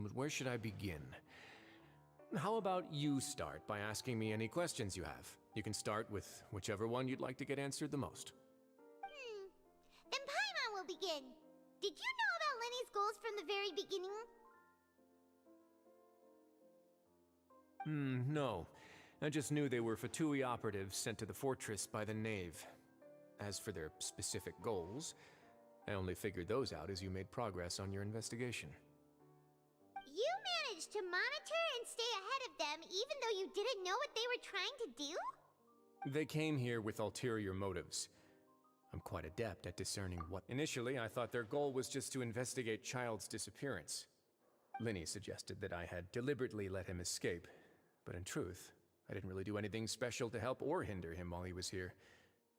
but where should I begin? How about you start by asking me any questions you have? You can start with whichever one you'd like to get answered the most. Then Paimon will begin. Did you know about Lenny's goals from the very beginning? No. I just knew they were Fatui operatives sent to the fortress by the Knave. As for their specific goals, I only figured those out as you made progress on your investigation. You managed to monitor and stay ahead of them even though you didn't know what they were trying to do? They came here with ulterior motives. I'm quite adept at discerning what... Initially, I thought their goal was just to investigate Child's disappearance. Linny suggested that I had deliberately let him escape, but in truth, I didn't really do anything special to help or hinder him while he was here.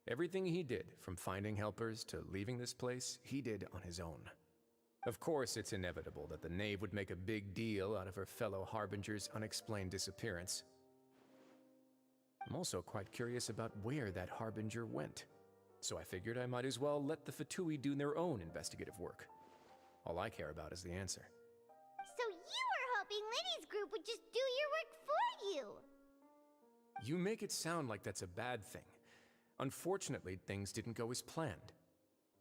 Everything he did, from finding helpers to leaving this place, he did on his own. Of course, it's inevitable that the Knave would make a big deal out of her fellow Harbinger's unexplained disappearance. I'm also quite curious about where that Harbinger went, so I figured I might as well let the Fatui do their own investigative work. All I care about is the answer. So you were hoping Lenny's group would just do your work for you! You make it sound like that's a bad thing. Unfortunately, things didn't go as planned.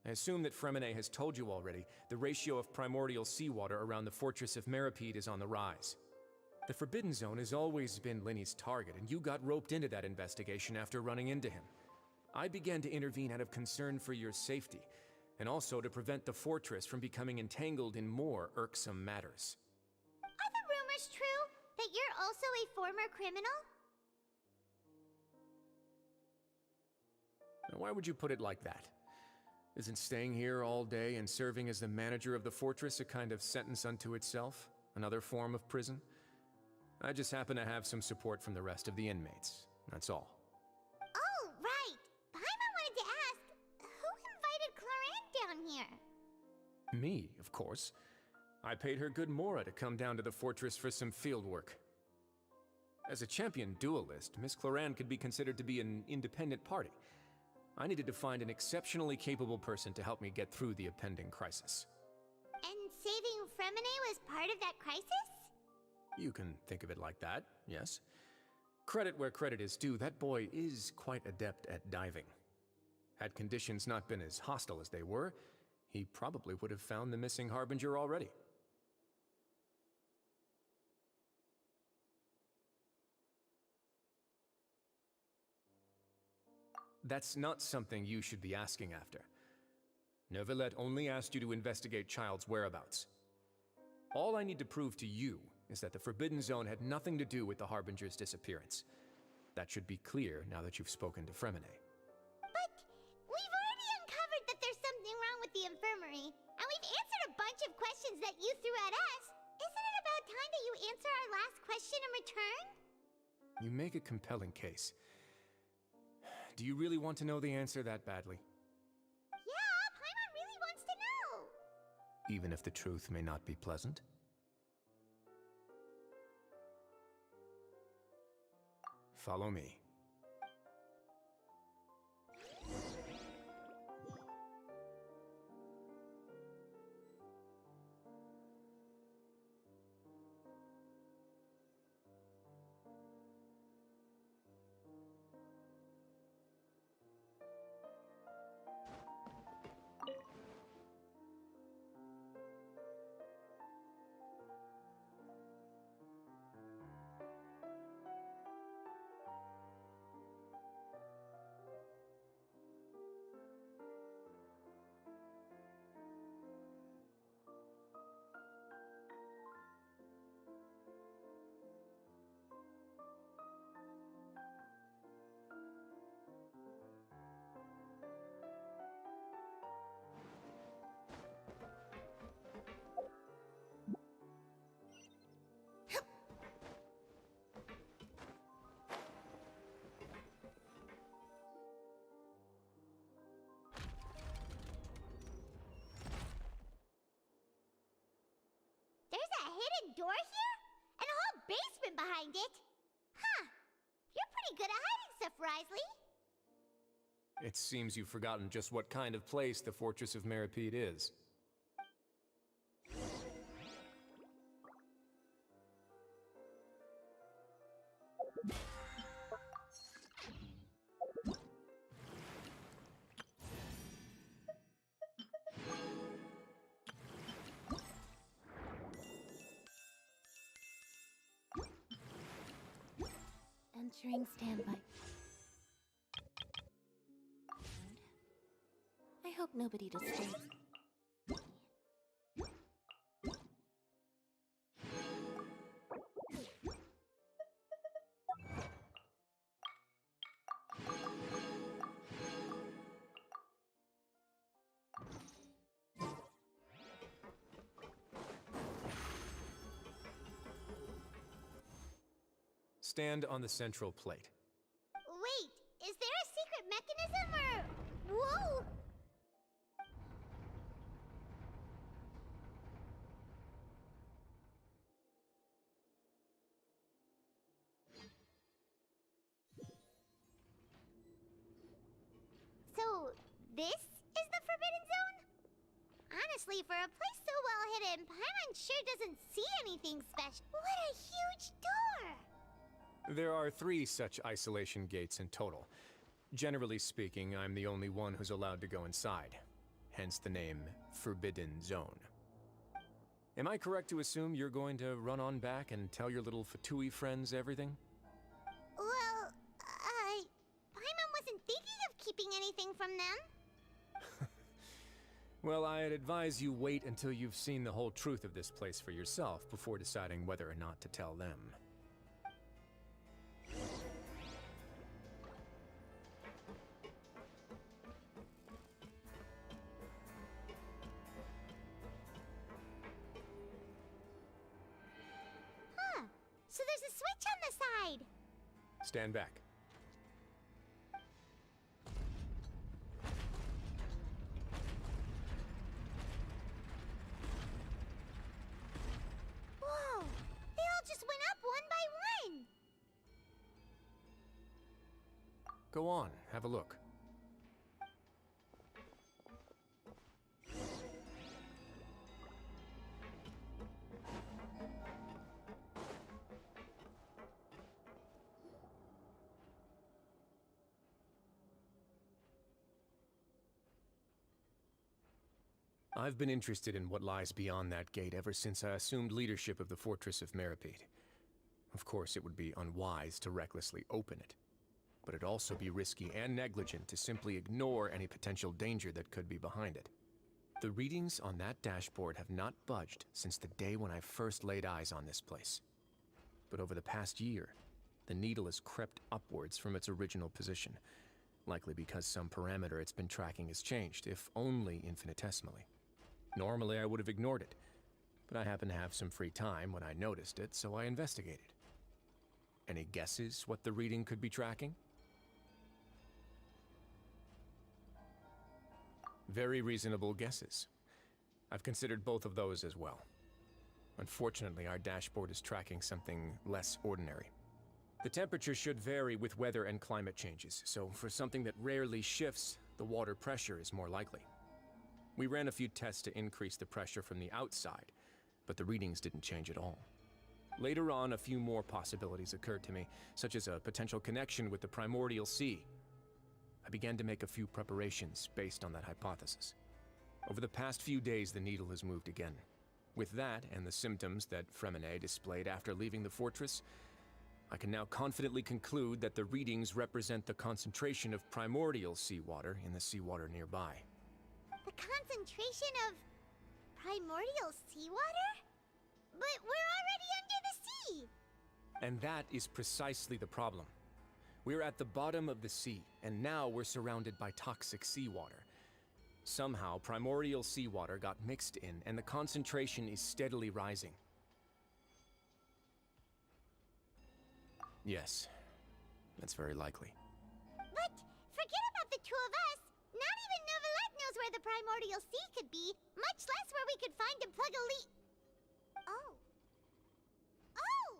I assume that Fremine has told you already, the ratio of primordial seawater around the fortress of Meripede is on the rise. The Forbidden Zone has always been Linny's target, and you got roped into that investigation after running into him. I began to intervene out of concern for your safety, and also to prevent the fortress from becoming entangled in more irksome matters. Are the rumors true that you're also a former criminal? Now, why would you put it like that? Isn't staying here all day and serving as the manager of the fortress a kind of sentence unto itself? Another form of prison? I just happen to have some support from the rest of the inmates, that's all. Oh, right! Paimon wanted to ask, who invited Cloran down here? Me, of course. I paid her good mora to come down to the fortress for some field work. As a champion duelist, Miss Cloran could be considered to be an independent party. I needed to find an exceptionally capable person to help me get through the impending crisis. And saving Fremine was part of that crisis? You can think of it like that, yes. Credit where credit is due, that boy is quite adept at diving. Had conditions not been as hostile as they were, he probably would have found the missing Harbinger already. That's not something you should be asking after. Neuvillette only asked you to investigate Child's whereabouts. All I need to prove to you is that the Forbidden Zone had nothing to do with the Harbinger's disappearance. That should be clear now that you've spoken to Fremine. But we've already uncovered that there's something wrong with the infirmary, and we've answered a bunch of questions that you threw at us. Isn't it about time that you answer our last question in return? You make a compelling case. Do you really want to know the answer that badly? Yeah, Paimon really wants to know! Even if the truth may not be pleasant? Follow me. There's a hidden door here? And a whole basement behind it? Huh. You're pretty good at hiding stuff, Wriothesley. It seems you've forgotten just what kind of place the Fortress of Meripede is. Entering standby. I hope nobody disturbs. Stand on the central plate. Wait, is there a secret mechanism or... Whoa! So, this is the Forbidden Zone? Honestly, for a place so well hidden, Paimon sure doesn't see anything special. What a huge door! There are 3 such isolation gates in total. Generally speaking, I'm the only one who's allowed to go inside. Hence the name Forbidden Zone. Am I correct to assume you're going to run on back and tell your little Fatui friends everything? Well, Paimon wasn't thinking of keeping anything from them. Well, I'd advise you wait until you've seen the whole truth of this place for yourself before deciding whether or not to tell them. Huh. So there's a switch on the side. Stand back. Whoa! They all just went up one by one. Go on, have a look. I've been interested in what lies beyond that gate ever since I assumed leadership of the Fortress of Meripede. Of course, it would be unwise to recklessly open it, but it'd also be risky and negligent to simply ignore any potential danger that could be behind it. The readings on that dashboard have not budged since the day when I first laid eyes on this place. But over the past year, the needle has crept upwards from its original position, likely because some parameter it's been tracking has changed, if only infinitesimally. Normally, I would have ignored it, but I happened to have some free time when I noticed it, so I investigated. Any guesses what the reading could be tracking? Very reasonable guesses. I've considered both of those as well. Unfortunately, our dashboard is tracking something less ordinary. The temperature should vary with weather and climate changes, so for something that rarely shifts, the water pressure is more likely. We ran a few tests to increase the pressure from the outside, but the readings didn't change at all. Later on, a few more possibilities occurred to me, such as a potential connection with the primordial sea. I began to make a few preparations based on that hypothesis. Over the past few days, the needle has moved again. With that, and the symptoms that Fremine displayed after leaving the fortress, I can now confidently conclude that the readings represent the concentration of primordial seawater in the seawater nearby. The concentration of primordial seawater? But we're already under the sea! And that is precisely the problem. We're at the bottom of the sea, and now we're surrounded by toxic seawater. Somehow, primordial seawater got mixed in, and the concentration is steadily rising. Yes, that's very likely. But forget about the two of us! Not even Novelette knows where the primordial sea could be, much less where we could find and plug a leak. Oh. Oh!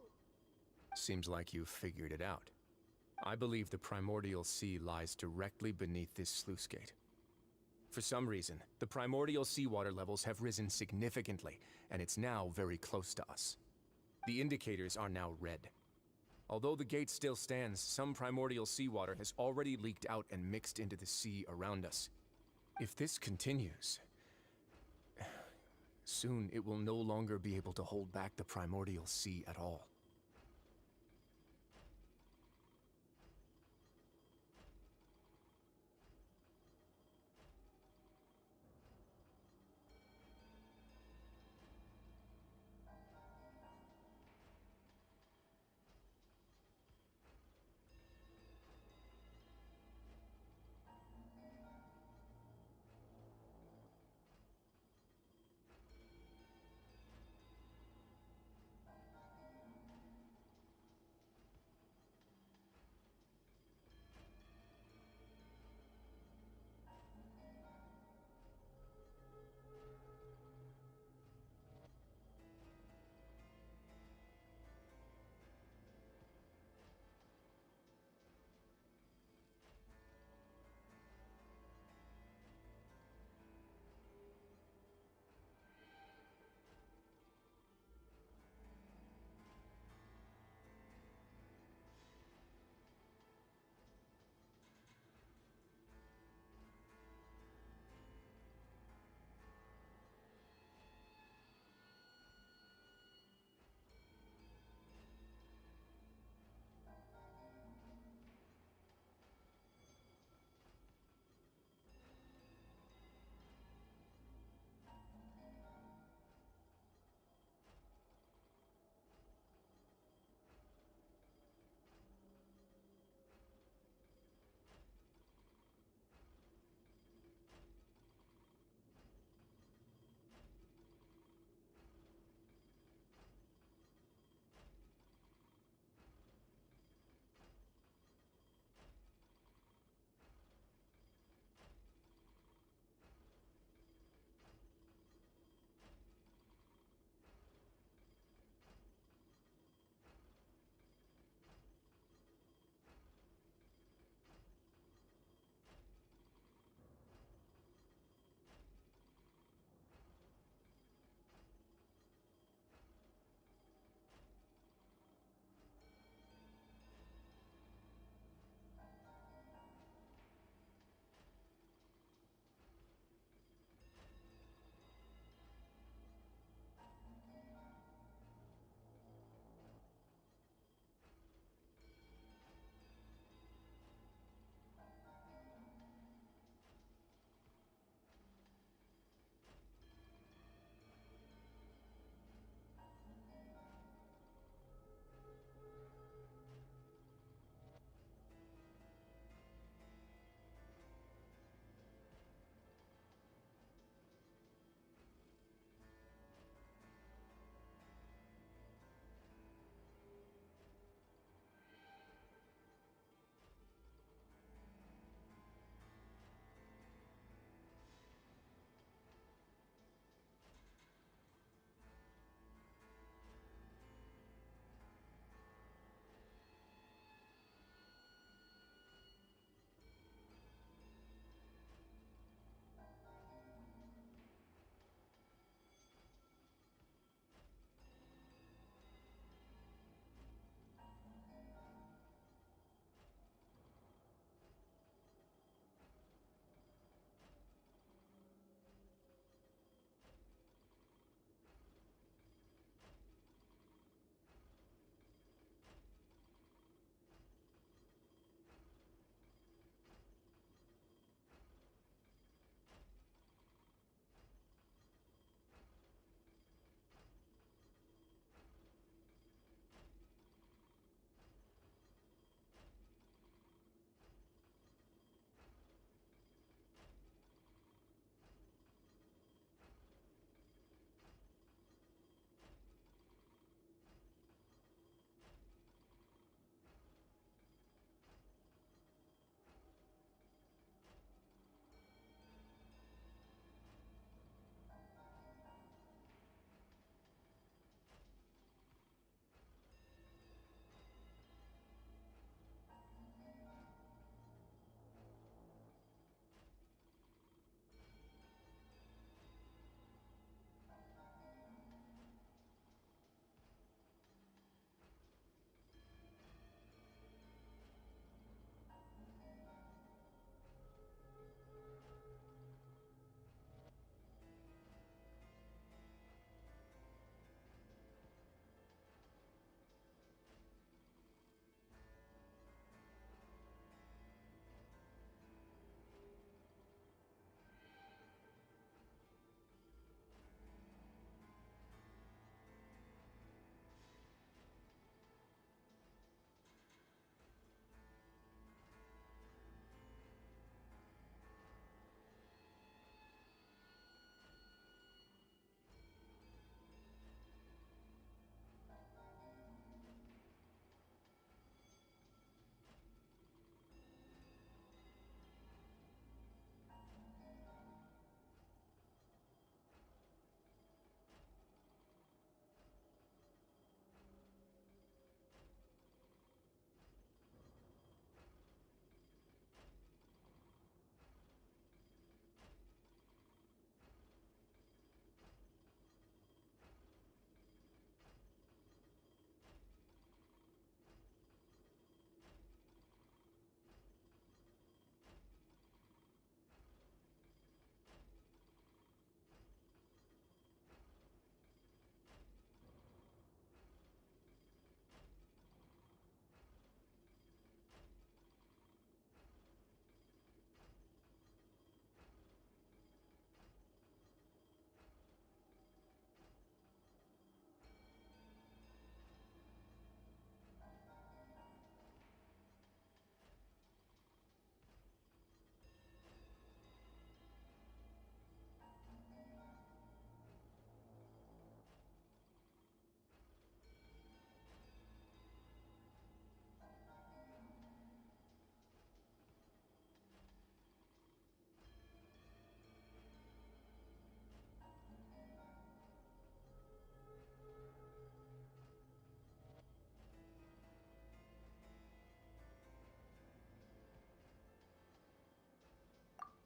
Seems like you've figured it out. I believe the primordial sea lies directly beneath this sluice gate. For some reason, the primordial seawater levels have risen significantly, and it's now very close to us. The indicators are now red. Although the gate still stands, some primordial seawater has already leaked out and mixed into the sea around us. If this continues, soon it will no longer be able to hold back the primordial sea at all.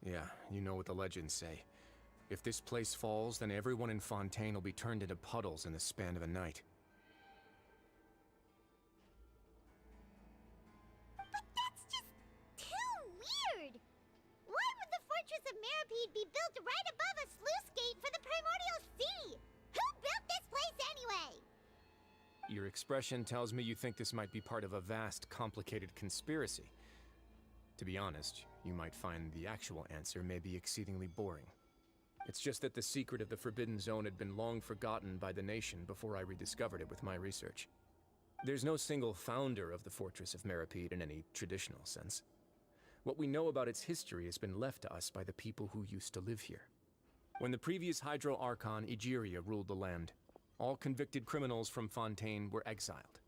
Yeah, you know what the legends say. If this place falls, then everyone in Fontaine will be turned into puddles in the span of a night. But that's just too weird! Why would the Fortress of Meripede be built right above a sluice gate for the Primordial Sea? Who built this place anyway? Your expression tells me you think this might be part of a vast, complicated conspiracy. To be honest, you might find the actual answer may be exceedingly boring. It's just that the secret of the Forbidden Zone had been long forgotten by the nation before I rediscovered it with my research. There's no single founder of the Fortress of Meripede in any traditional sense. What we know about its history has been left to us by the people who used to live here. When the previous Hydro Archon Egeria ruled the land, all convicted criminals from Fontaine were exiled.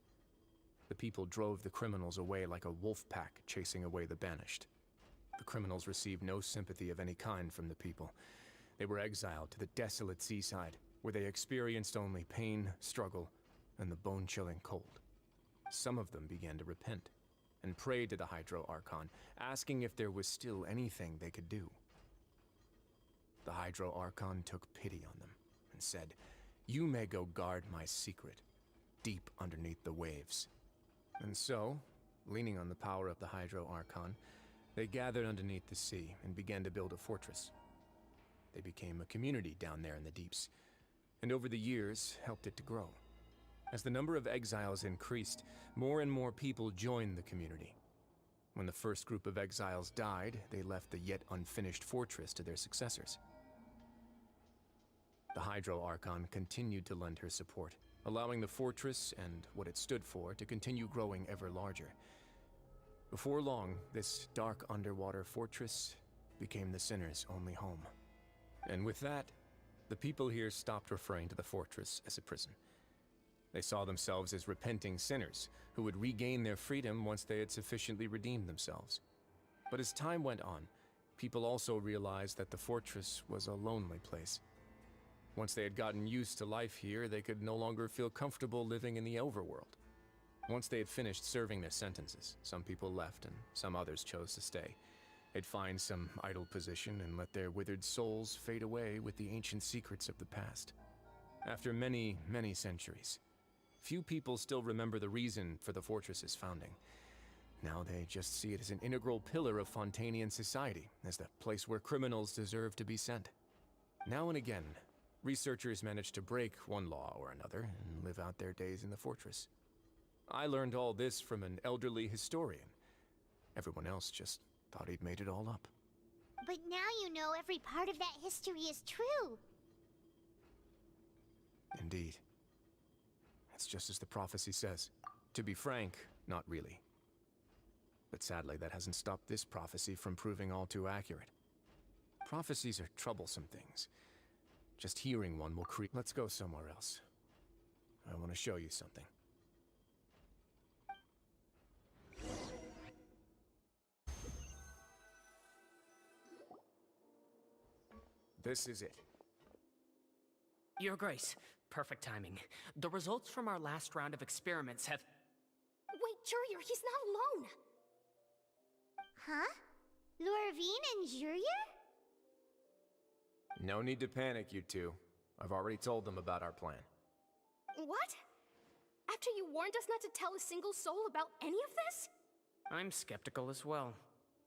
The people drove the criminals away like a wolf pack chasing away the banished. The criminals received no sympathy of any kind from the people. They were exiled to the desolate seaside, where they experienced only pain, struggle, and the bone-chilling cold. Some of them began to repent, and prayed to the Hydro Archon, asking if there was still anything they could do. The Hydro Archon took pity on them, and said, "You may go guard my secret, deep underneath the waves." And so, leaning on the power of the Hydro Archon, they gathered underneath the sea and began to build a fortress. They became a community down there in the deeps, and over the years helped it to grow. As the number of exiles increased, more and more people joined the community. When the first group of exiles died, they left the yet unfinished fortress to their successors. The Hydro Archon continued to lend her support, allowing the fortress and what it stood for to continue growing ever larger. Before long, this dark underwater fortress became the Sinner's only home. And with that, the people here stopped referring to the fortress as a prison. They saw themselves as repenting sinners who would regain their freedom once they had sufficiently redeemed themselves. But as time went on, people also realized that the fortress was a lonely place. Once they had gotten used to life here, they could no longer feel comfortable living in the overworld. Once they had finished serving their sentences, some people left and some others chose to stay. They'd find some idle position and let their withered souls fade away with the ancient secrets of the past. After many, many centuries, few people still remember the reason for the fortress's founding. Now they just see it as an integral pillar of Fontainian society, as the place where criminals deserve to be sent. Now and again, researchers manage to break one law or another and live out their days in the fortress. I learned all this from an elderly historian. Everyone else just thought he'd made it all up. But now you know every part of that history is true. Indeed. It's just as the prophecy says. To be frank, not really. But sadly, that hasn't stopped this prophecy from proving all too accurate. Prophecies are troublesome things. Just hearing one will create... Let's go somewhere else. I want to show you something. This is it. Your Grace, perfect timing. The results from our last round of experiments have... Wait, Jurier, he's not alone! Huh? Lorvine and Jurier? No need to panic, you two. I've already told them about our plan. What? After you warned us not to tell a single soul about any of this? I'm skeptical as well.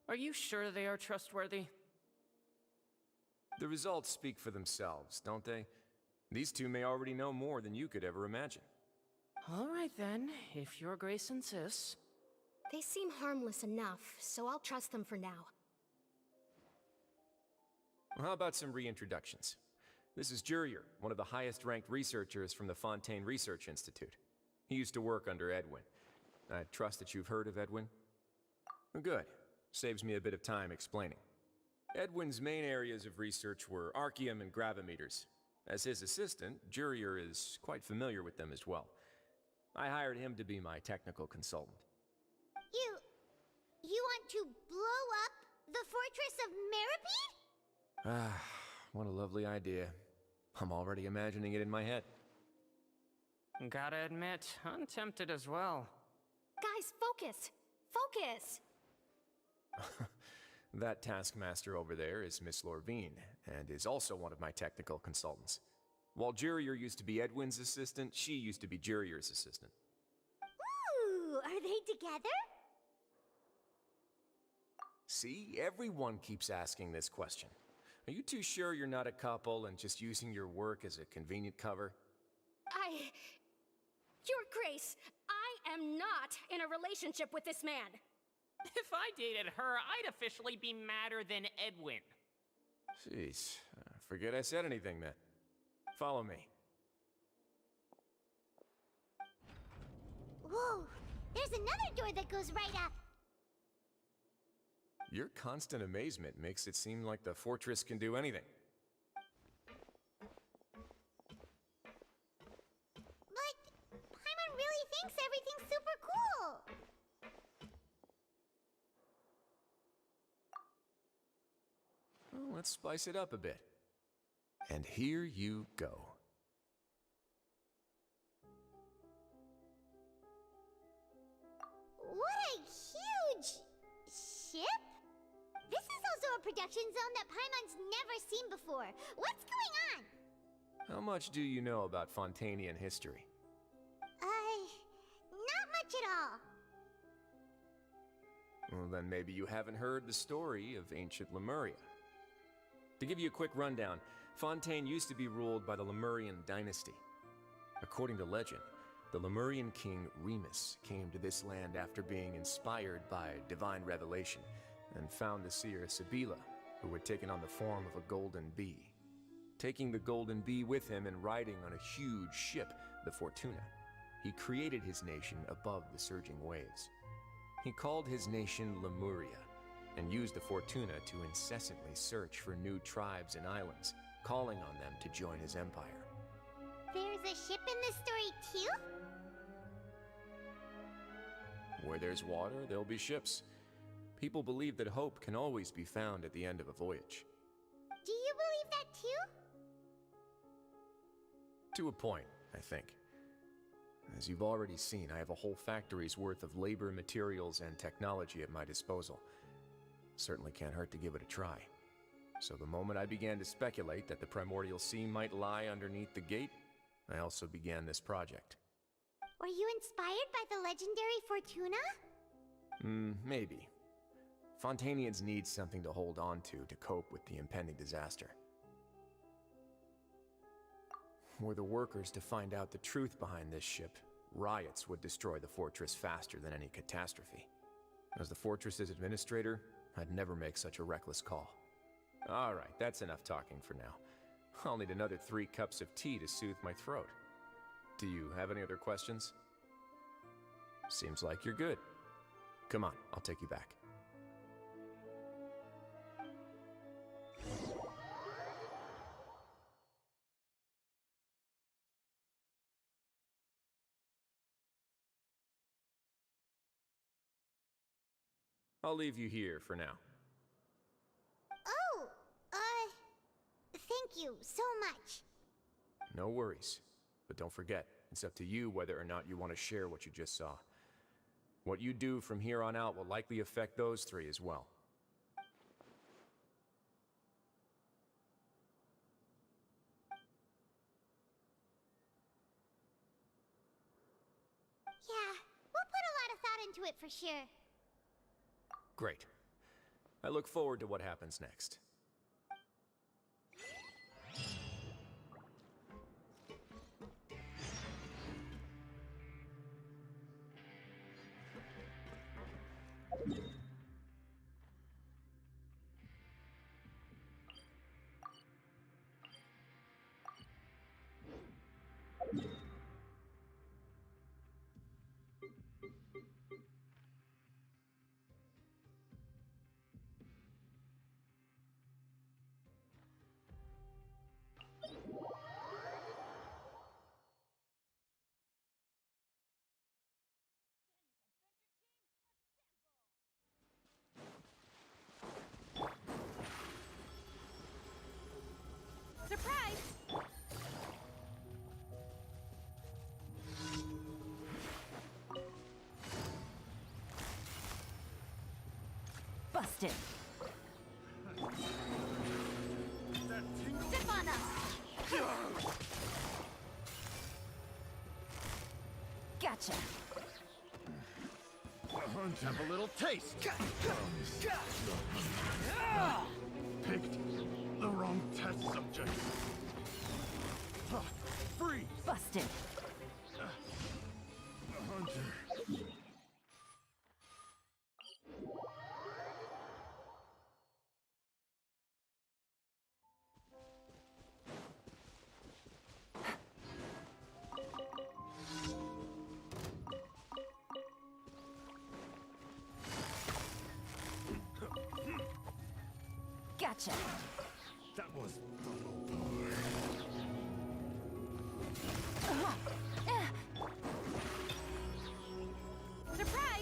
Are you sure they are trustworthy? The results speak for themselves, don't they? These two may already know more than you could ever imagine. All right then, if Your Grace insists. They seem harmless enough, so I'll trust them for now. How about some reintroductions? This is Jurier, one of the highest-ranked researchers from the Fontaine Research Institute. He used to work under Edwin. I trust that you've heard of Edwin? Good. Saves me a bit of time explaining. Edwin's main areas of research were archaeum and gravimeters. As his assistant, Jurier is quite familiar with them as well. I hired him to be my technical consultant. You want to blow up the Fortress of Meripede? Ah, what a lovely idea. I'm already imagining it in my head. Gotta admit, I'm tempted as well. Guys, focus! Focus! That taskmaster over there is Miss Lorvine, and is also one of my technical consultants. While Jurier used to be Edwin's assistant, she used to be Jurier's assistant. Ooh, are they together? See, everyone keeps asking this question. Are you too sure you're not a couple and just using your work as a convenient cover? Your Grace, I am not in a relationship with this man. If I dated her, I'd officially be madder than Edwin. Jeez, forget I said anything then. Follow me. Whoa, there's another door that goes right up. Your constant amazement makes it seem like the fortress can do anything. But Paimon really thinks everything's super cool. Well, let's spice it up a bit. And here you go. What a huge ship? This is also a production zone that Paimon's never seen before. What's going on? How much do you know about Fontanian history? Not much at all. Well, then maybe you haven't heard the story of ancient Lemuria. To give you a quick rundown, Fontaine used to be ruled by the Lemurian dynasty. According to legend, the Lemurian king Remus came to this land after being inspired by divine revelation and found the seer Sibila, who had taken on the form of a golden bee. Taking the golden bee with him and riding on a huge ship, the Fortuna, he created his nation above the surging waves. He called his nation Lemuria and used the Fortuna to incessantly search for new tribes and islands, calling on them to join his empire. There's a ship in this story too? Where there's water, there'll be ships. People believe that hope can always be found at the end of a voyage. Do you believe that too? To a point, I think. As you've already seen, I have a whole factory's worth of labor, materials, and technology at my disposal. Certainly can't hurt to give it a try. So the moment I began to speculate that the Primordial Sea might lie underneath the gate, I also began this project. Were you inspired by the legendary Fortuna? Maybe. Fontanians need something to hold on to cope with the impending disaster. Were the workers to find out the truth behind this ship, riots would destroy the fortress faster than any catastrophe. As the fortress's administrator, I'd never make such a reckless call. Alright, that's enough talking for now. I'll need another 3 cups of tea to soothe my throat. Do you have any other questions? Seems like you're good. Come on, I'll take you back. I'll leave you here for now. Oh, thank you so much. No worries. But don't forget, it's up to you whether or not you want to share what you just saw. What you do from here on out will likely affect those 3 as well. Yeah, we'll put a lot of thought into it for sure. Great. I look forward to what happens next. Surprise! Busted. Zip on us! Gotcha. Have a little taste. Picked the wrong test subject. Freeze! Busted. Hunter. Gotcha. That was Surprise!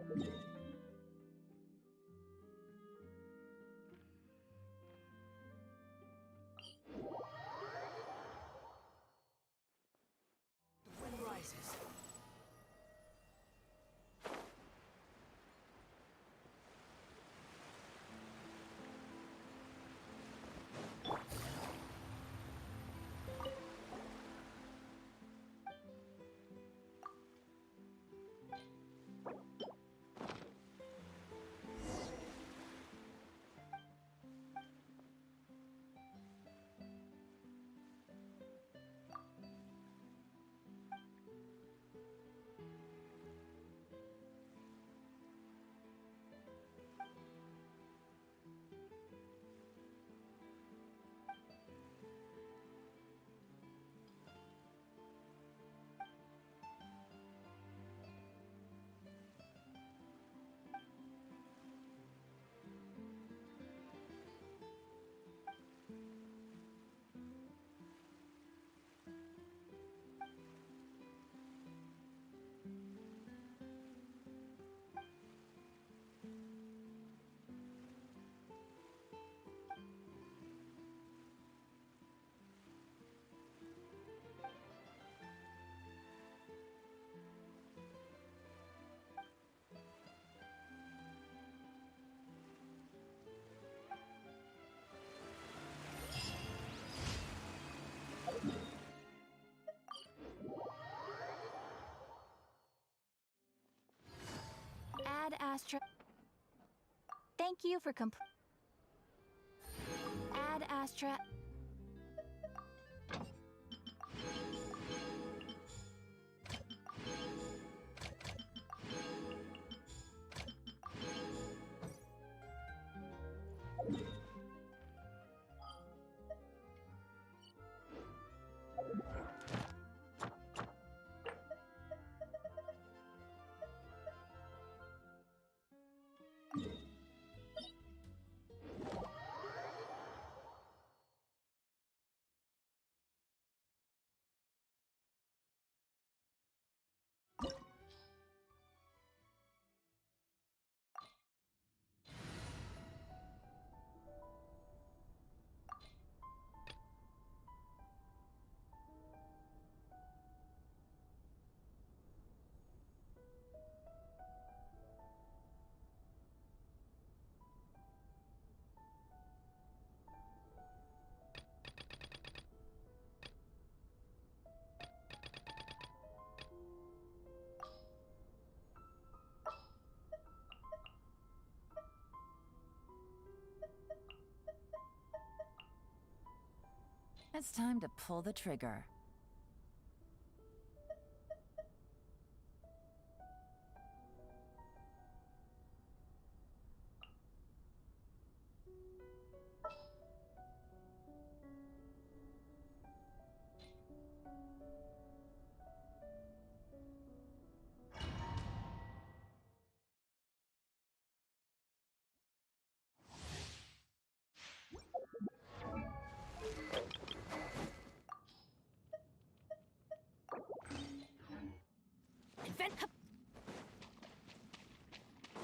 The wind rises. Ad Astra. Thank you for Ad Astra. It's time to pull the trigger.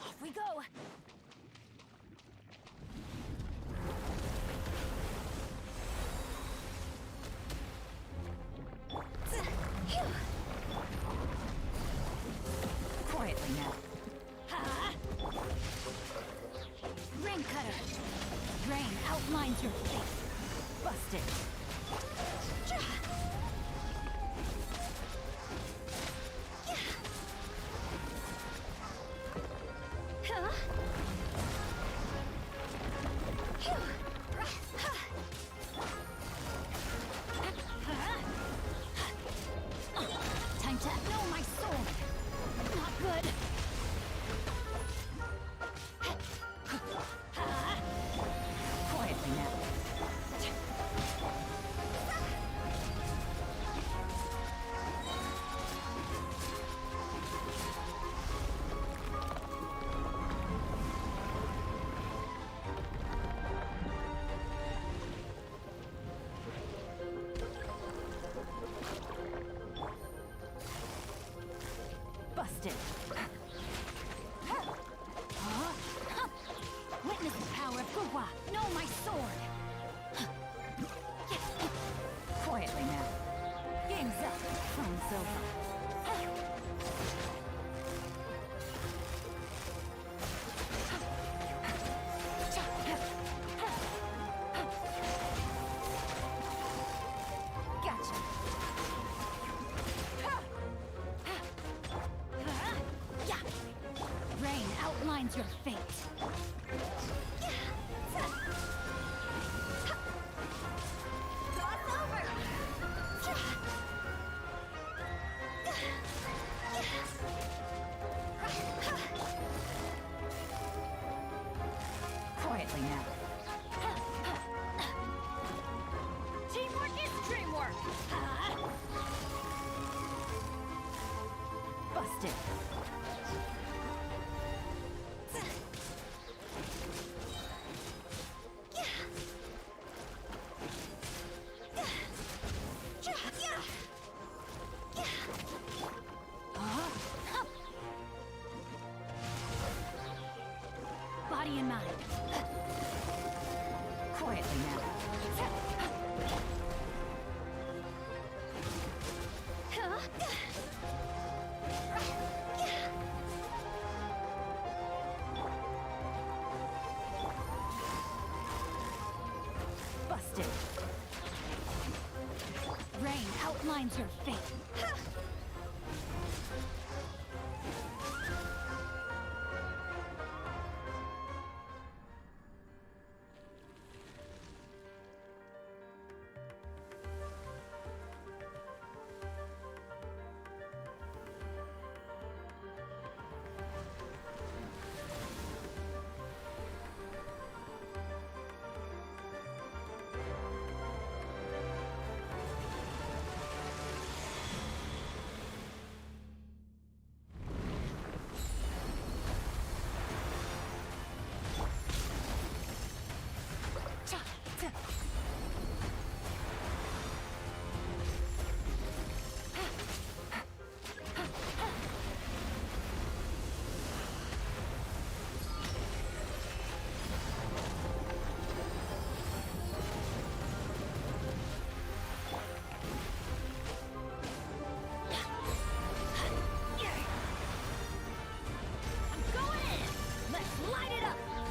Off we go! Quietly now. Rain cutter. Rain outlines your face. Busted. Time to know my soul. Not good. Quietly now. outlines your fate. Cross over! Quietly now. Teamwork is dreamwork. Busted. Body and mind. Quietly now. Busted. Rain outlines your fate.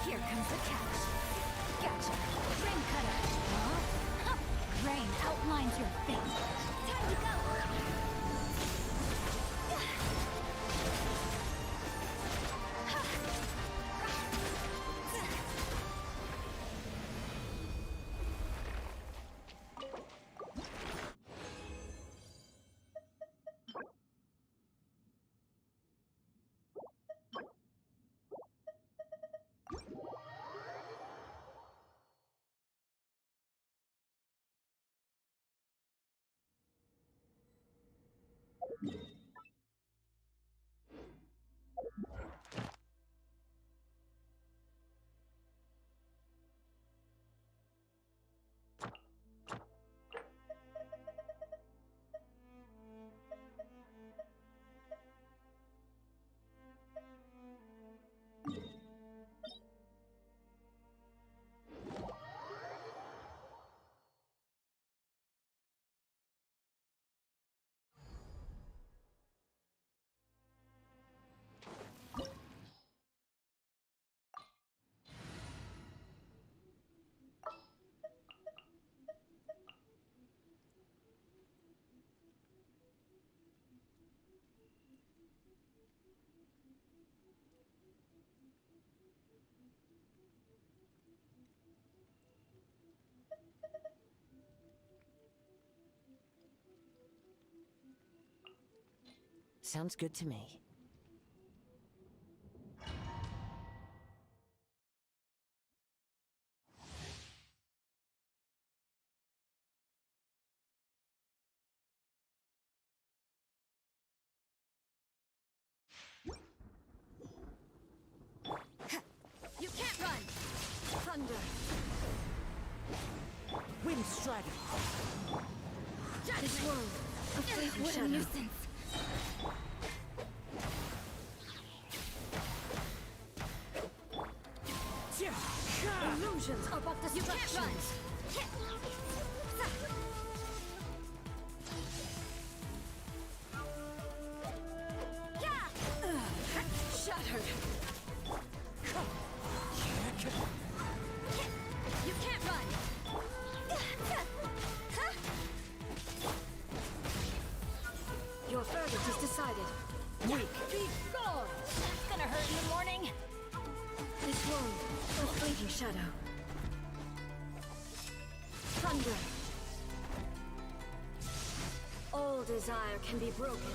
Here comes the catch. Gotcha. Rain cutter. Huh? Rain outlines your fate. Time to go. Sounds good to me. You can't run! Thunder! Wind strider. This world, a fleeting What a shadow. nuisance. Illusions are but You can't run. distractions. Shattered. You can't run. Your verdict is decided. Weak. Be gone. That's gonna hurt in the morning. A fleeting shadow. Thunder. All desire can be broken.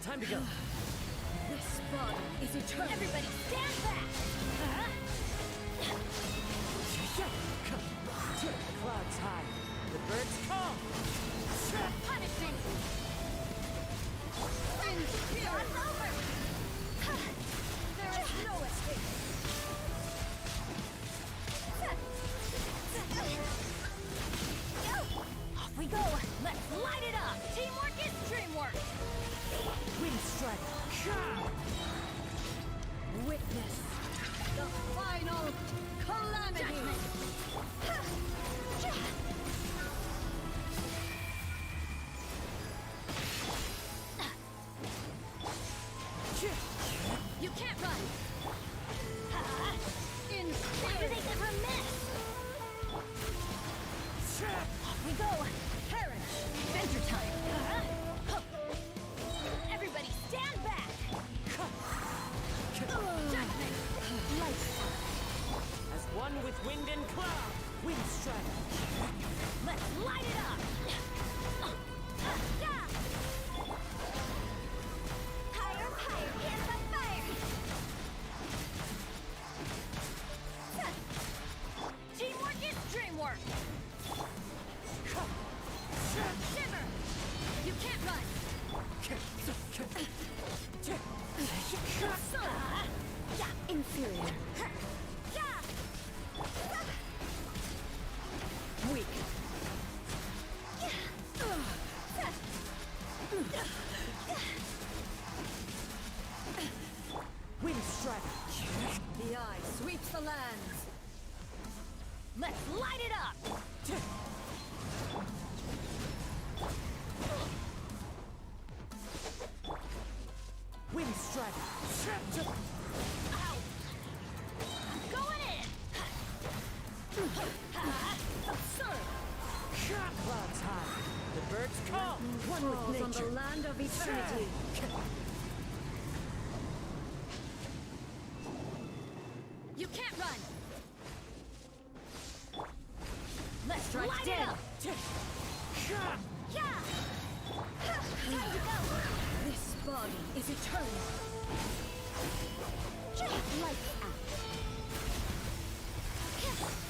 Time to go. This body is eternal. Everybody stand back! Clouds high. The birds come. Punishment! It's over! There is no escape. Off we go! Let's light it up! Teamwork is dreamwork! Wind strike. Witness the final calamity. You can't run! In Why do they never miss? Off we go! perish. Adventure time! Everybody stand back! Judgment. Light As one with wind and cloud. Wind strike. Let's light it up! Higher, higher, hands on fire! Teamwork is dreamwork! Shiver! You can't run! Inferior. Weak. Wind strike. The eye sweeps the lands. Let's light it up! Wind strike. Ow! I'm going in! Absurd. Clouds high. The birds come. One Falls with on the nature. land of eternity. You can't run! Let's strike Light it dead. up! Yeah! Time to go! This body is eternal. Lights out!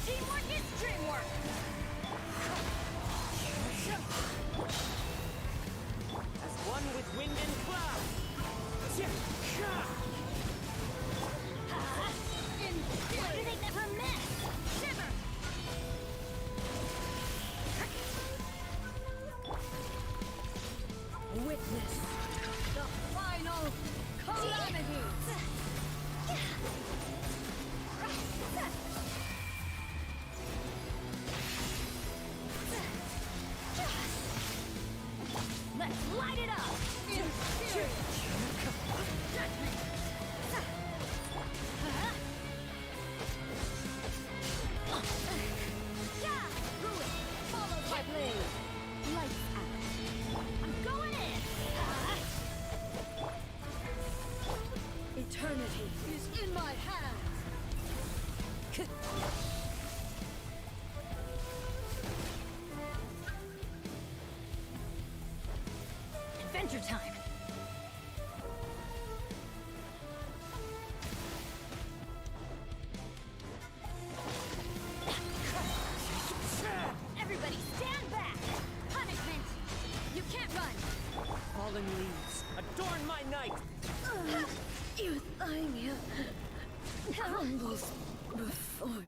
Teamwork is dreamwork! As one with wind and cloud. Why do they never miss? Shiver! Witness the final calamity. Let's light it up! Inferior. Judgment! Yeah! Ruin followed by blade. Lights out! I'm going in! Eternity is in my hands. Adventure time! Everybody stand back! Punishment! You can't run! Fallen leaves. Adorn my night. Euthymia crumbles before.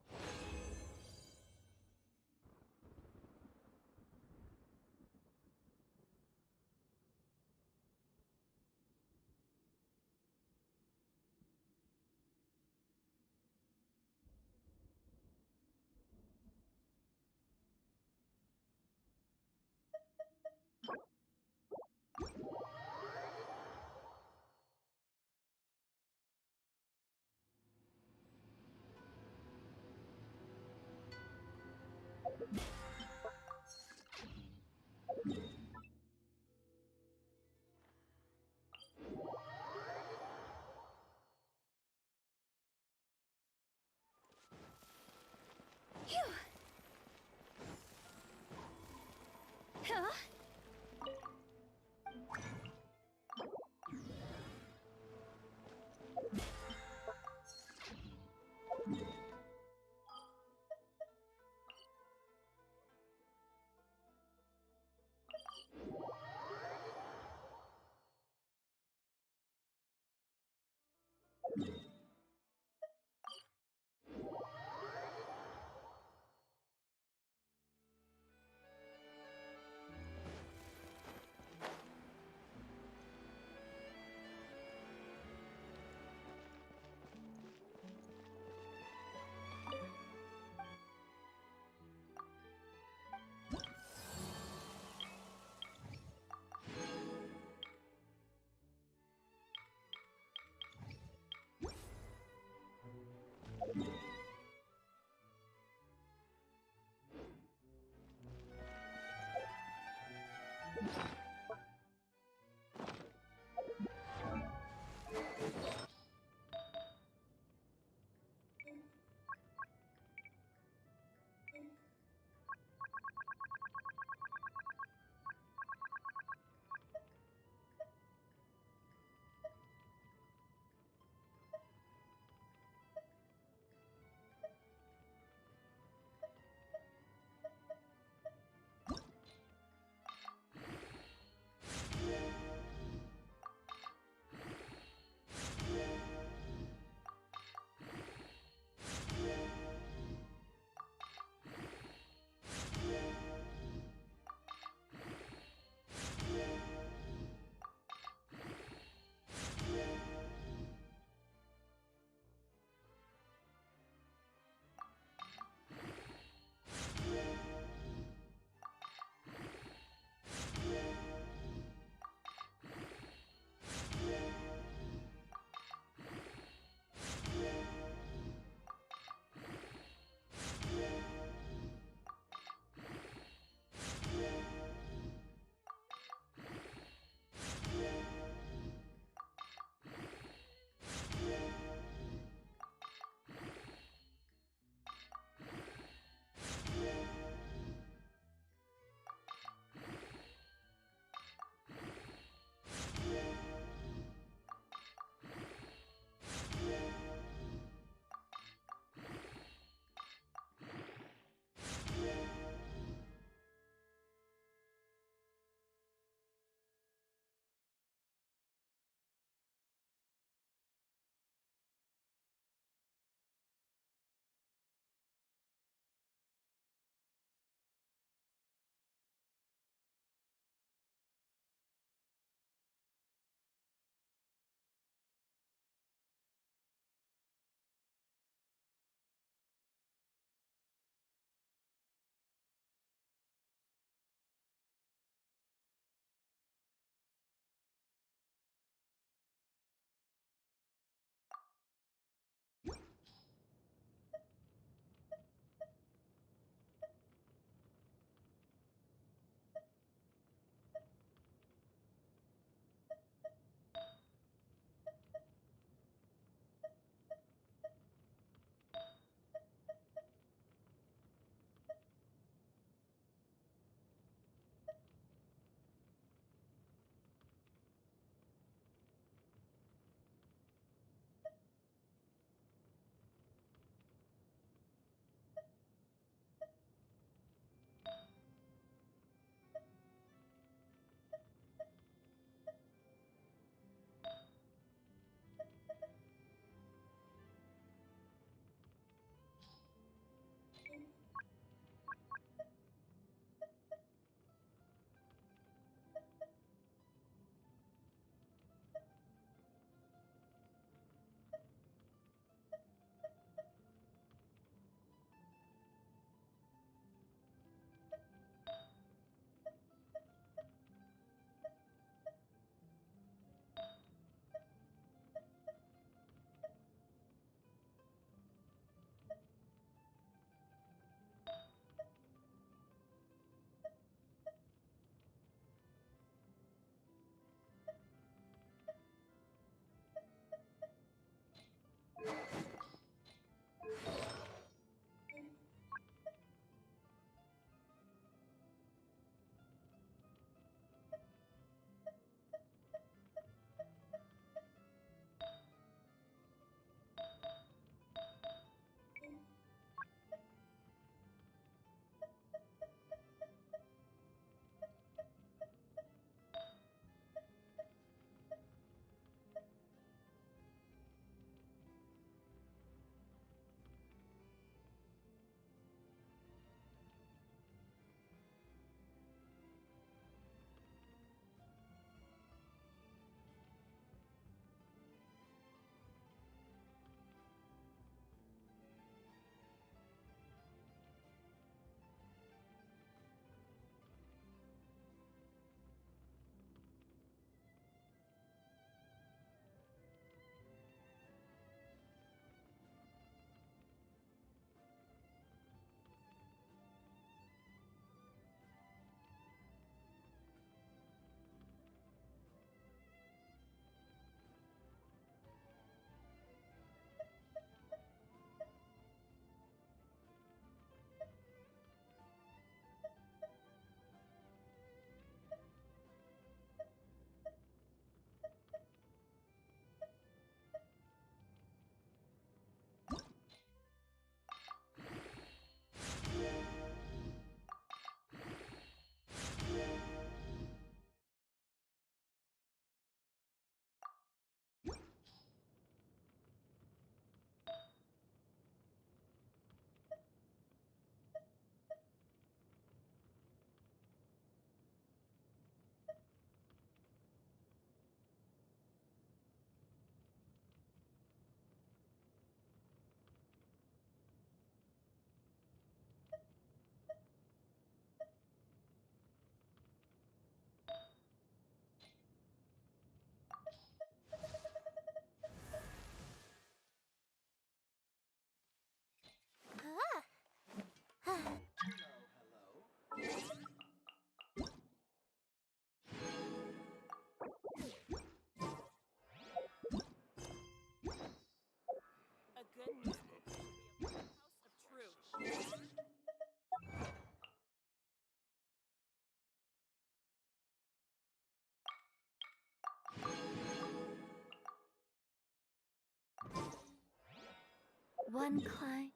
One climb.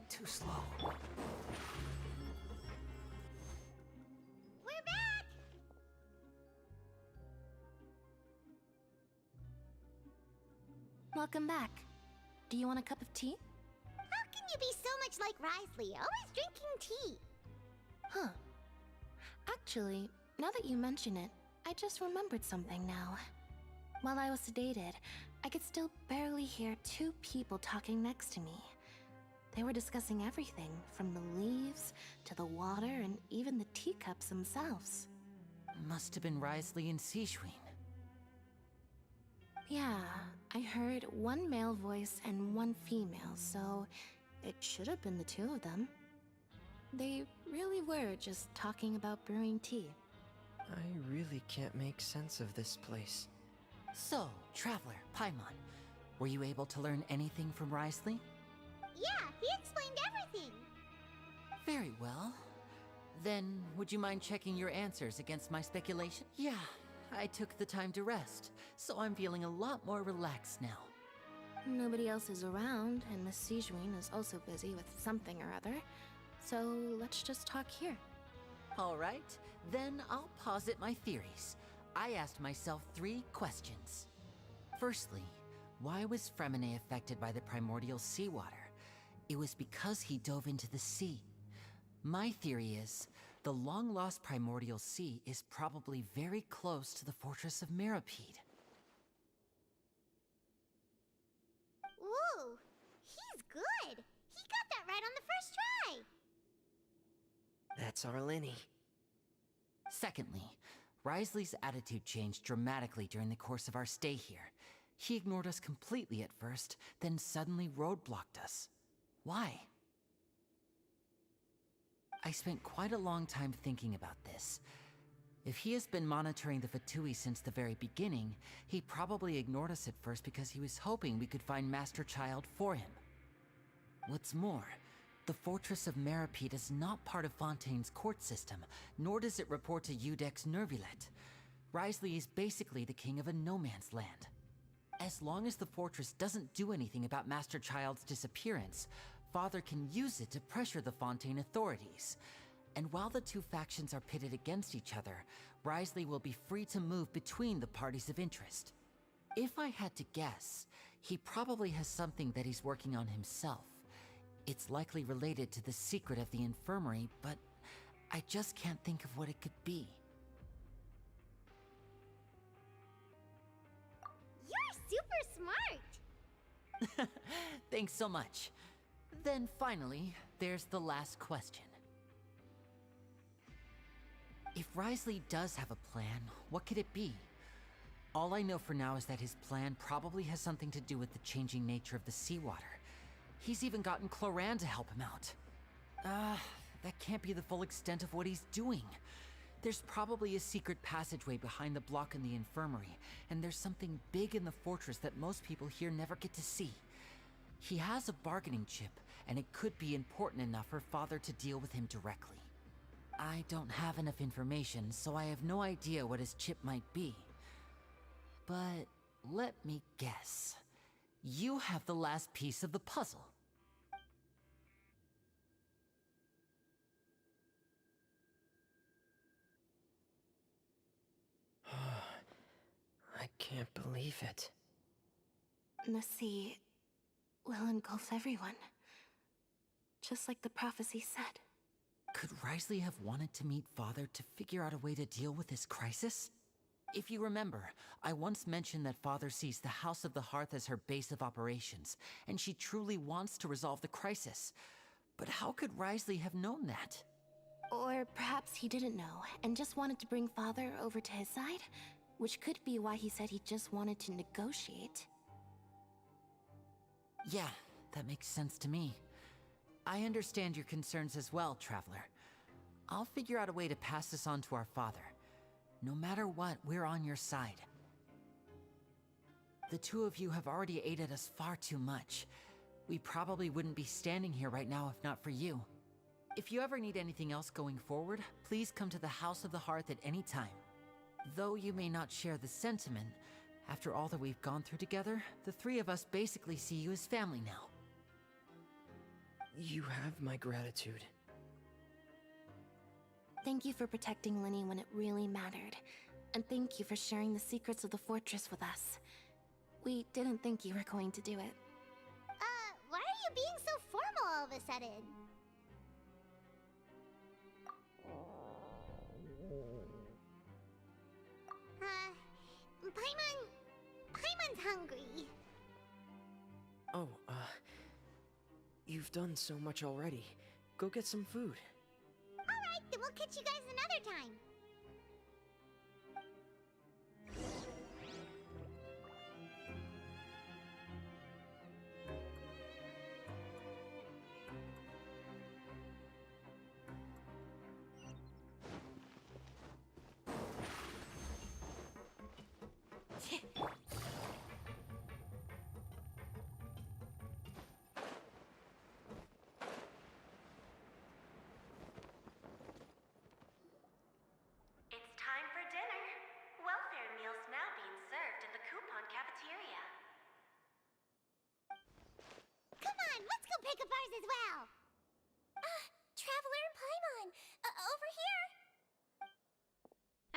Too slow. We're back! Welcome back. Do you want a cup of tea? How can you be so much like Risley, always drinking tea? Huh. Actually, now that you mention it, I just remembered something now. While I was sedated, I could still barely hear two people talking next to me. They were discussing everything, from the leaves, to the water, and even the teacups themselves. Must have been Risley and Sishwin. Yeah, I heard one male voice and one female, so it should have been the two of them. They really were just talking about brewing tea. I really can't make sense of this place. So, Traveler, Paimon, were you able to learn anything from Risley? Yeah, he explained everything. Very well. Then, would you mind checking your answers against my speculation? Yeah, I took the time to rest, so I'm feeling a lot more relaxed now. Nobody else is around, and Miss Sijwin is also busy with something or other, so let's just talk here. All right, then I'll posit my theories. I asked myself 3 questions. Firstly, why was Fremine affected by the primordial seawater? It was because he dove into the sea. My theory is, the long-lost primordial sea is probably very close to the fortress of Mirapede. Ooh, he's good. He got that right on the first try. That's our Linny. Secondly, Risley's attitude changed dramatically during the course of our stay here. He ignored us completely at first, then suddenly roadblocked us. Why? I spent quite a long time thinking about this. If he has been monitoring the Fatui since the very beginning, he probably ignored us at first because he was hoping we could find Master Child for him. What's more, the Fortress of Mirapede is not part of Fontaine's court system, nor does it report to Udex Nervulet. Risley is basically the king of a no-man's land. As long as the fortress doesn't do anything about Master Child's disappearance, Father can use it to pressure the Fontaine authorities. And while the two factions are pitted against each other, Risley will be free to move between the parties of interest. If I had to guess, he probably has something that he's working on himself. It's likely related to the secret of the infirmary, but I just can't think of what it could be. You're super smart. Thanks so much. Then finally, there's the last question. If Risley does have a plan, what could it be? All I know for now is that his plan probably has something to do with the changing nature of the seawater. He's even gotten Cloran to help him out. That can't be the full extent of what he's doing. There's probably a secret passageway behind the block in the infirmary, and there's something big in the fortress that most people here never get to see. He has a bargaining chip, and it could be important enough for Father to deal with him directly. I don't have enough information, so I have no idea what his chip might be. But let me guess. You have the last piece of the puzzle. can't believe it. The sea will engulf everyone. Just like the prophecy said. Could Risley have wanted to meet Father to figure out a way to deal with this crisis? If you remember, I once mentioned that Father sees the House of the Hearth as her base of operations, and she truly wants to resolve the crisis. But how could Risley have known that? Or perhaps he didn't know, and just wanted to bring Father over to his side? Which could be why he said he just wanted to negotiate. Yeah, that makes sense to me. I understand your concerns as well, Traveler. I'll figure out a way to pass this on to our father. No matter what, we're on your side. The two of you have already aided us far too much. We probably wouldn't be standing here right now if not for you. If you ever need anything else going forward, please come to the House of the Hearth at any time. Though you may not share the sentiment, after all that we've gone through together, the three of us basically see you as family now. You have my gratitude. Thank you for protecting Linny when it really mattered. And thank you for sharing the secrets of the fortress with us. We didn't think you were going to do it. Why are you being so formal all of a sudden? Paimon's hungry. Oh, you've done so much already. Go get some food. Alright, then we'll catch you guys another time. It's time for dinner. Welfare meals now being served in the coupon cafeteria. Come on, let's go pick up ours as well. Traveler and Paimon, over here.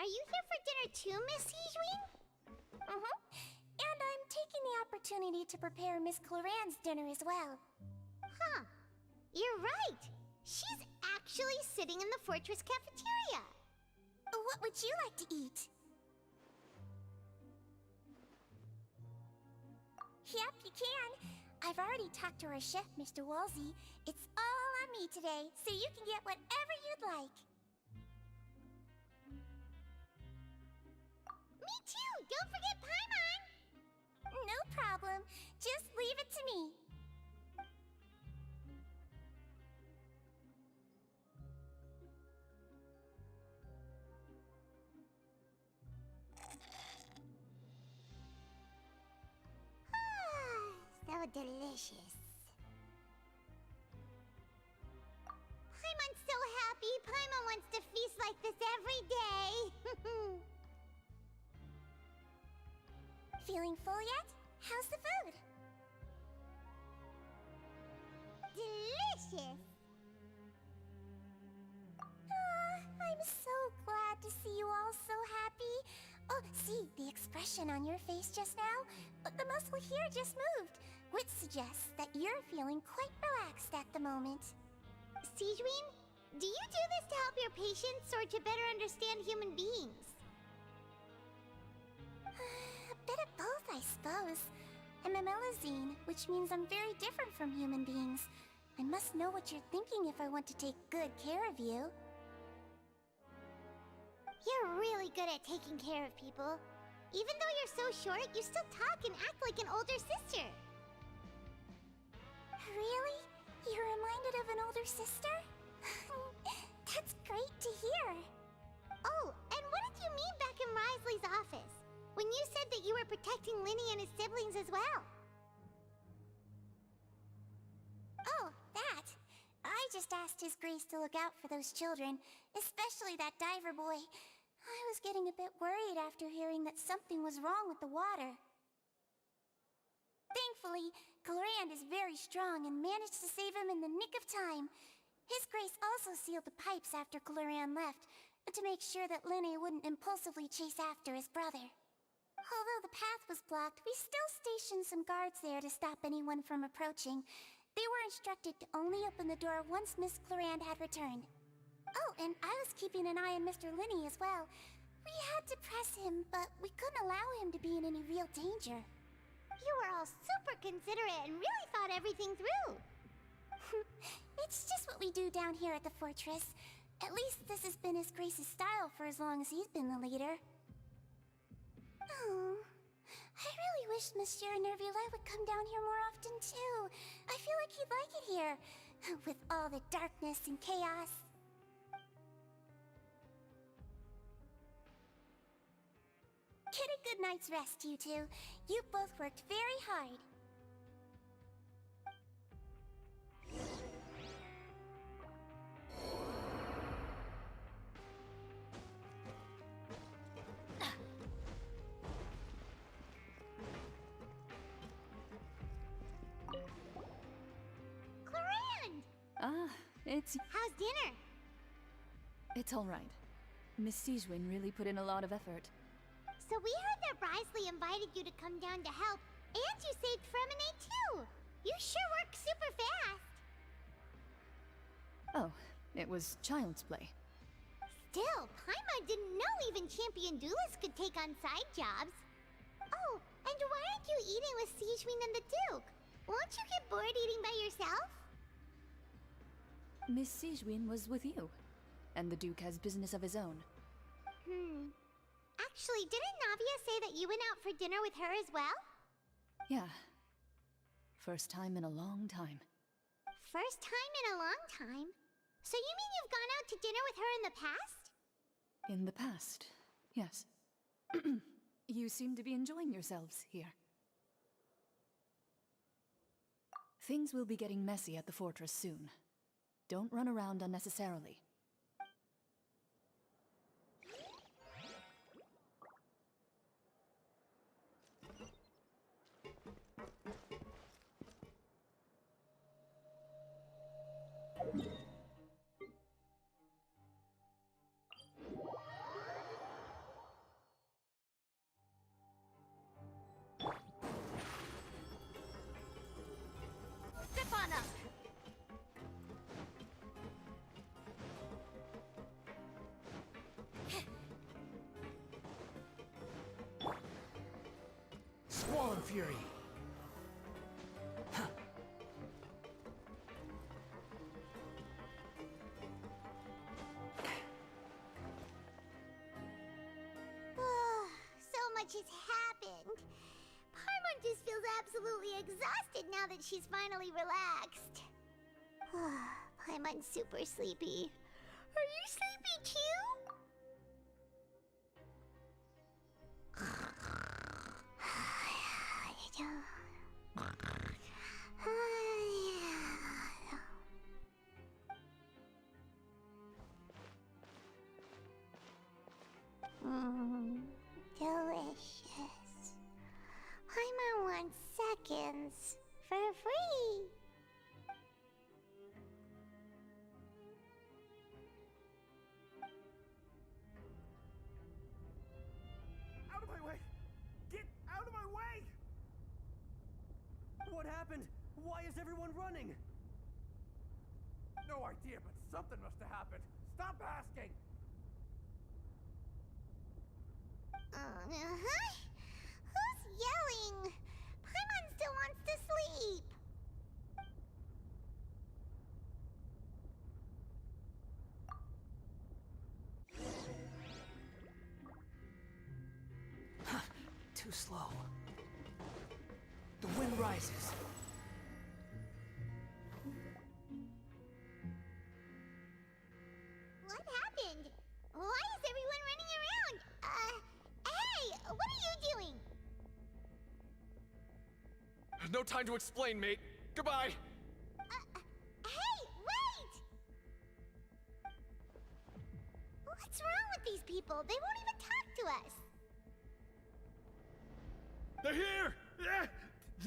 Are you here for dinner too, Miss Sijwin? And I'm taking the opportunity to prepare Miss Cloran's dinner as well. Huh. You're right. She's actually sitting in the fortress cafeteria. What would you like to eat? Yep, you can. I've already talked to our chef, Mr. Wolsey. It's all on me today, so you can get whatever you'd like. Me too! Don't forget Paimon! No problem. Just leave it to me. So delicious. Paimon's so happy. Paimon wants to feast like this every day. Feeling full yet? How's the food? Delicious. I'm so glad to see you all so happy. Oh, see, the expression on your face just now? The muscle here just moved, which suggests that you're feeling quite relaxed at the moment. Sijwin, do you do this to help your patients or to better understand human beings? A bit of both, I suppose. I'm a Melazine, which means I'm very different from human beings. I must know what you're thinking if I want to take good care of you. You're really good at taking care of people. Even though you're so short, you still talk and act like an older sister. Really? You're reminded of an older sister? That's great to hear. Oh, and what did you mean back in Risley's office? When you said that you were protecting Linny and his siblings as well? Oh, that. I just asked His Grace to look out for those children, especially that diver boy. I was getting a bit worried after hearing that something was wrong with the water. Thankfully, Cloran is very strong and managed to save him in the nick of time. His Grace also sealed the pipes after Cloran left, to make sure that Linny wouldn't impulsively chase after his brother. Although the path was blocked, we still stationed some guards there to stop anyone from approaching. They were instructed to only open the door once Miss Clarand had returned. Oh, and I was keeping an eye on Mr. Linney as well. We had to press him, but we couldn't allow him to be in any real danger. You were all super considerate and really thought everything through. It's just what we do down here at the fortress. At least this has been His Grace's style for as long as he's been the leader. Oh, I really wish Monsieur Nervula would come down here more often too. I feel like he'd like it here, with all the darkness and chaos. Get a good night's rest, you two. You both worked very hard. Clarand! It's How's dinner? all right. Miss Sijwin really put in a lot of effort. So we heard that Brisley invited you to come down to help, and you saved Fremine too! You sure work super fast! Oh, it was child's play. Still, Paimon didn't know even champion duelists could take on side jobs. Oh, and why aren't you eating with Sijwin and the Duke? Won't you get bored eating by yourself? Miss Sijwin was with you, and the Duke has business of his own. Actually, didn't Navia say that you went out for dinner with her as well? Yeah. First time in a long time. First time in a long time? So you mean you've gone out to dinner with her in the past? In the past, yes. You seem to be enjoying yourselves here. Things will be getting messy at the fortress soon. Don't run around unnecessarily. Step on up! Squall Fury! So much has happened. Paimon just feels absolutely exhausted now that she's finally relaxed. Paimon's super sleepy. Are you sleepy too? Delicious. Paimon wants seconds for free. Out of my way! Get out of my way! What happened? Why is everyone running? No idea, but something must have happened. Stop asking! Who's yelling? Paimon still wants to sleep. Too slow. The wind rises. What happened? Why is everyone running around? Hey, what are you doing? No time to explain, mate. Goodbye! Hey, wait! What's wrong with these people? They won't even talk to us. They're here! Yeah!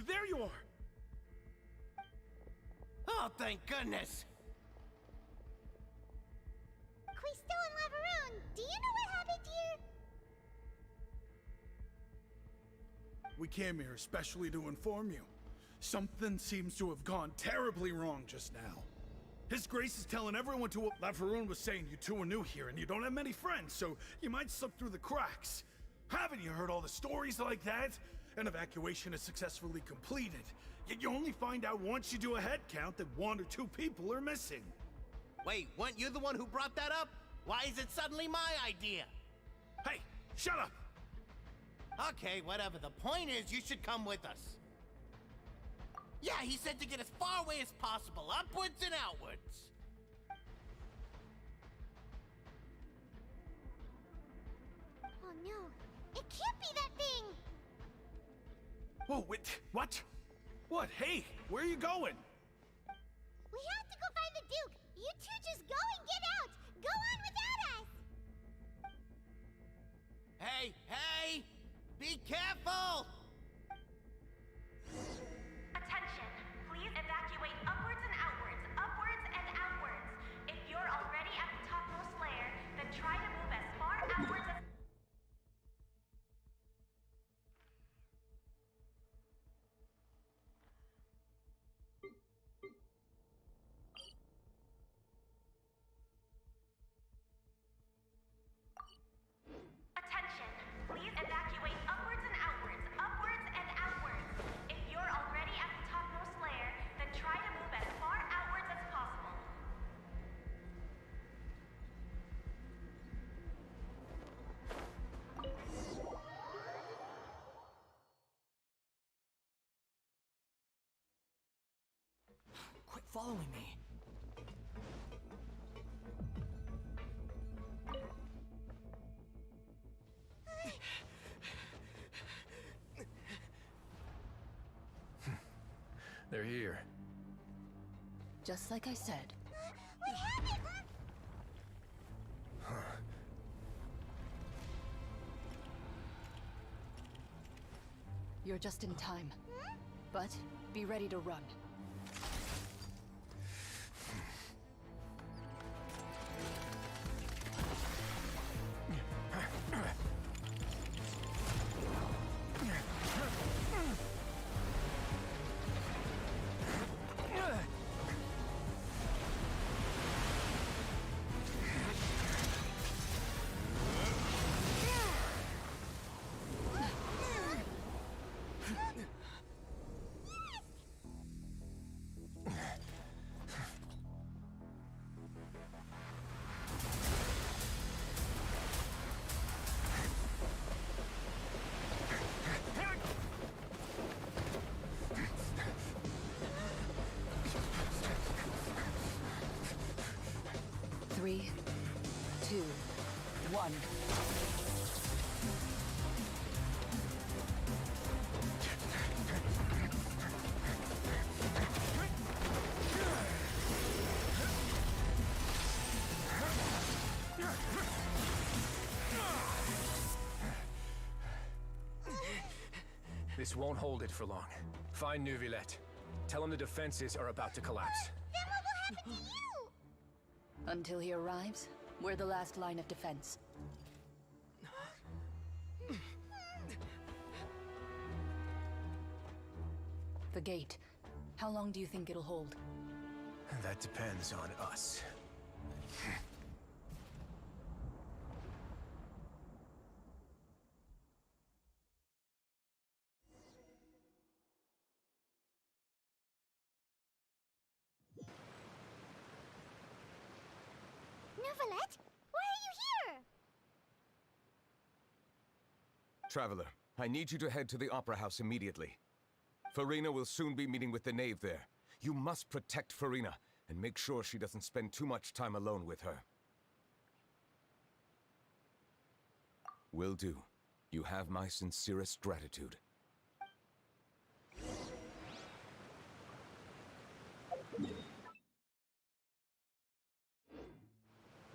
There you are! Oh, thank goodness! Quisto and Lavaroon, do you know what happened here? We came here especially to inform you. Something seems to have gone terribly wrong just now. His Grace is telling everyone to... Laveroon was saying you two are new here and you don't have many friends, so you might slip through the cracks. Haven't you heard all the stories like that? An evacuation is successfully completed, yet you only find out once you do a head count that 1 or 2 people are missing. Wait, weren't you the one who brought that up? Why is it suddenly my idea? Hey, shut up! Okay, whatever. The point is, you should come with us. Yeah, he said to get as far away as possible, upwards and outwards. Oh no, it can't be that thing! Whoa, wait, what? What? Hey, where are you going? We have to go find the Duke! You two just go and get out! Go on without us! Hey, hey! Be careful! Attention, please evacuate upwards and outwards, upwards and outwards. If you're already at the topmost layer, then try to move as far outwards as... Attention, please evacuate upwards and outwards, upwards and outwards. If you're already at the topmost layer, then try to move as far outwards as possible. Quit following me. They're here. Just like I said. What happened? You're just in time. But be ready to run. Three, 2, 1. This won't hold it for long. Find Neuvillette. Tell him the defenses are about to collapse. Then what will happen to you? Until he arrives, we're the last line of defense. The gate. How long do you think it'll hold? That depends on us. Neuvillette, why are you here? Traveler, I need you to head to the Opera House immediately. Farina will soon be meeting with the knave there. You must protect Farina, and make sure she doesn't spend too much time alone with her. Will do. You have my sincerest gratitude.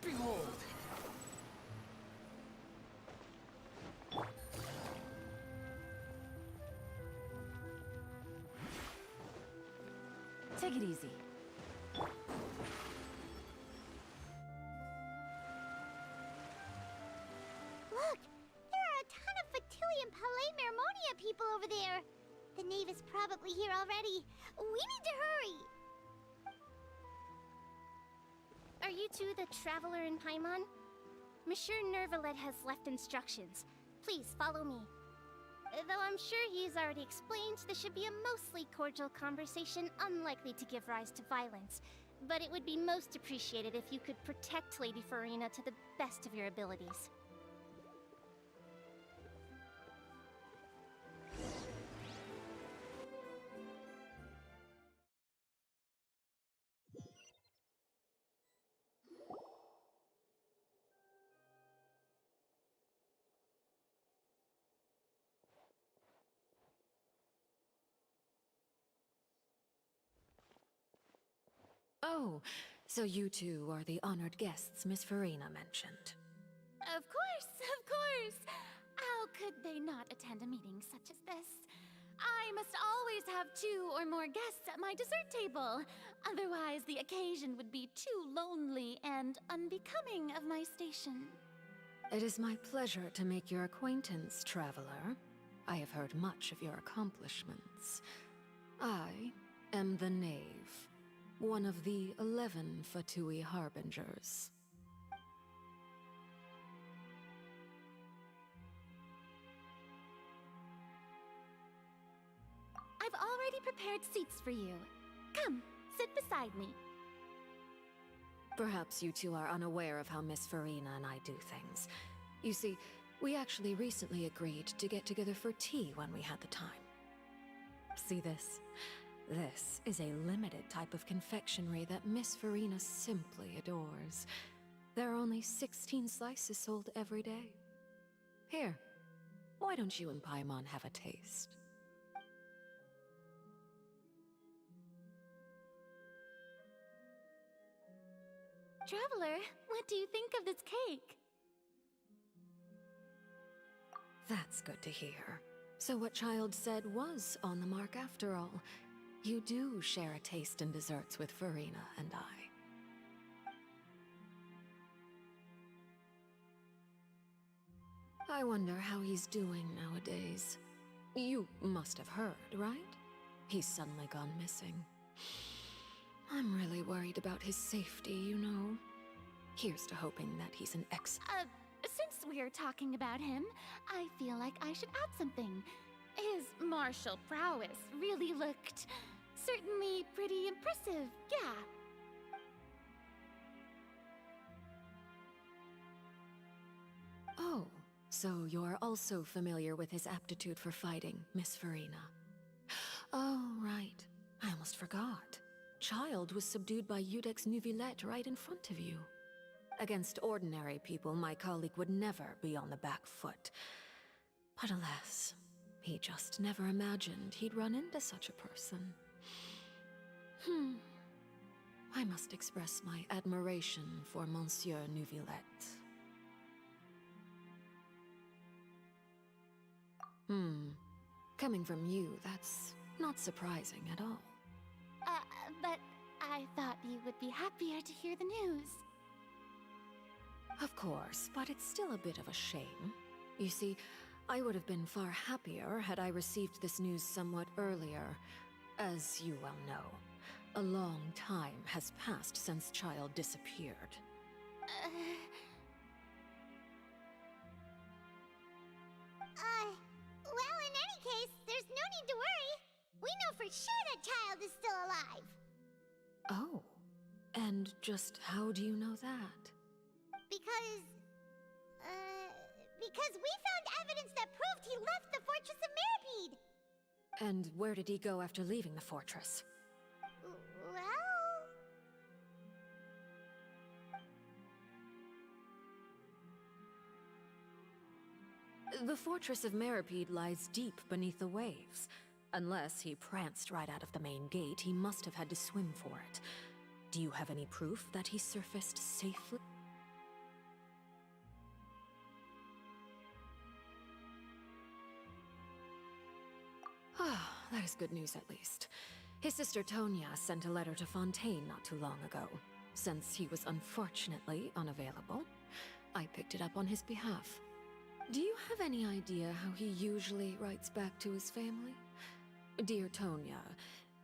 Behold! Take it easy. Look, there are a ton of Fatui and Palais Mermonia people over there. The knave is probably here already. We need to hurry. Are you two the traveler in Paimon? Monsieur Nervalet has left instructions. Please follow me. Though I'm sure he's already explained, this should be a mostly cordial conversation, unlikely to give rise to violence. But it would be most appreciated if you could protect Lady Farina to the best of your abilities. Oh, so you two are the honored guests Miss Farina mentioned. Of course, of course! How could they not attend a meeting such as this? I must always have 2 or more guests at my dessert table. Otherwise, the occasion would be too lonely and unbecoming of my station. It is my pleasure to make your acquaintance, traveler. I have heard much of your accomplishments. I am the Knave, one of the 11 Fatui Harbingers. I've already prepared seats for you. Come, sit beside me. Perhaps you two are unaware of how Miss Farina and I do things. You see, we actually recently agreed to get together for tea when we had the time. See this? This is a limited type of confectionery that Miss Farina simply adores. There are only 16 slices sold every day. Here, why don't you and Paimon have a taste? Traveler, what do you think of this cake? That's good to hear. So what Child said was on the mark after all. You do share a taste in desserts with Farina and I wonder how he's doing nowadays. You must have heard, right? He's suddenly gone missing. I'm really worried about his safety, you know. Here's to hoping that he's an Since we're talking about him, I feel like I should add something. His martial prowess really looked certainly pretty impressive, yeah. Oh, so you're also familiar with his aptitude for fighting, Miss Farina. Oh, right. I almost forgot. Child was subdued by Udex Nuvillette right in front of you. Against ordinary people, my colleague would never be on the back foot. But alas, he just never imagined he'd run into such a person. I must express my admiration for Monsieur Nuvillette. Coming from you, that's not surprising at all. But I thought you would be happier to hear the news. Of course, but it's still a bit of a shame. You see, I would have been far happier had I received this news somewhat earlier. As you well know, a long time has passed since Child disappeared. Well, in any case, there's no need to worry. We know for sure that Child is still alive. Oh, and just how do you know that? Because we found evidence that proved he left the Fortress of Mirapede. And where did he go after leaving the fortress? Well... The Fortress of Mirapede lies deep beneath the waves. Unless he pranced right out of the main gate, he must have had to swim for it. Do you have any proof that he surfaced safely? Ah, that is good news at least. His sister Tonya sent a letter to Fontaine not too long ago. Since he was unfortunately unavailable, I picked it up on his behalf. Do you have any idea how he usually writes back to his family? Dear Tonya,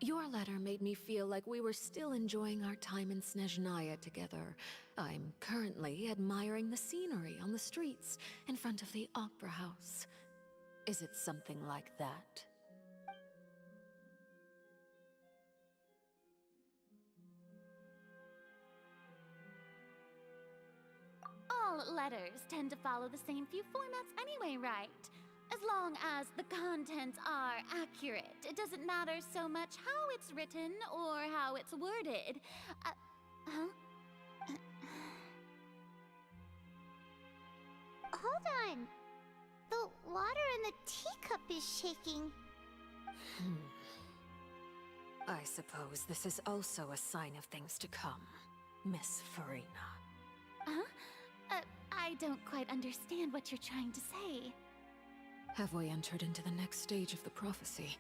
your letter made me feel like we were still enjoying our time in Snezhnaya together. I'm currently admiring the scenery on the streets in front of the opera house. Is it something like that? All letters tend to follow the same few formats anyway, right? As long as the contents are accurate, it doesn't matter so much how it's written or how it's worded. Huh? Hold on. The water in the teacup is shaking. I suppose this is also a sign of things to come, Miss Farina. Huh? I don't quite understand what you're trying to say. Have we entered into the next stage of the prophecy?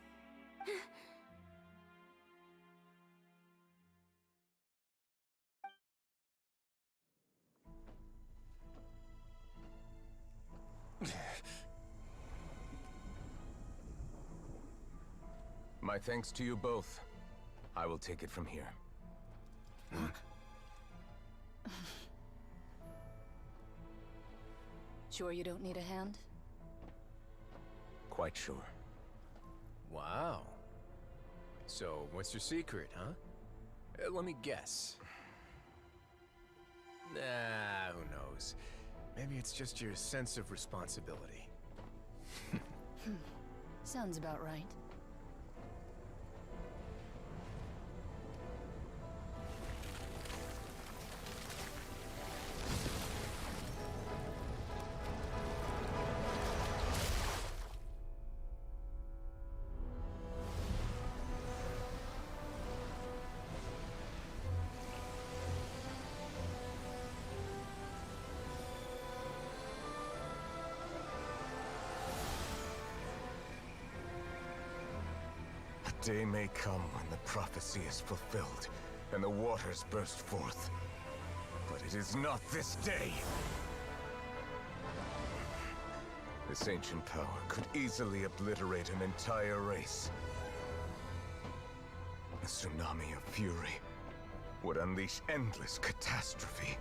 My thanks to you both. I will take it from here. Sure you don't need a hand? Quite sure. Wow. So, what's your secret, huh? Let me guess. Nah, who knows? Maybe it's just your sense of responsibility. Sounds about right. A day may come when the prophecy is fulfilled, and the waters burst forth. But it is not this day! This ancient power could easily obliterate an entire race. A tsunami of fury would unleash endless catastrophe.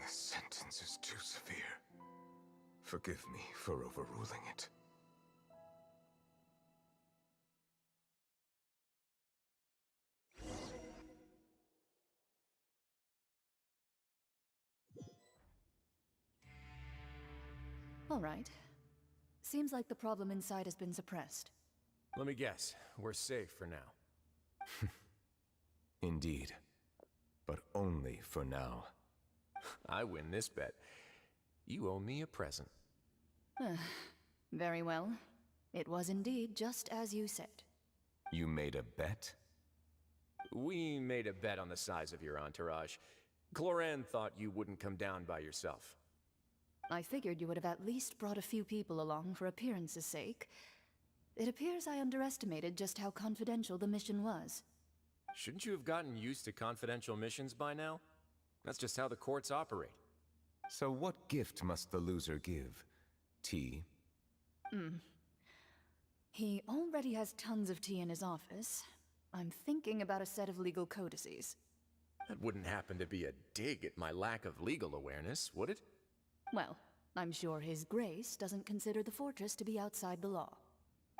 This sentence is too severe. Forgive me for overruling it. All right. Seems like the problem inside has been suppressed. Let me guess. We're safe for now. Indeed. But only for now. I win this bet. You owe me a present. Very well. It was indeed just as you said. You made a bet? We made a bet on the size of your entourage. Cloran thought you wouldn't come down by yourself. I figured you would have at least brought a few people along for appearance's sake. It appears I underestimated just how confidential the mission was. Shouldn't you have gotten used to confidential missions by now? That's just how the courts operate. So what gift must the loser give? Tea? He already has tons of tea in his office. I'm thinking about a set of legal codices. That wouldn't happen to be a dig at my lack of legal awareness, would it? Well, I'm sure His Grace doesn't consider the fortress to be outside the law.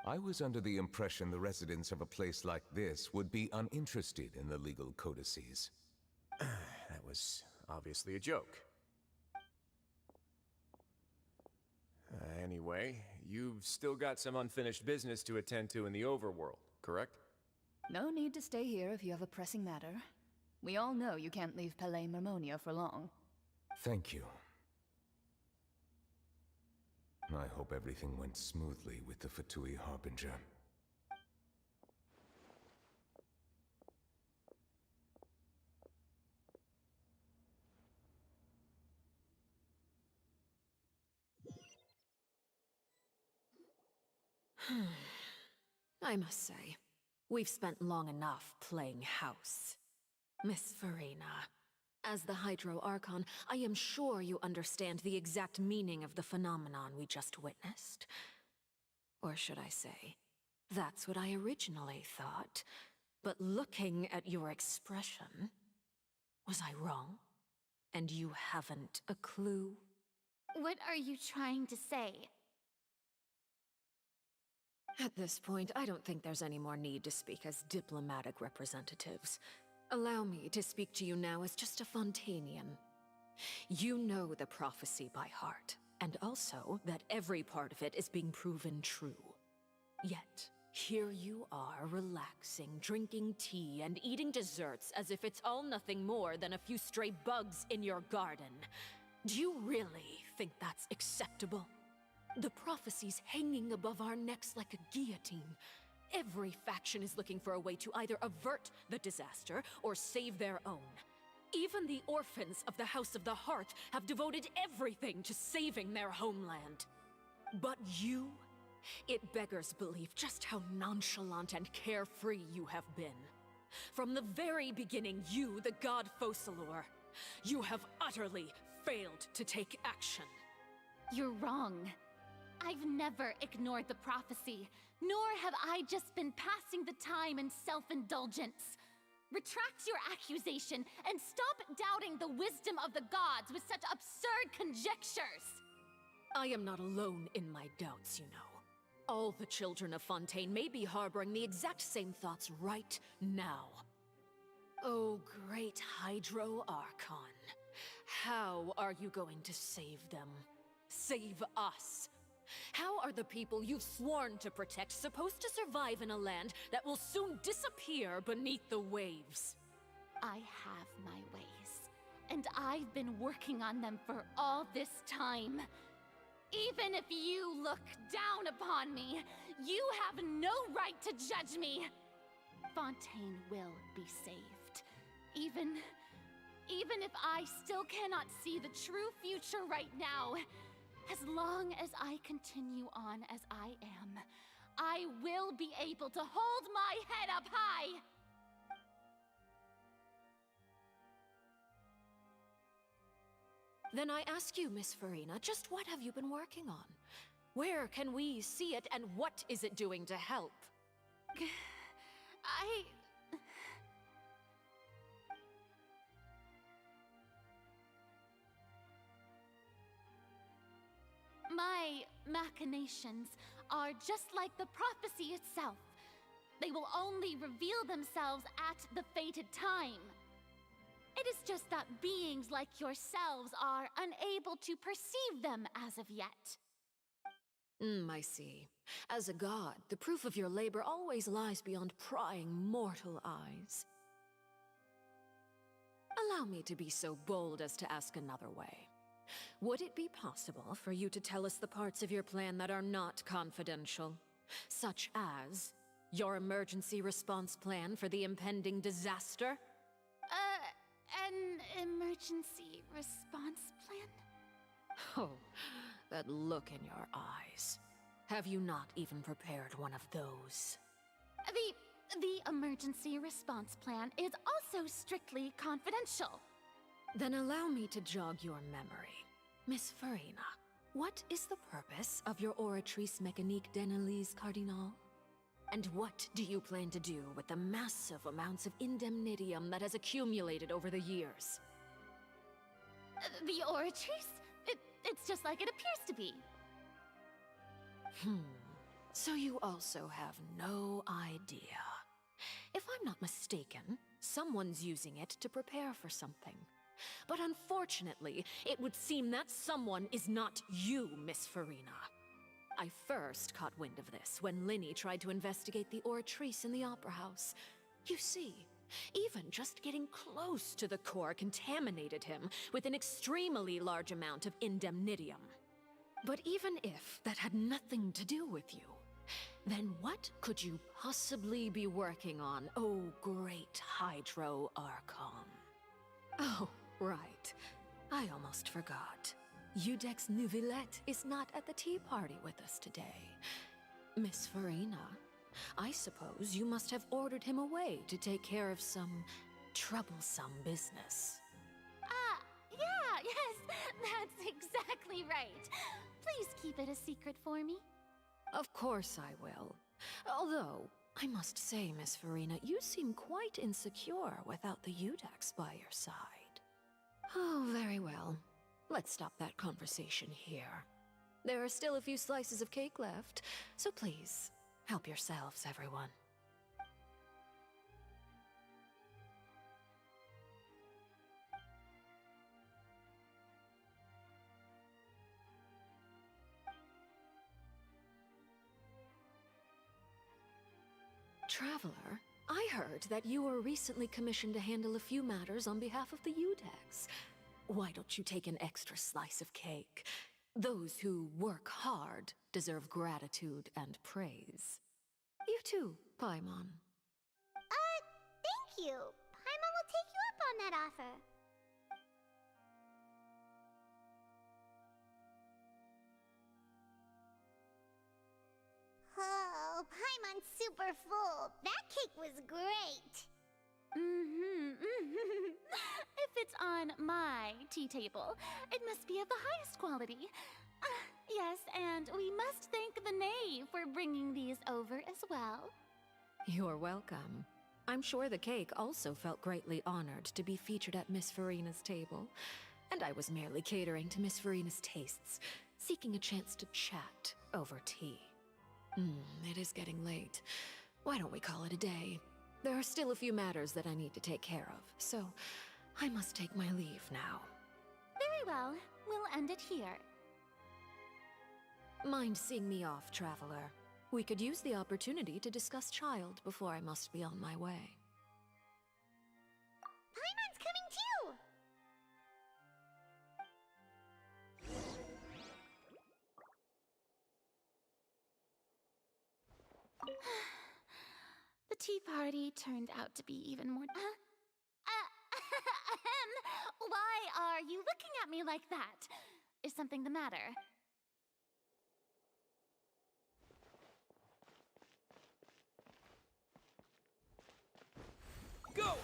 I was under the impression the residents of a place like this would be uninterested in the legal codices. That was obviously a joke. Anyway, you've still got some unfinished business to attend to in the overworld, correct? No need to stay here if you have a pressing matter. We all know you can't leave Palais Mermonia for long. Thank you. I hope everything went smoothly with the Fatui Harbinger. I must say, we've spent long enough playing house. Miss Farina, as the Hydro Archon, I am sure you understand the exact meaning of the phenomenon we just witnessed. Or should I say, that's what I originally thought. But looking at your expression, was I wrong? And you haven't a clue? What are you trying to say? At this point, I don't think there's any more need to speak as diplomatic representatives. Allow me to speak to you now as just a Fontanian. You know the prophecy by heart, and also that every part of it is being proven true. Yet, here you are relaxing, drinking tea, and eating desserts as if it's all nothing more than a few stray bugs in your garden. Do you really think that's acceptable? The prophecy's hanging above our necks like a guillotine. Every faction is looking for a way to either avert the disaster or save their own. Even the orphans of the House of the Hearth have devoted everything to saving their homeland. But you, it beggars belief just how nonchalant and carefree you have been. From the very beginning, you, the god Focalor, you have utterly failed to take action. You're wrong. I've never ignored the prophecy, nor have I just been passing the time in self-indulgence. Retract your accusation and stop doubting the wisdom of the gods with such absurd conjectures! I am not alone in my doubts, you know. All the children of Fontaine may be harboring the exact same thoughts right now. Oh, great Hydro Archon. How are you going to save them? Save us? How are the people you've sworn to protect supposed to survive in a land that will soon disappear beneath the waves? I have my ways, and I've been working on them for all this time. Even if you look down upon me, you have no right to judge me! Fontaine will be saved. Even if I still cannot see the true future right now, as long as I continue on as I am, I will be able to hold my head up high! Then I ask you, Miss Farina, just what have you been working on? Where can we see it, and what is it doing to help? My machinations are just like the prophecy itself. They will only reveal themselves at the fated time. It is just that beings like yourselves are unable to perceive them as of yet. I see. As a god, the proof of your labor always lies beyond prying mortal eyes. Allow me to be so bold as to ask another way. Would it be possible for you to tell us the parts of your plan that are not confidential? Such as your emergency response plan for the impending disaster? An emergency response plan? Oh, that look in your eyes. Have you not even prepared one of those? The emergency response plan is also strictly confidential. Then allow me to jog your memory. Miss Farina, what is the purpose of your Oratrice Mécanique d'Analyse Cardinal? And what do you plan to do with the massive amounts of indemnitium that has accumulated over the years? The Oratrice? It's just like it appears to be. So you also have no idea. If I'm not mistaken, someone's using it to prepare for something. But unfortunately, it would seem that someone is not you, Miss Farina. I first caught wind of this when Linny tried to investigate the Oratrice in the Opera House. You see, even just getting close to the core contaminated him with an extremely large amount of indemnitium. But even if that had nothing to do with you, then what could you possibly be working on, oh great Hydro Archon? Oh, right. I almost forgot. Udex Nouvillette is not at the tea party with us today. Miss Farina, I suppose you must have ordered him away to take care of some troublesome business. Yeah, yes, that's exactly right. Please keep it a secret for me. Of course I will. Although, I must say, Miss Farina, you seem quite insecure without the UDAX by your side. Oh, very well. Let's stop that conversation here. There are still a few slices of cake left, so please, help yourselves, everyone. Traveler, I heard that you were recently commissioned to handle a few matters on behalf of the UDAX. Why don't you take an extra slice of cake? Those who work hard deserve gratitude and praise. You too, Paimon. Thank you. Paimon will take you up on that offer. Oh, Paimon's super full. That cake was great. If it's on my tea table, it must be of the highest quality. Yes, and we must thank the knave for bringing these over as well. You're welcome. I'm sure the cake also felt greatly honored to be featured at Miss Farina's table. And I was merely catering to Miss Farina's tastes, seeking a chance to chat over tea. It is getting late. Why don't we call it a day? There are still a few matters that I need to take care of, so I must take my leave now. Very well. We'll end it here. Mind seeing me off, Traveler? We could use the opportunity to discuss Child before I must be on my way. Paimon's coming too! The tea party turned out to be even more... Why are you looking at me like that? Is something the matter? Go!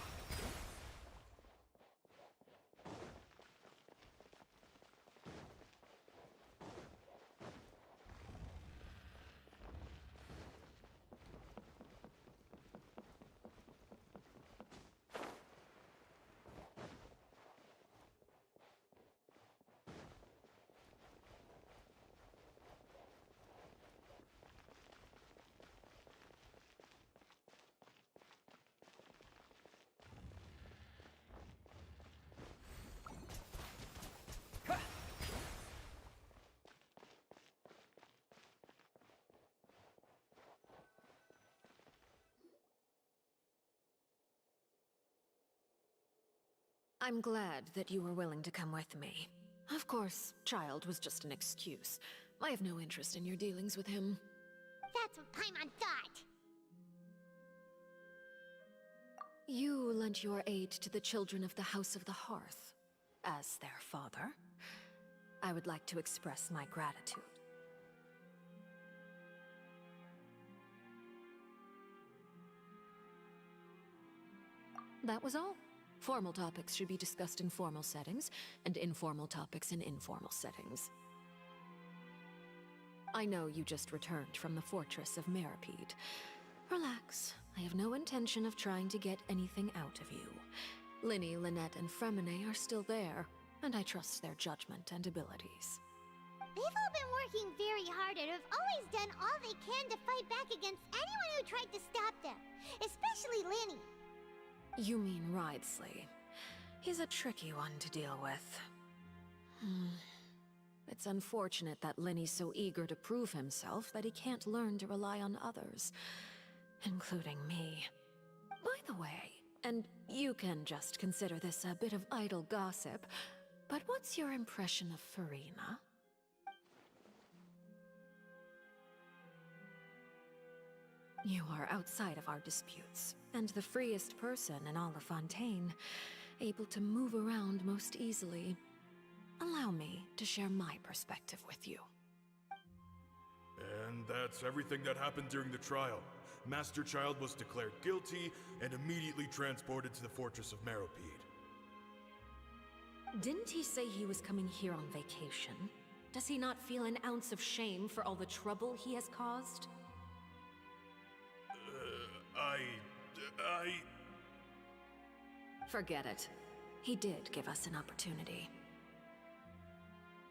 I'm glad that you were willing to come with me. Of course, Child was just an excuse. I have no interest in your dealings with him. That's what Paimon thought. You lent your aid to the children of the House of the Hearth. As their father, I would like to express my gratitude. That was all. Formal topics should be discussed in formal settings, and informal topics in informal settings. I know you just returned from the fortress of Meripede. Relax. I have no intention of trying to get anything out of you. Linny, Lynette, and Fremine are still there, and I trust their judgment and abilities. They've all been working very hard and have always done all they can to fight back against anyone who tried to stop them. Especially Linny. You mean Ridesley. He's a tricky one to deal with. It's unfortunate that Linny's so eager to prove himself that he can't learn to rely on others, including me. By the way, and you can just consider this a bit of idle gossip, but what's your impression of Farina? You are outside of our disputes, and the freest person in all of Fontaine, able to move around most easily. Allow me to share my perspective with you. And that's everything that happened during the trial. Master Child was declared guilty and immediately transported to the Fortress of Meropide. Didn't he say he was coming here on vacation? Does he not feel an ounce of shame for all the trouble he has caused? Forget it. He did give us an opportunity.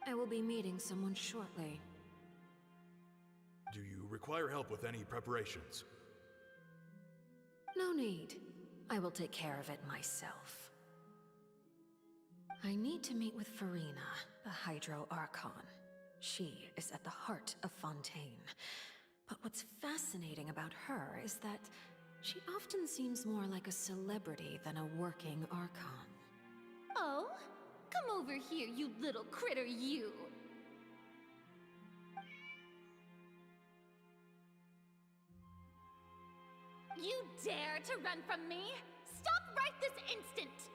I will be meeting someone shortly. Do you require help with any preparations? No need. I will take care of it myself. I need to meet with Farina, the Hydro Archon. She is at the heart of Fontaine. But what's fascinating about her is that she often seems more like a celebrity than a working Archon. Oh? Come over here, you little critter, you! You dare to run from me? Stop right this instant!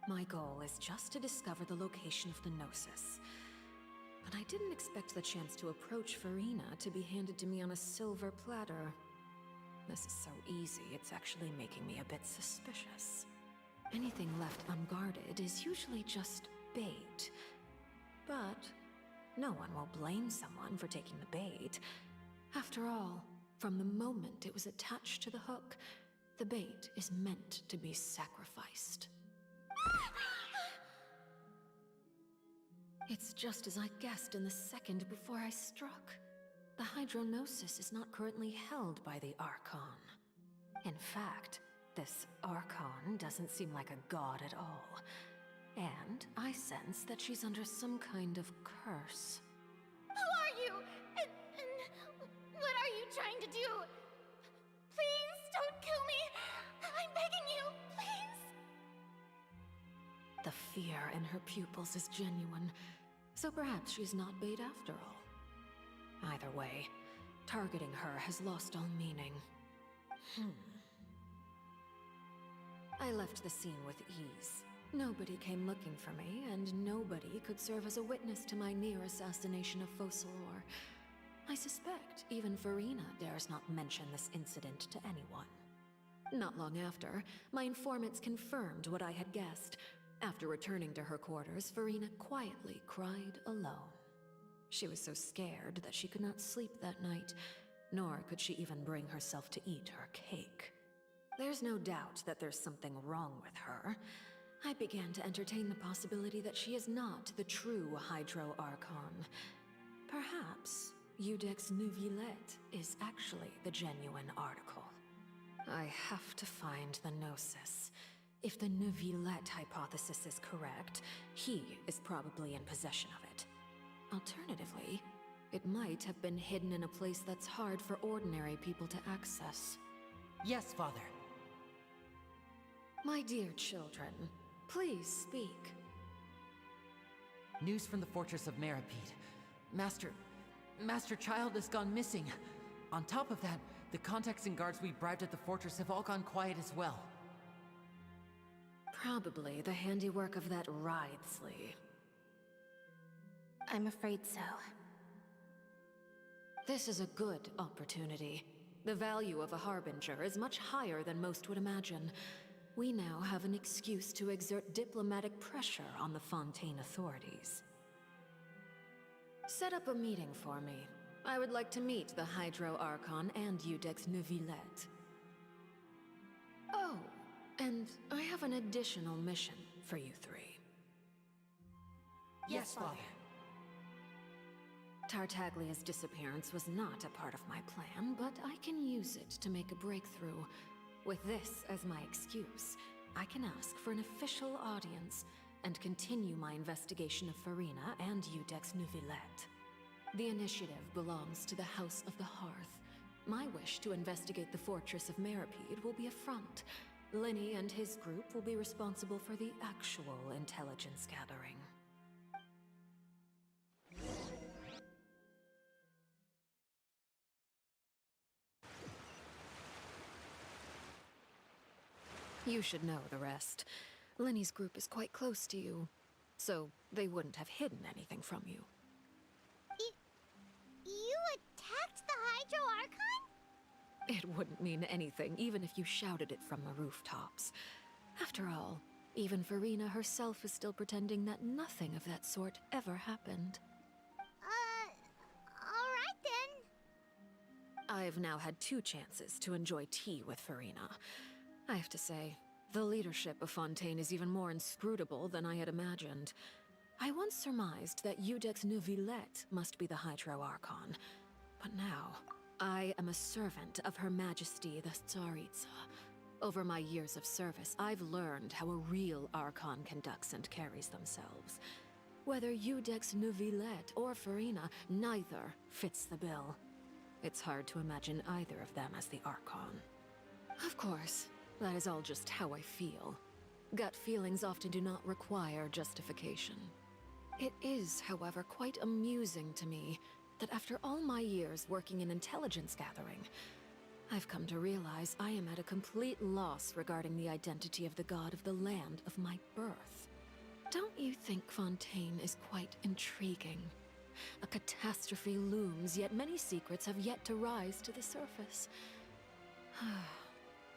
My goal is just to discover the location of the Gnosis. But I didn't expect the chance to approach Farina to be handed to me on a silver platter. This is so easy, it's actually making me a bit suspicious. Anything left unguarded is usually just bait. But no one will blame someone for taking the bait. After all, from the moment it was attached to the hook, the bait is meant to be sacrificed. It's just as I guessed in the second before I struck. The Hydronosis is not currently held by the Archon. In fact, this Archon doesn't seem like a god at all. And I sense that she's under some kind of curse. Who are you? And what are you trying to do? Please don't kill me! I'm begging you, please! The fear in her pupils is genuine, so perhaps she's not bait after all. Either way, targeting her has lost all meaning. I left the scene with ease. Nobody came looking for me, and nobody could serve as a witness to my near assassination of Focalor. I suspect even Farina dares not mention this incident to anyone. Not long after, my informants confirmed what I had guessed. After returning to her quarters, Farina quietly cried alone. She was so scared that she could not sleep that night, nor could she even bring herself to eat her cake. There's no doubt that there's something wrong with her. I began to entertain the possibility that she is not the true Hydro Archon. Perhaps Udex Neuvillette is actually the genuine article. I have to find the Gnosis. If the Neuvillette hypothesis is correct, he is probably in possession of it. Alternatively, it might have been hidden in a place that's hard for ordinary people to access. Yes, Father. My dear children, please speak. News from the Fortress of Meropide. Master Child has gone missing. On top of that, the contacts and guards we bribed at the fortress have all gone quiet as well. Probably the handiwork of that Writhsley. I'm afraid so. This is a good opportunity. The value of a Harbinger is much higher than most would imagine. We now have an excuse to exert diplomatic pressure on the Fontaine authorities. Set up a meeting for me. I would like to meet the Hydro Archon and Udex Neuvillette. Oh, and I have an additional mission for you three. Yes, Father. Tartaglia's disappearance was not a part of my plan, but I can use it to make a breakthrough. With this as my excuse, I can ask for an official audience and continue my investigation of Farina and Udex Neuvillette. The initiative belongs to the House of the Hearth. My wish to investigate the Fortress of Meropide will be a front. Lenny and his group will be responsible for the actual intelligence gathering. You should know the rest. Lenny's group is quite close to you, so they wouldn't have hidden anything from you. Hydro Archon? It wouldn't mean anything, even if you shouted it from the rooftops. After all, even Farina herself is still pretending that nothing of that sort ever happened. Alright then. I've now had 2 chances to enjoy tea with Farina. I have to say, the leadership of Fontaine is even more inscrutable than I had imagined. I once surmised that Iudex Neuvillette must be the Hydro Archon, but now I am a servant of Her Majesty the Tsaritsa. Over my years of service, I've learned how a real Archon conducts and carries themselves. Whether Iudex Neuvillette or Farina, neither fits the bill. It's hard to imagine either of them as the Archon. Of course, that is all just how I feel. Gut feelings often do not require justification. It is, however, quite amusing to me that after all my years working in intelligence gathering, I've come to realize I am at a complete loss regarding the identity of the god of the land of my birth. Don't you think Fontaine is quite intriguing? A catastrophe looms, yet many secrets have yet to rise to the surface.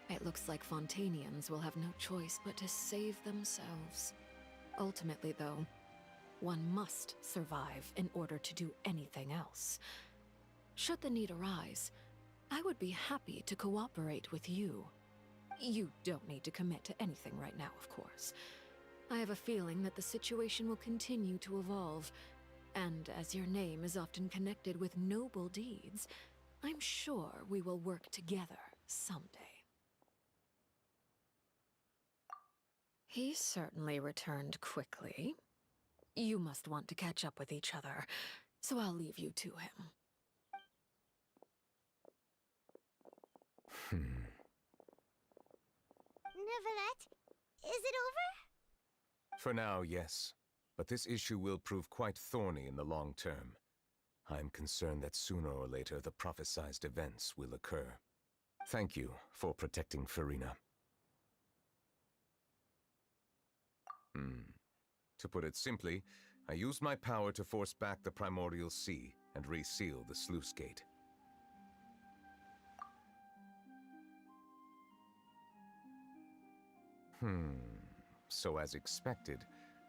It looks like Fontainians will have no choice but to save themselves. Ultimately, though, one must survive in order to do anything else. Should the need arise, I would be happy to cooperate with you. You don't need to commit to anything right now, of course. I have a feeling that the situation will continue to evolve, and as your name is often connected with noble deeds, I'm sure we will work together someday. He certainly returned quickly. You must want to catch up with each other, so I'll leave you to him. Neuvillette, is it over? For now, yes. But this issue will prove quite thorny in the long term. I'm concerned that sooner or later the prophesized events will occur. Thank you for protecting Farina. To put it simply, I used my power to force back the primordial sea and reseal the sluice gate. So as expected,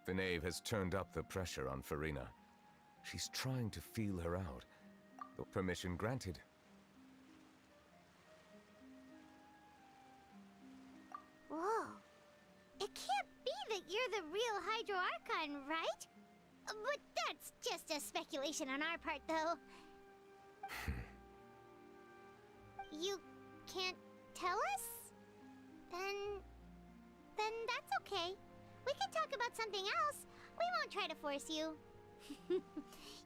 the knave has turned up the pressure on Farina. She's trying to feel her out. The permission granted. Whoa. It can't be that you're the real Hydro Archon, right? But that's just a speculation on our part, though. You can't tell us? Then that's okay. We can talk about something else. We won't try to force you.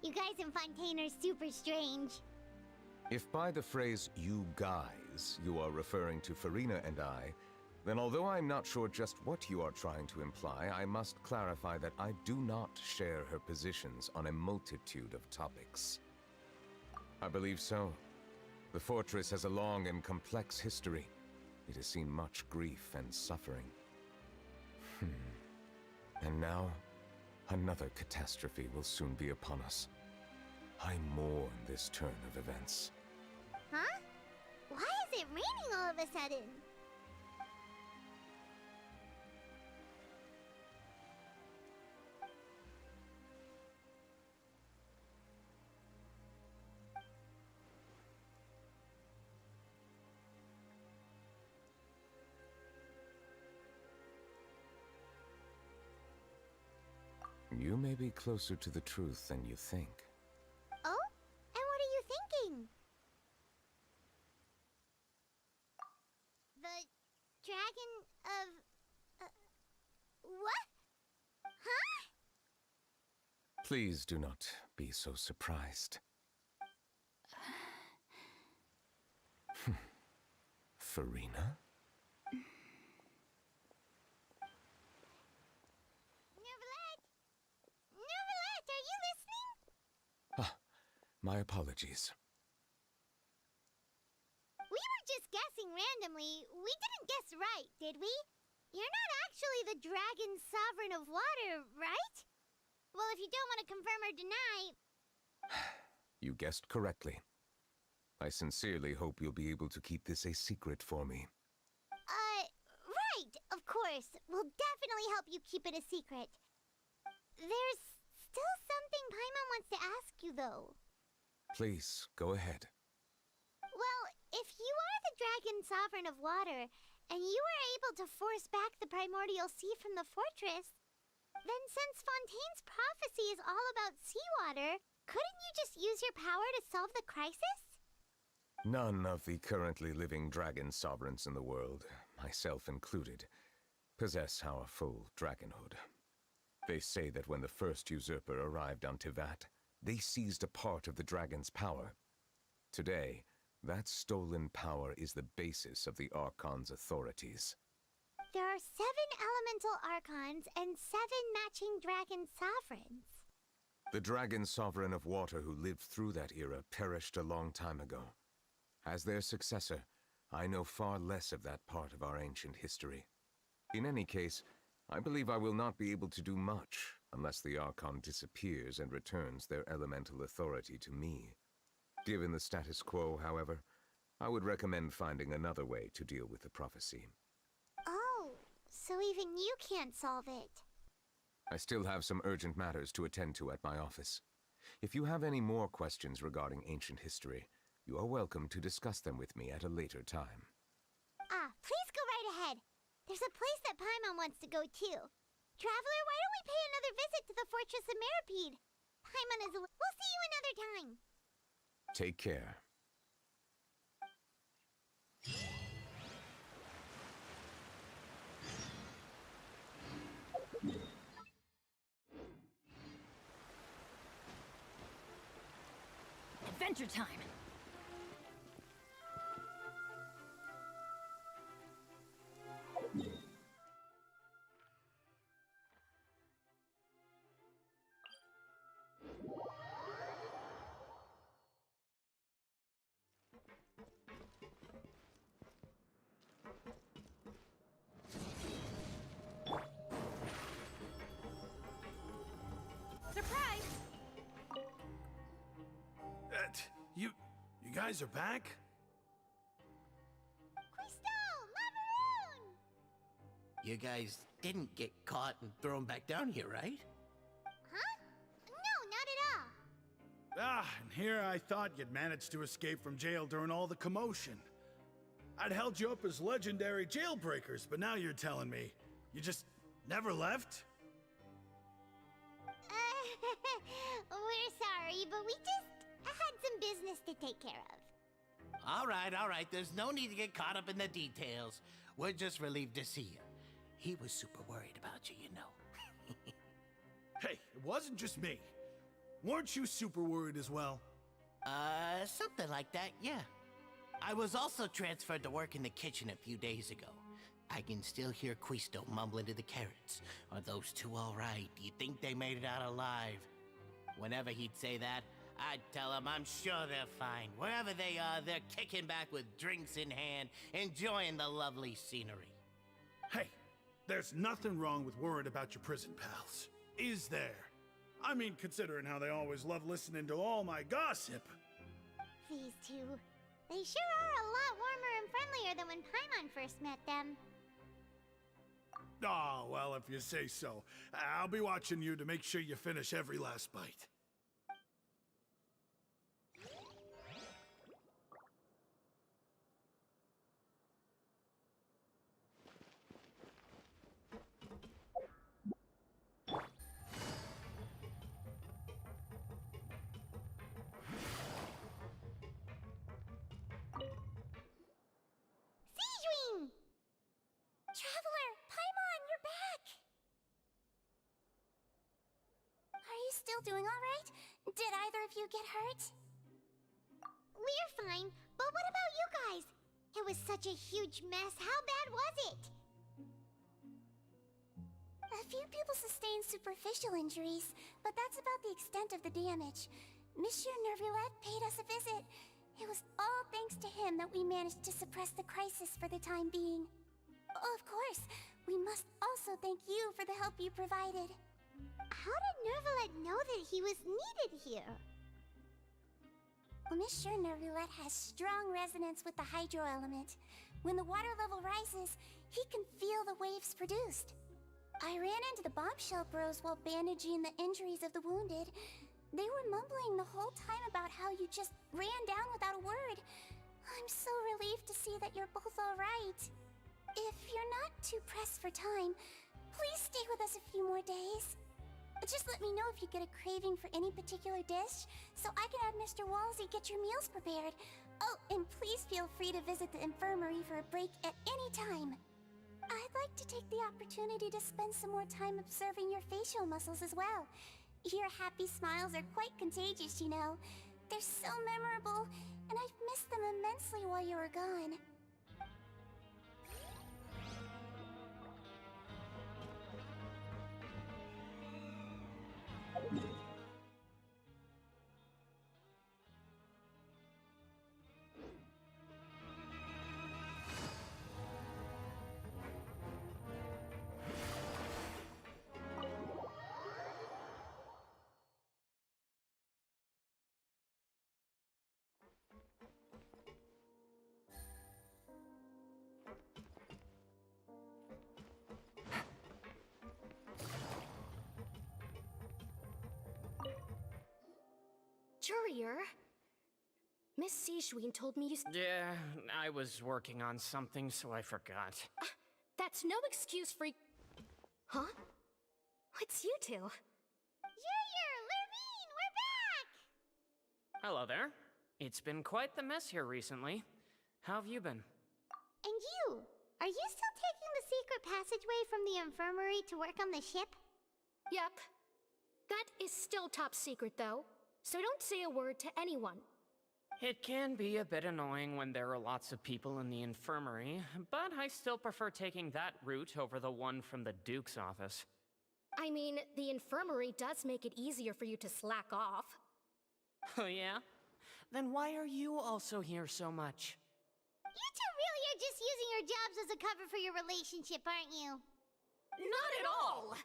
You guys in Fontaine are super strange. If by the phrase, "you guys," you are referring to Farina and I, then although I'm not sure just what you are trying to imply, I must clarify that I do not share her positions on a multitude of topics. I believe so. The fortress has a long and complex history. It has seen much grief and suffering. And now, another catastrophe will soon be upon us. I mourn this turn of events. Huh? Why is it raining all of a sudden? You may be closer to the truth than you think. Oh? And what are you thinking? The dragon of... what? Huh? Please do not be so surprised. Farina? Neuvillette, are you listening? My apologies. We were just guessing randomly. We didn't guess right, did we? You're not actually the dragon sovereign of water, right? Well, if you don't want to confirm or deny... You guessed correctly. I sincerely hope you'll be able to keep this a secret for me. Right, of course. We'll definitely help you keep it a secret. There's still something Paimon wants to ask you, though. Please, go ahead. Well, if you are the Dragon Sovereign of Water, and you were able to force back the primordial sea from the fortress, then since Fontaine's prophecy is all about seawater, couldn't you just use your power to solve the crisis? None of the currently living dragon sovereigns in the world, myself included, possess our full dragonhood. They say that when the first usurper arrived on Tivat, they seized a part of the dragon's power. Today, that stolen power is the basis of the Archon's authorities. There are 7 elemental Archons and 7 matching dragon sovereigns. The dragon sovereign of water who lived through that era perished a long time ago. As their successor, I know far less of that part of our ancient history. In any case, I believe I will not be able to do much unless the Archon disappears and returns their elemental authority to me. Given the status quo, however, I would recommend finding another way to deal with the prophecy. Oh, so even you can't solve it. I still have some urgent matters to attend to at my office. If you have any more questions regarding ancient history, you are welcome to discuss them with me at a later time. Please go right ahead. There's a place that Paimon wants to go too. Traveler, why don't we pay another visit to the Fortress of Meripede? Paimon is we'll see you another time. Take care. Adventure time! You guys are back? Crystal! Macaroon! You guys didn't get caught and thrown back down here, right? Huh? No, not at all. And here I thought you'd managed to escape from jail during all the commotion. I'd held you up as legendary jailbreakers, but now you're telling me you just never left? We're sorry, but we just had some business to take care of. All right. There's no need to get caught up in the details. We're just relieved to see you. He was super worried about you, you know. Hey, it wasn't just me. Weren't you super worried as well? Something like that, yeah. I was also transferred to work in the kitchen a few days ago. I can still hear Quisto mumbling to the carrots. Are those two all right? Do you think they made it out alive? Whenever he'd say that, I'd tell him I'm sure they're fine. Wherever they are, they're kicking back with drinks in hand, enjoying the lovely scenery. Hey, there's nothing wrong with worrying about your prison pals. Is there? I mean, considering how they always love listening to all my gossip. These two. They sure are a lot warmer and friendlier than when Paimon first met them. Oh, well, if you say so. I'll be watching you to make sure you finish every last bite. Traveler, Paimon, you're back! Are you still doing all right? Did either of you get hurt? We're fine, but what about you guys? It was such a huge mess. How bad was it? A few people sustained superficial injuries, but that's about the extent of the damage. Monsieur Nervulette paid us a visit. It was all thanks to him that we managed to suppress the crisis for the time being. Of course, we must also thank you for the help you provided. How did Nervulette know that he was needed here? Well, Monsieur Neuvillette has strong resonance with the hydro element. When the water level rises, he can feel the waves produced. I ran into the bombshell bros while bandaging the injuries of the wounded. They were mumbling the whole time about how you just ran down without a word. I'm so relieved to see that you're both alright. If you're not too pressed for time, please stay with us a few more days. Just let me know if you get a craving for any particular dish, so I can have Mr. Walsey get your meals prepared. Oh, and please feel free to visit the infirmary for a break at any time. I'd like to take the opportunity to spend some more time observing your facial muscles as well. Your happy smiles are quite contagious, you know. They're so memorable, and I've missed them immensely while you were gone. Courier? Miss Sishween told me you Yeah, I was working on something, so I forgot. That's no excuse for Huh? What's you two? Junior, Lurvine, we're back! Hello there. It's been quite the mess here recently. How have you been? And you? Are you still taking the secret passageway from the infirmary to work on the ship? Yep. That is still top secret, though. So don't say a word to anyone. It can be a bit annoying when there are lots of people in the infirmary, but I still prefer taking that route over the one from the Duke's office. I mean, the infirmary does make it easier for you to slack off. Oh yeah? Then why are you also here so much? You two really are just using your jobs as a cover for your relationship, aren't you? Not at all!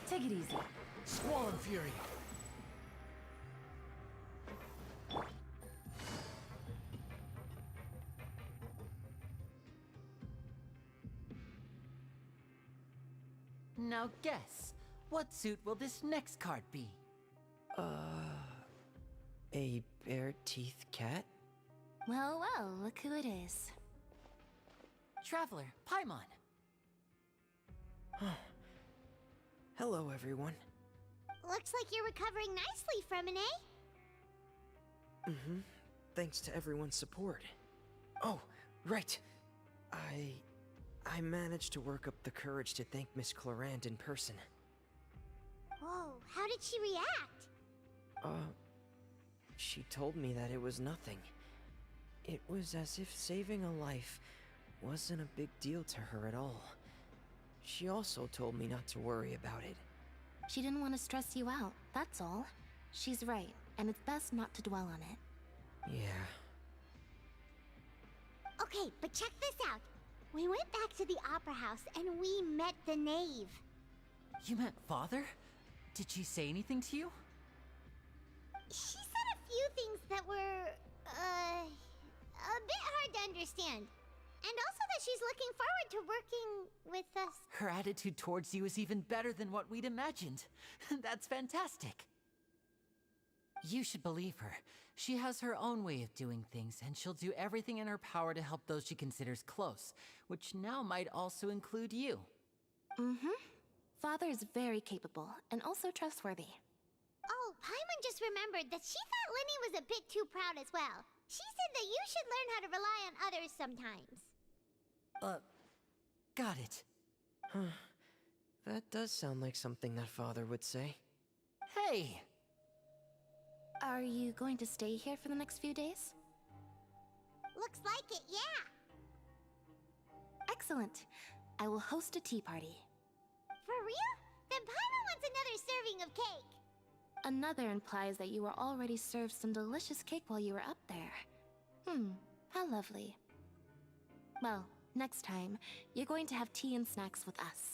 Take it easy. Squall and Fury. Now guess, what suit will this next card be? A bare-teethed cat? Well, well, look who it is. Traveler, Paimon. Hello, everyone. Looks like you're recovering nicely from it, eh? Mm-hmm. Thanks to everyone's support. Oh, right. I managed to work up the courage to thank Miss Clorant in person. Whoa, how did she react? She told me that it was nothing. It was as if saving a life wasn't a big deal to her at all. She also told me not to worry about it. She didn't want to stress you out, that's all. She's right, and it's best not to dwell on it. Yeah. Okay, but check this out. We went back to the Opera House and we met the knave. You met Father? Did she say anything to you? She said a few things that were, a bit hard to understand. And also that she's looking forward to working with us. Her attitude towards you is even better than what we'd imagined. That's fantastic. You should believe her. She has her own way of doing things, and she'll do everything in her power to help those she considers close, which now might also include you. Mm-hmm. Father is very capable, and also trustworthy. Oh, Paimon just remembered that she thought Lenny was a bit too proud as well. She said that you should learn how to rely on others sometimes. Got it. Huh. That does sound like something that Father would say. Hey! Are you going to stay here for the next few days? Looks like it, yeah. Excellent. I will host a tea party. For real? Then Paimon wants another serving of cake. Another implies that you were already served some delicious cake while you were up there. How lovely. Well, next time, you're going to have tea and snacks with us.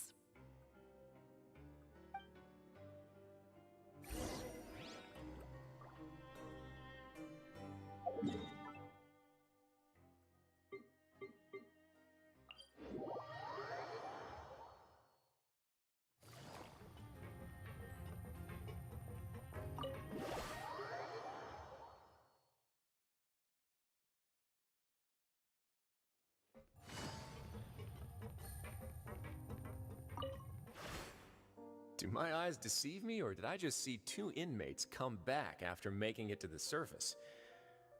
Do my eyes deceive me, or did I just see two inmates come back after making it to the surface?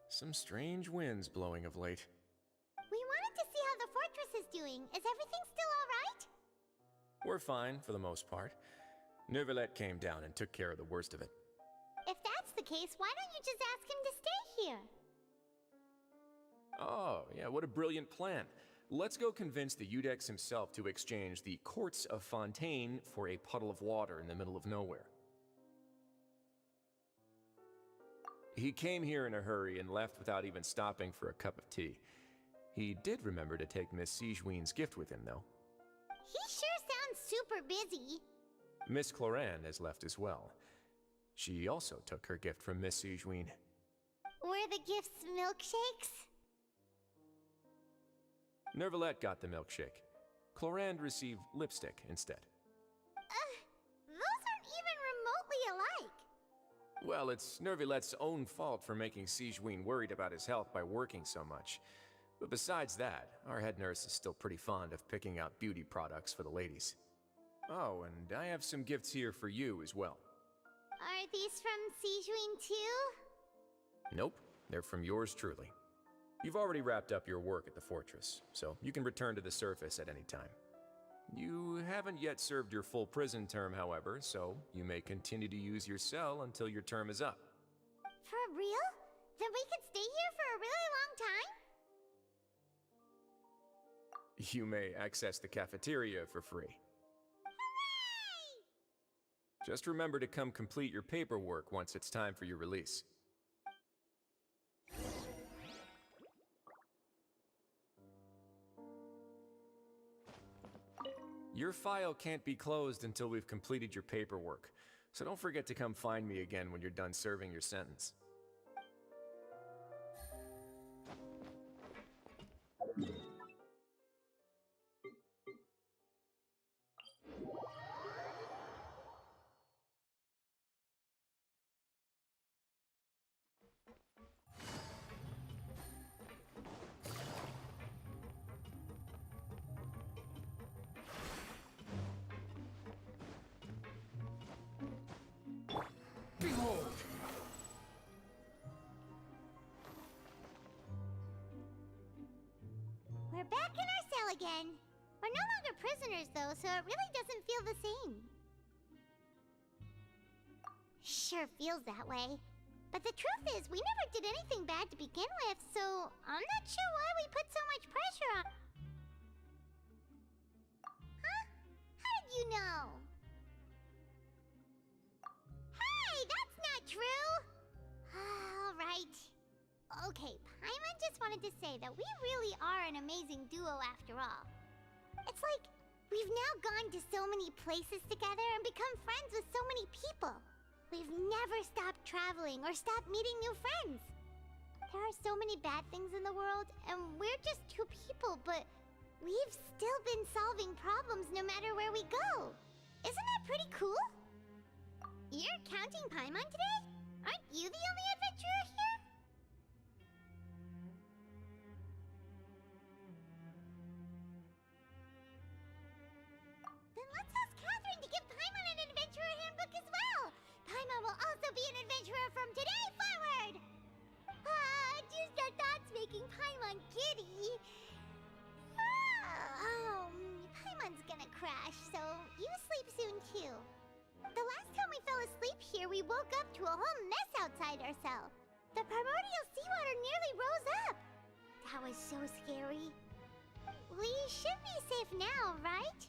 Some strange winds blowing of late. We wanted to see how the fortress is doing. Is everything still alright? We're fine, for the most part. Neuvillette came down and took care of the worst of it. If that's the case, why don't you just ask him to stay here? Oh, yeah, what a brilliant plan. Let's go convince the Udex himself to exchange the Courts of Fontaine for a puddle of water in the middle of nowhere. He came here in a hurry and left without even stopping for a cup of tea. He did remember to take Miss Sigewinne's gift with him, though. He sure sounds super busy. Miss Cloran has left as well. She also took her gift from Miss Sigewinne. Were the gifts milkshakes? Neuvillette got the milkshake. Clorand received lipstick instead. Those aren't even remotely alike. Well, it's Neuvillette's own fault for making Sigewinne worried about his health by working so much. But besides that, our head nurse is still pretty fond of picking out beauty products for the ladies. Oh, and I have some gifts here for you as well. Are these from Sigewinne too? Nope, they're from yours truly. You've already wrapped up your work at the fortress, so you can return to the surface at any time. You haven't yet served your full prison term, however, so you may continue to use your cell until your term is up. For real? Then we could stay here for a really long time? You may access the cafeteria for free. Hooray! Just remember to come complete your paperwork once it's time for your release. Your file can't be closed until we've completed your paperwork, so don't forget to come find me again when you're done serving your sentence. We're back in our cell again. We're no longer prisoners, though, so it really doesn't feel the same. Sure feels that way. But the truth is, we never did anything bad to begin with, so I'm not sure why we put so much pressure on... Huh? How did you know? Hey, that's not true! All right. Okay, Paimon just wanted to say that we really are an amazing duo after all. It's like, we've now gone to so many places together and become friends with so many people. We've never stopped traveling or stopped meeting new friends. There are so many bad things in the world, and we're just two people, but we've still been solving problems no matter where we go. Isn't that pretty cool? You're counting Paimon today? Aren't you the only adventurer here? Then let's ask Catherine to give Paimon an adventurer handbook as well. Paimon will also be an adventurer from today forward. Just our thoughts making Paimon giddy. Paimon's gonna crash, so you sleep soon too. The last time we fell asleep here, we woke up to a whole mess outside our cell. The primordial seawater nearly rose up. That was so scary. We should be safe now, right?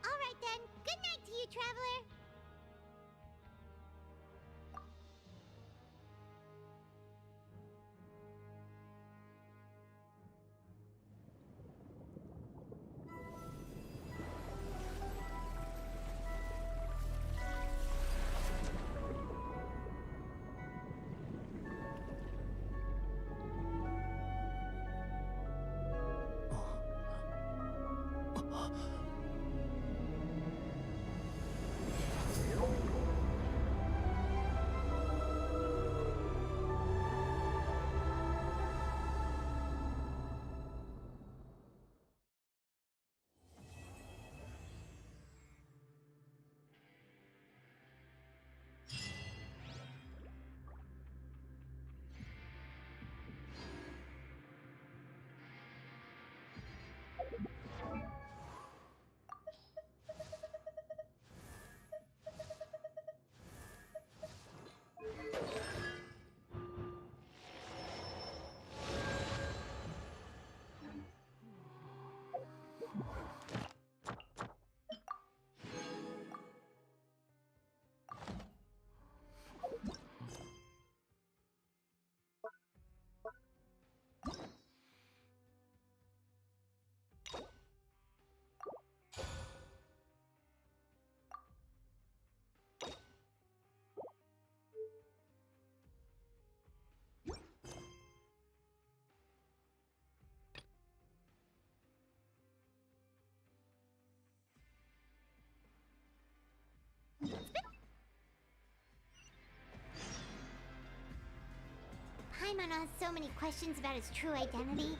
Alright then, good night to you, Traveler! Paimon has so many questions about his true identity.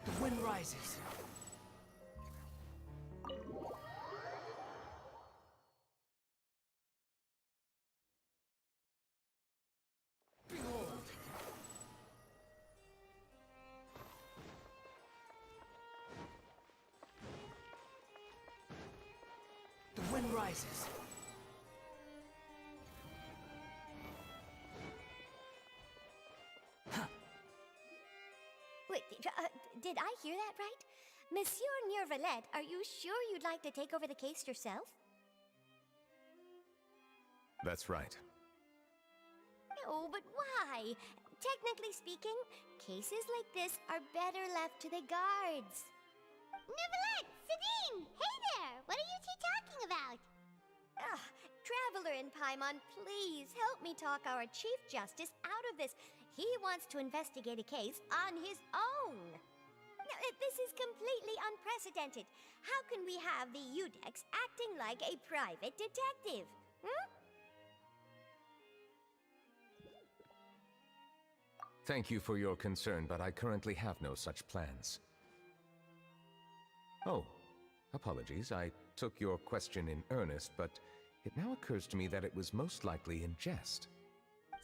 The wind rises. The wind rises. Wait, did I hear that right? Monsieur Nervalet, are you sure you'd like to take over the case yourself? That's right. No, but why? Technically speaking, cases like this are better left to the guards. Nervalet! Sabine! Hey there! What are you two talking about? Traveler in Paimon, please help me talk our Chief Justice out of this. He wants to investigate a case on his own. Now, this is completely unprecedented. How can we have the UDEX acting like a private detective? Thank you for your concern, but I currently have no such plans. Oh, apologies. I took your question in earnest, but it now occurs to me that it was most likely in jest.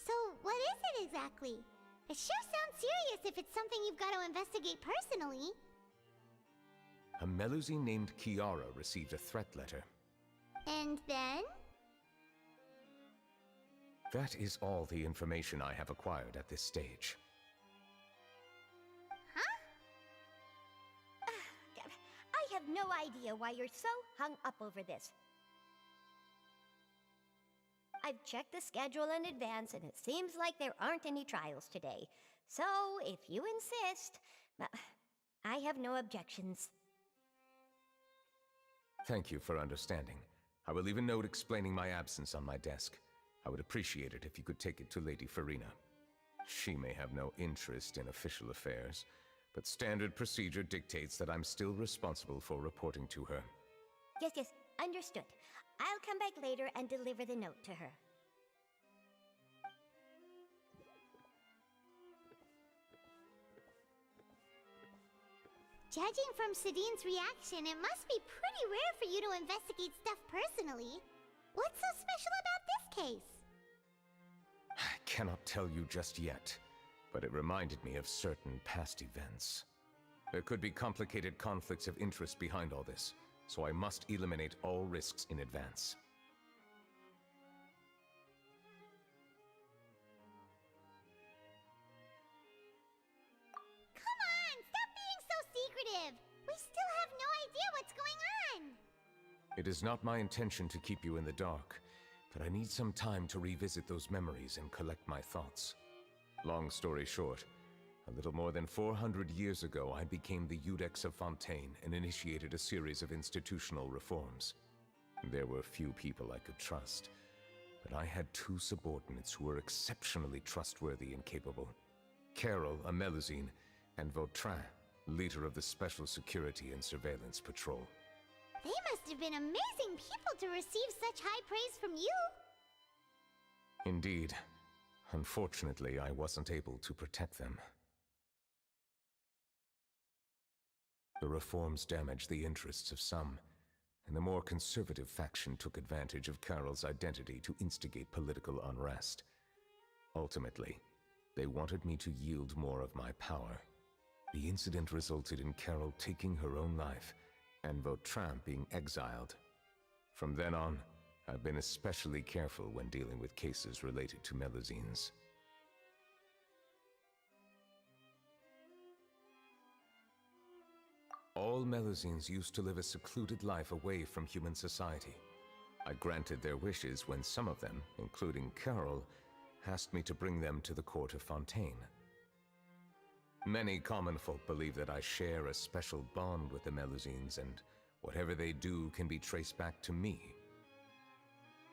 So, what is it exactly? It sure sounds serious if it's something you've got to investigate personally. A Melusi named Kiara received a threat letter. And then? That is all the information I have acquired at this stage. Huh? I have no idea why you're so hung up over this. I've checked the schedule in advance, and it seems like there aren't any trials today. So, if you insist, I have no objections. Thank you for understanding. I will leave a note explaining my absence on my desk. I would appreciate it if you could take it to Lady Farina. She may have no interest in official affairs, but standard procedure dictates that I'm still responsible for reporting to her. Yes, understood. I'll come back later and deliver the note to her. Judging from Sadine's reaction, it must be pretty rare for you to investigate stuff personally. What's so special about this case? I cannot tell you just yet, but it reminded me of certain past events. There could be complicated conflicts of interest behind all this, so I must eliminate all risks in advance. Come on, stop being so secretive! We still have no idea what's going on! It is not my intention to keep you in the dark, but I need some time to revisit those memories and collect my thoughts. Long story short, a little more than 400 years ago, I became the Iudex of Fontaine and initiated a series of institutional reforms. There were few people I could trust, but I had two subordinates who were exceptionally trustworthy and capable. Carol, a Melusine, and Vautrin, leader of the Special Security and Surveillance Patrol. They must have been amazing people to receive such high praise from you! Indeed. Unfortunately, I wasn't able to protect them. The reforms damaged the interests of some, and the more conservative faction took advantage of Carol's identity to instigate political unrest. Ultimately, they wanted me to yield more of my power. The incident resulted in Carol taking her own life, and Vautrin being exiled. From then on, I've been especially careful when dealing with cases related to Melusines. All Melusines used to live a secluded life away from human society. I granted their wishes when some of them, including Carol, asked me to bring them to the court of Fontaine. Many common folk believe that I share a special bond with the Melusines, and whatever they do can be traced back to me.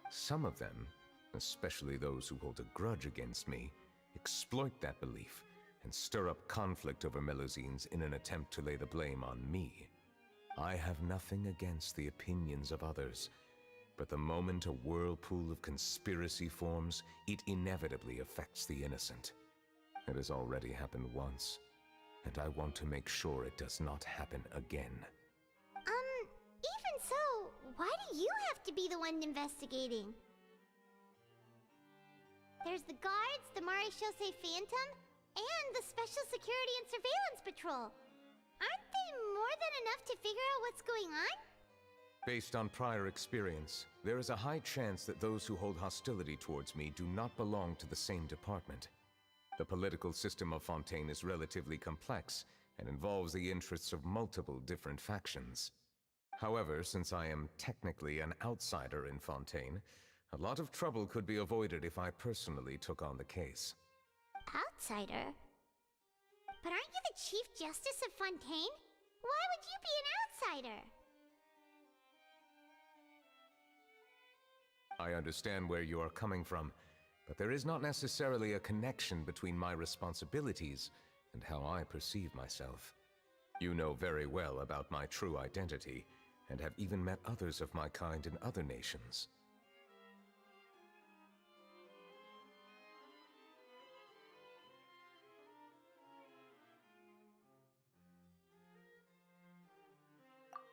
Some of them, especially those who hold a grudge against me, exploit that belief and stir up conflict over Melusines in an attempt to lay the blame on me. I have nothing against the opinions of others, but the moment a whirlpool of conspiracy forms, it inevitably affects the innocent. It has already happened once, and I want to make sure it does not happen again. Even so, why do you have to be the one investigating? There's the guards, the Marechaussee Phantom, and the Special Security and Surveillance Patrol. Aren't they more than enough to figure out what's going on? Based on prior experience, there is a high chance that those who hold hostility towards me do not belong to the same department. The political system of Fontaine is relatively complex and involves the interests of multiple different factions. However, since I am technically an outsider in Fontaine, a lot of trouble could be avoided if I personally took on the case. Outsider? But aren't you the Chief Justice of Fontaine? Why would you be an outsider? I understand where you are coming from, but there is not necessarily a connection between my responsibilities and how I perceive myself. You know very well about my true identity, and have even met others of my kind in other nations.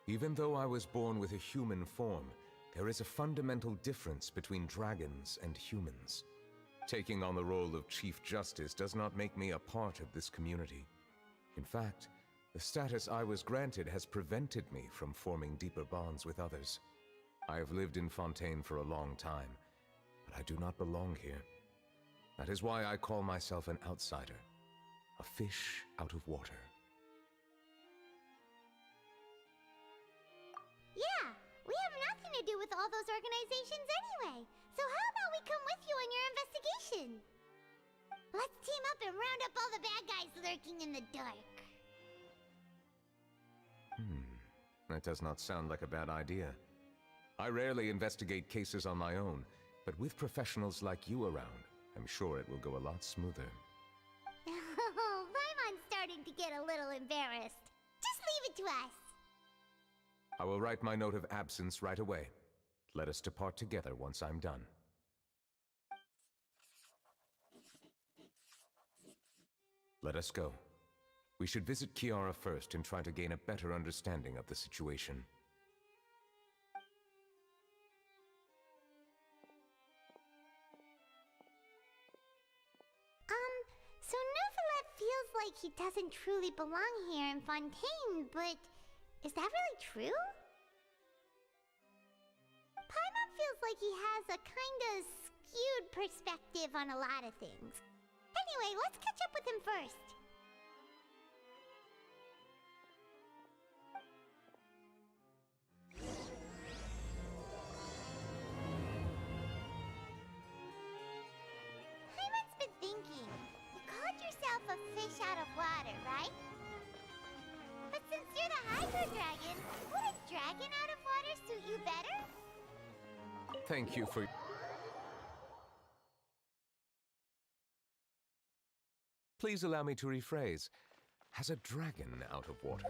Even though I was born with a human form, there is a fundamental difference between dragons and humans. Taking on the role of Chief Justice does not make me a part of this community. In fact, the status I was granted has prevented me from forming deeper bonds with others. I have lived in Fontaine for a long time, but I do not belong here. That is why I call myself an outsider, a fish out of water. Yeah, we have nothing to do with all those organizations anyway. So how about we come with you on your investigation? Let's team up and round up all the bad guys lurking in the dark. That does not sound like a bad idea. I rarely investigate cases on my own, but with professionals like you around, I'm sure it will go a lot smoother. Oh, Paimon's starting to get a little embarrassed. Just leave it to us. I will write my note of absence right away. Let us depart together once I'm done. Let us go. We should visit Kiara first and try to gain a better understanding of the situation. So Neuvillette feels like he doesn't truly belong here in Fontaine, but is that really true? Paimon feels like he has a kinda skewed perspective on a lot of things. Anyway, let's catch up with him first. Paimon's been thinking. You called yourself a fish out of water, right? But since you're the Hydro Dragon, would a dragon out of water suit you better? Thank you for... Please allow me to rephrase. Has a dragon out of water?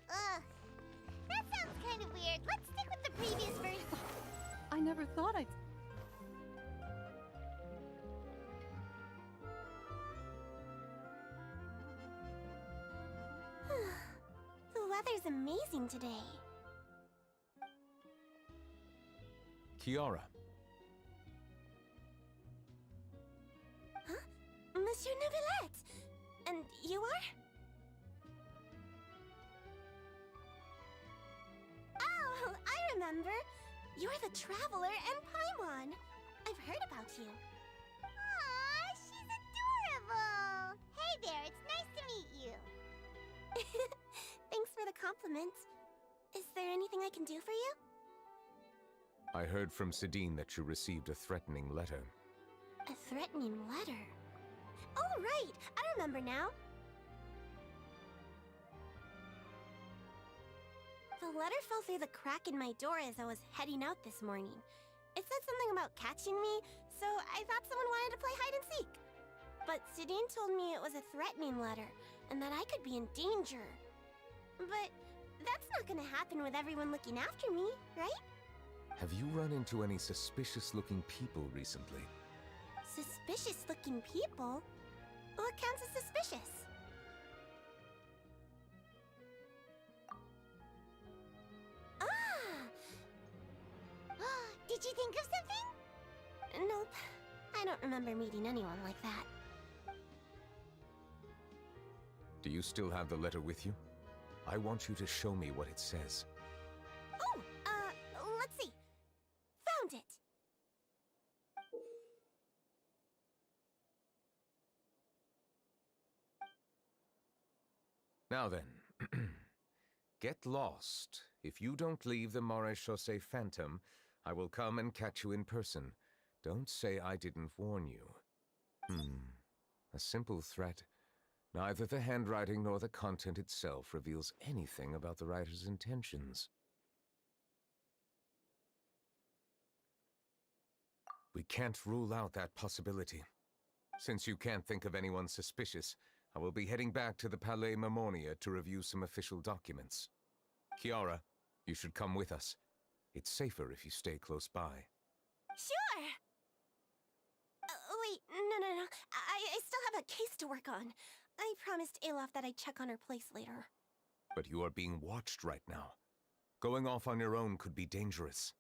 Ugh. That sounds kind of weird. Let's stick with the previous version. I never thought I'd... The weather's amazing today. Kiara. Huh? Monsieur Neuvillette! And you are? Oh, I remember. You're the Traveler and Paimon. I've heard about you. Aw, she's adorable. Hey there, it's nice to meet you. Thanks for the compliment. Is there anything I can do for you? I heard from Sidine that you received a threatening letter. A threatening letter? Oh, right! I remember now. The letter fell through the crack in my door as I was heading out this morning. It said something about catching me, so I thought someone wanted to play hide and seek. But Sidine told me it was a threatening letter, and that I could be in danger. But that's not gonna happen with everyone looking after me, right? Have you run into any suspicious-looking people recently? Suspicious-looking people? What counts as suspicious? Ah! Did you think of something? Nope. I don't remember meeting anyone like that. Do you still have the letter with you? I want you to show me what it says. Oh, let's see. Found it! Now then, get lost. If you don't leave the Maréchaussée Phantom, I will come and catch you in person. Don't say I didn't warn you. A simple threat. Neither the handwriting nor the content itself reveals anything about the writer's intentions. We can't rule out that possibility. Since you can't think of anyone suspicious, I will be heading back to the Palais Mermonia to review some official documents. Kiara, you should come with us. It's safer if you stay close by. Sure! Wait, no. I still have a case to work on. I promised Alof that I'd check on her place later. But you are being watched right now. Going off on your own could be dangerous.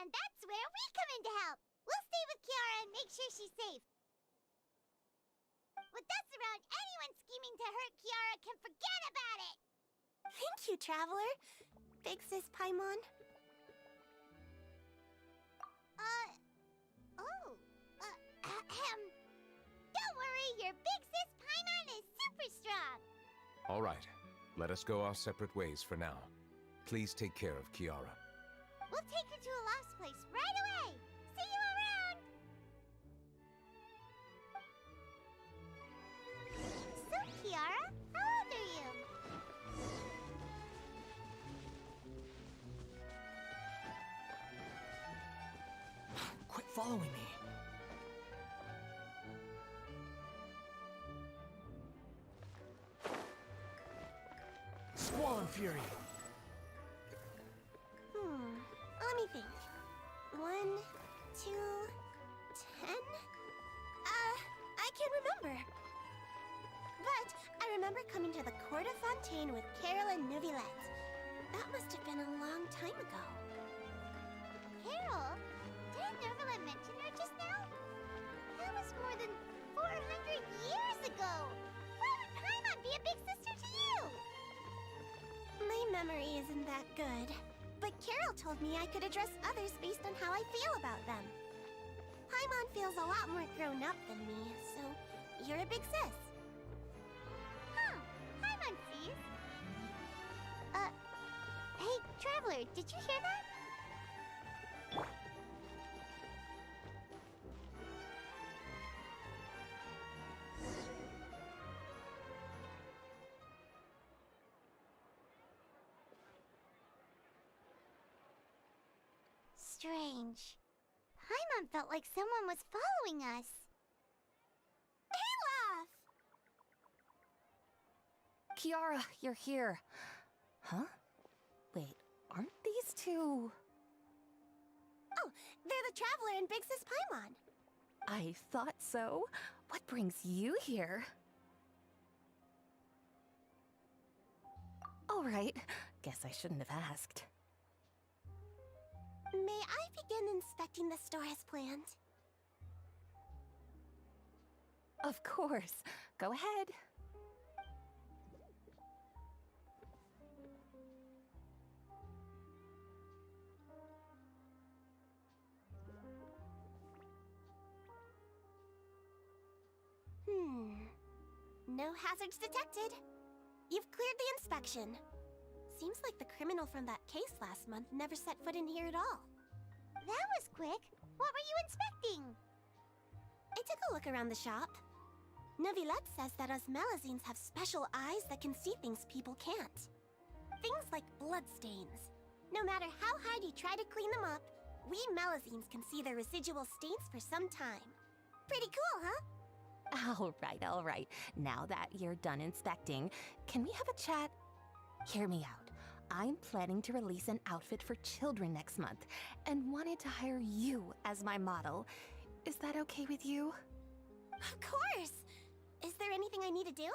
And that's where we come in to help. We'll stay with Kiara and make sure she's safe. With us around, anyone scheming to hurt Kiara can forget about it! Thank you, Traveler. Big Sis Paimon. Don't worry, your big sis Paimon is super strong! Alright, let us go our separate ways for now. Please take care of Kiara. We'll take her to a lost place right away! See you around! So, Kiara, how old are you? Quit following me. Squall Fury. Let me think. 1, to 10? I can't remember. But I remember coming to the Court of Fontaine with Carol and Neuvillette. That must have been a long time ago. Carol? Didn't Neuvillette mention her just now? That was more than 400 years ago! Why would Paimon be a big sister to you? My memory isn't that good. But Carol told me I could address others based on how I feel about them. Paimon feels a lot more grown up than me, so you're a big sis. Huh. Paimon sees. Hey, Traveler, did you hear that? Strange. Paimon felt like someone was following us. Kiara, you're here. Huh? Wait, aren't these two... Oh, they're the Traveler and Big Sis Paimon. I thought so. What brings you here? All right, guess I shouldn't have asked. May I begin inspecting the store as planned? Of course. Go ahead. No hazards detected. You've cleared the inspection. Seems like the criminal from that case last month never set foot in here at all. That was quick. What were you inspecting? I took a look around the shop. Neuvillette says that us Melazines have special eyes that can see things people can't. Things like bloodstains. No matter how hard you try to clean them up, we Melazines can see their residual stains for some time. Pretty cool, huh? All right. Now that you're done inspecting, can we have a chat? Hear me out. I'm planning to release an outfit for children next month and wanted to hire you as my model. Is that okay with you? Of course! Is there anything I need to do?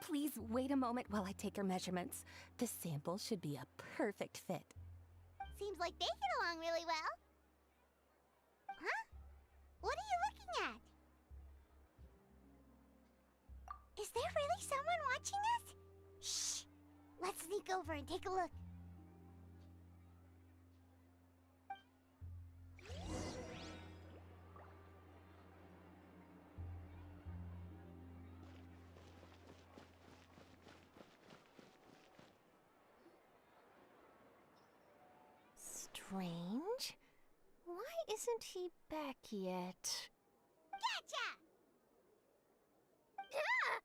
Please wait a moment while I take your measurements. The sample should be a perfect fit. Seems like they get along really well. Huh? What are you looking at? Is there really someone watching us? Shh! Let's sneak over and take a look. Strange. Why isn't he back yet? Gotcha! Ah!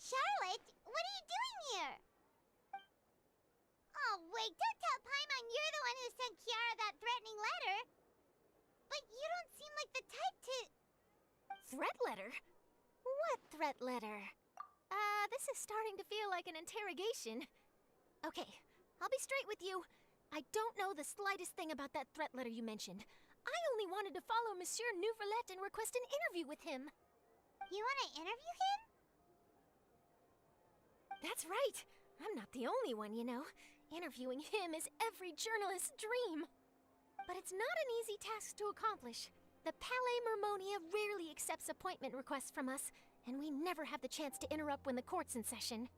Charlotte, what are you doing here? Oh, wait, don't tell Paimon you're the one who sent Kiara that threatening letter. But you don't seem like the type to... Threat letter? What threat letter? This is starting to feel like an interrogation. Okay, I'll be straight with you. I don't know the slightest thing about that threat letter you mentioned. I only wanted to follow Monsieur Neuvillette and request an interview with him. You want to interview him? That's right. I'm not the only one, you know. Interviewing him is every journalist's dream. But it's not an easy task to accomplish. The Palais Mermonia rarely accepts appointment requests from us, and we never have the chance to interrupt when the court's in session.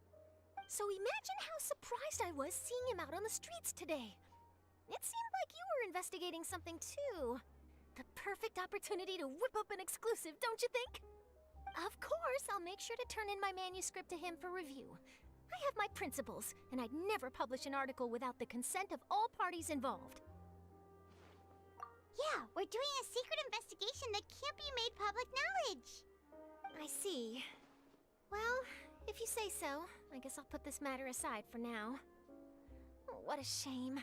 So imagine how surprised I was seeing him out on the streets today. It seemed like you were investigating something too. The perfect opportunity to whip up an exclusive, don't you think? Of course, I'll make sure to turn in my manuscript to him for review. I have my principles, and I'd never publish an article without the consent of all parties involved. Yeah, we're doing a secret investigation that can't be made public knowledge. I see. Well, if you say so, I guess I'll put this matter aside for now. Oh, what a shame.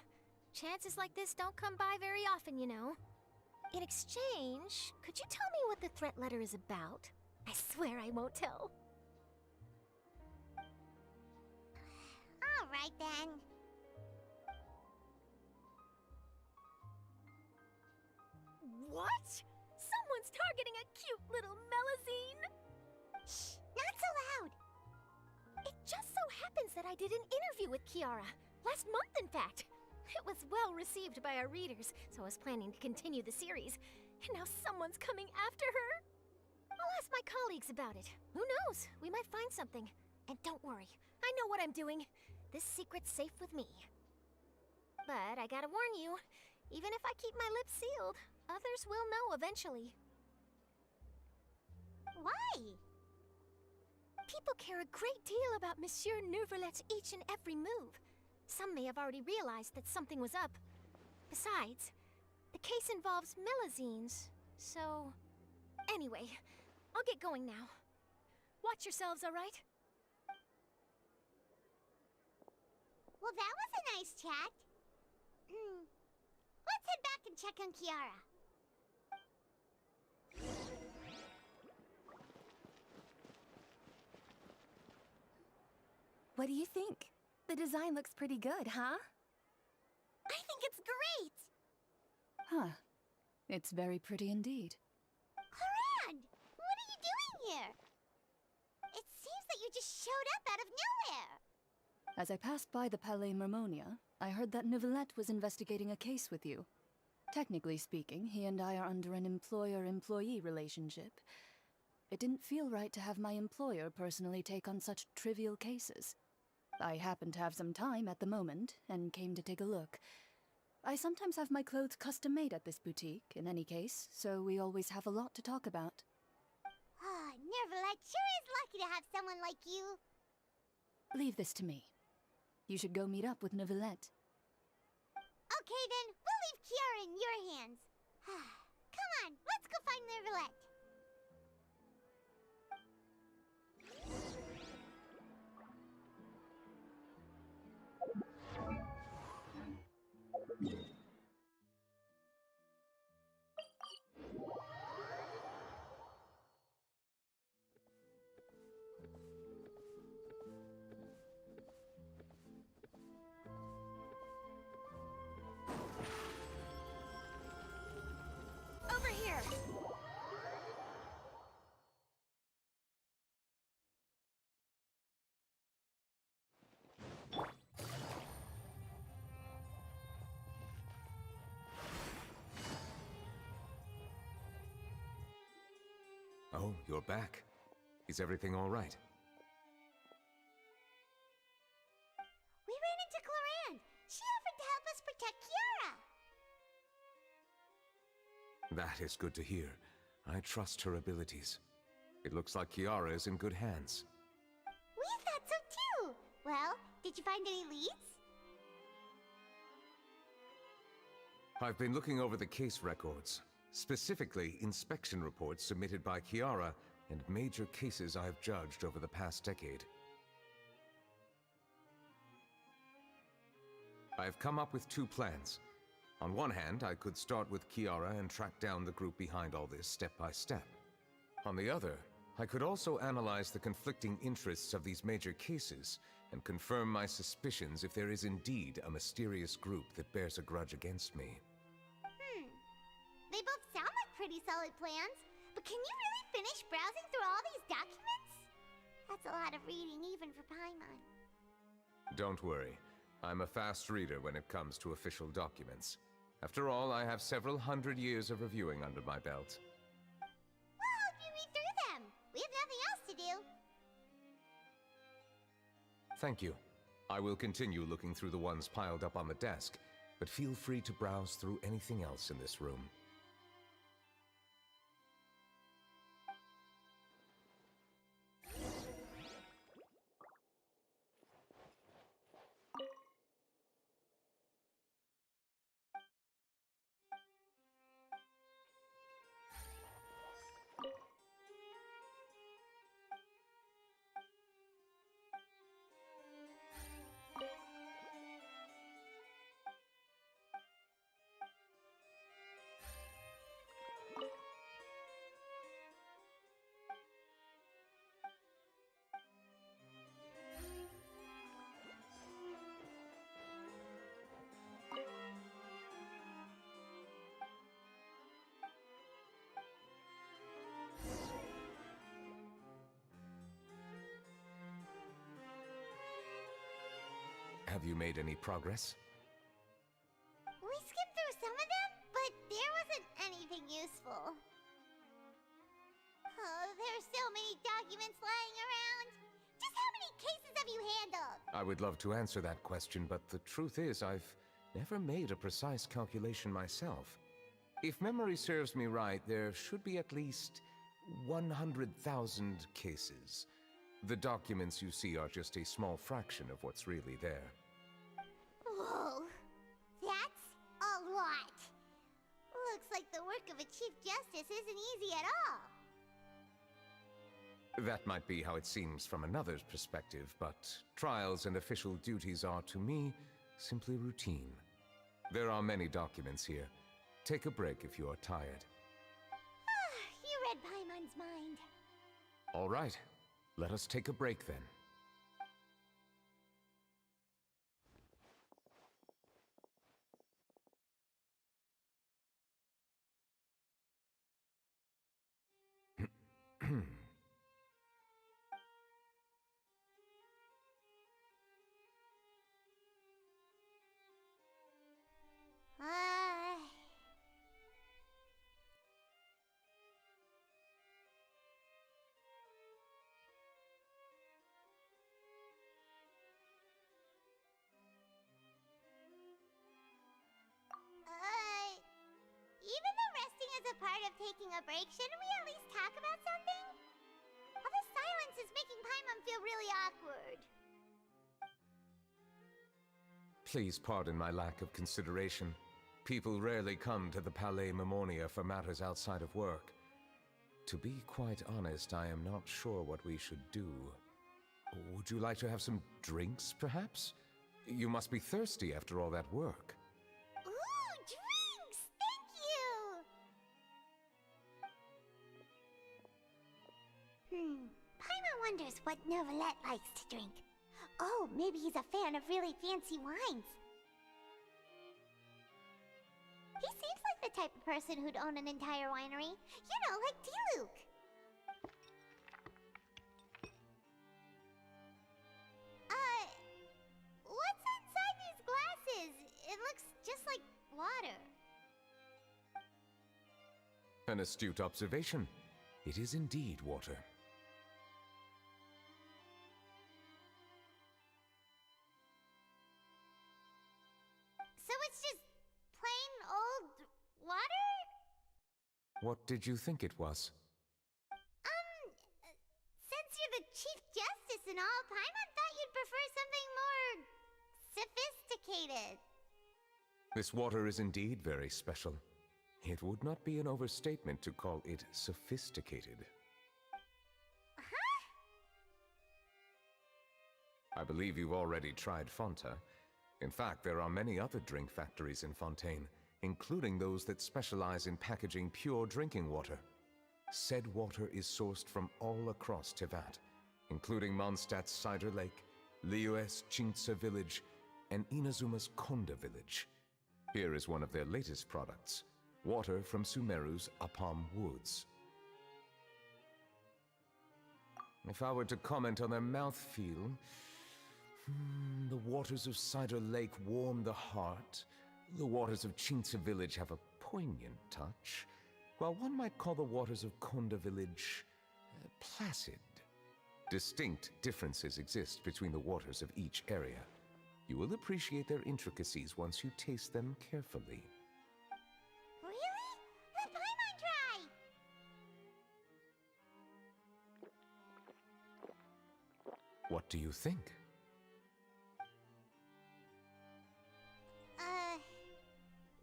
Chances like this don't come by very often, you know. In exchange, could you tell me what the threat letter is about? I swear I won't tell. All right, then. Someone's targeting a cute little Melazine! Shh! Not so loud! It just so happens that I did an interview with Kiara. Last month, in fact. It was well received by our readers, so I was planning to continue the series. And now someone's coming after her! I'll ask my colleagues about it. Who knows? We might find something. And don't worry, I know what I'm doing. This secret's safe with me. But I gotta warn you, even if I keep my lips sealed, others will know eventually. Why? People care a great deal about Monsieur Neuvrelet's each and every move. Some may have already realized that something was up. Besides, the case involves Melazines, so... Anyway, I'll get going now. Watch yourselves, alright? Well, that was a nice chat. Let's head back and check on Kiara. What do you think? The design looks pretty good, huh? I think it's great! Huh. It's very pretty indeed. Haran! What are you doing here? It seems that you just showed up out of nowhere! As I passed by the Palais Mermonia, I heard that Neuvillette was investigating a case with you. Technically speaking, he and I are under an employer-employee relationship. It didn't feel right to have my employer personally take on such trivial cases. I happen to have some time at the moment, and came to take a look. I sometimes have my clothes custom-made at this boutique, in any case, so we always have a lot to talk about. Ah, Neuvillette sure is lucky to have someone like you. Leave this to me. You should go meet up with Neuvillette. Okay then, we'll leave Kiara in your hands. Come on, let's go find Neuvillette. Over here! Oh, you're back. Is everything all right? We ran into Cloran. She offered to help us protect Kiara. That is good to hear. I trust her abilities. It looks like Kiara is in good hands. We thought so too. Well, did you find any leads? I've been looking over the case records, specifically inspection reports submitted by Kiara and major cases I've judged over the past decade. I've come up with two plans. On one hand, I could start with Kiara and track down the group behind all this step by step. On the other, I could also analyze the conflicting interests of these major cases and confirm my suspicions if there is indeed a mysterious group that bears a grudge against me. They both sound like pretty solid plans, but can you really finish browsing through all these documents? That's a lot of reading even for Paimon. Don't worry. I'm a fast reader when it comes to official documents. After all, I have several hundred years of reviewing under my belt. We'll help you read through them. We have nothing else to do. Thank you. I will continue looking through the ones piled up on the desk, but feel free to browse through anything else in this room. have you made any progress? We skimmed through some of them, but there wasn't anything useful. Oh, there's so many documents lying around. Just how many cases have you handled? I would love to answer that question, but the truth is I've never made a precise calculation myself. If memory serves me right, there should be at least 100,000 cases. The documents you see are just a small fraction of what's really there. Whoa, that's a lot. Looks like the work of a Chief Justice isn't easy at all. That might be how it seems from another's perspective, but trials and official duties are, to me, simply routine. There are many documents here. Take a break if you are tired. You read Paimon's mind. All right, let us take a break then. Even though resting is a part of taking a break, shouldn't we at least talk about something? All this silence is making Paimon feel really awkward. Please pardon my lack of consideration. People rarely come to the Palais Mermonia for matters outside of work. To be quite honest, I am not sure what we should do. Would you like to have some drinks, perhaps? You must be thirsty after all that work. Ooh, drinks! Thank you! Paimon wonders what Neuvillette likes to drink. Oh, maybe he's a fan of really fancy wines. He seems like the type of person who'd own an entire winery. You know, like DUKUNGA. What's inside these glasses? It looks just like water. An astute observation. It is indeed water. So it's just plain old water? What did you think it was? Since you're the Chief Justice and all, Paimon thought you'd prefer something more sophisticated. This water is indeed very special. It would not be an overstatement to call it sophisticated. Huh? I believe you've already tried Fonta. In fact, there are many other drink factories in Fontaine, including those that specialize in packaging pure drinking water. Said water is sourced from all across Tevat, including Mondstadt's Cider Lake, Liyue's Chintsa Village, and Inazuma's Konda Village. Here is one of their latest products, water from Sumeru's Apam Woods. If I were to comment on their mouthfeel, the waters of Cider Lake warm the heart. The waters of Chintsa Village have a poignant touch, while one might call the waters of Konda Village placid. Distinct differences exist between the waters of each area. You will appreciate their intricacies once you taste them carefully. Really? Let Paimon try! What do you think?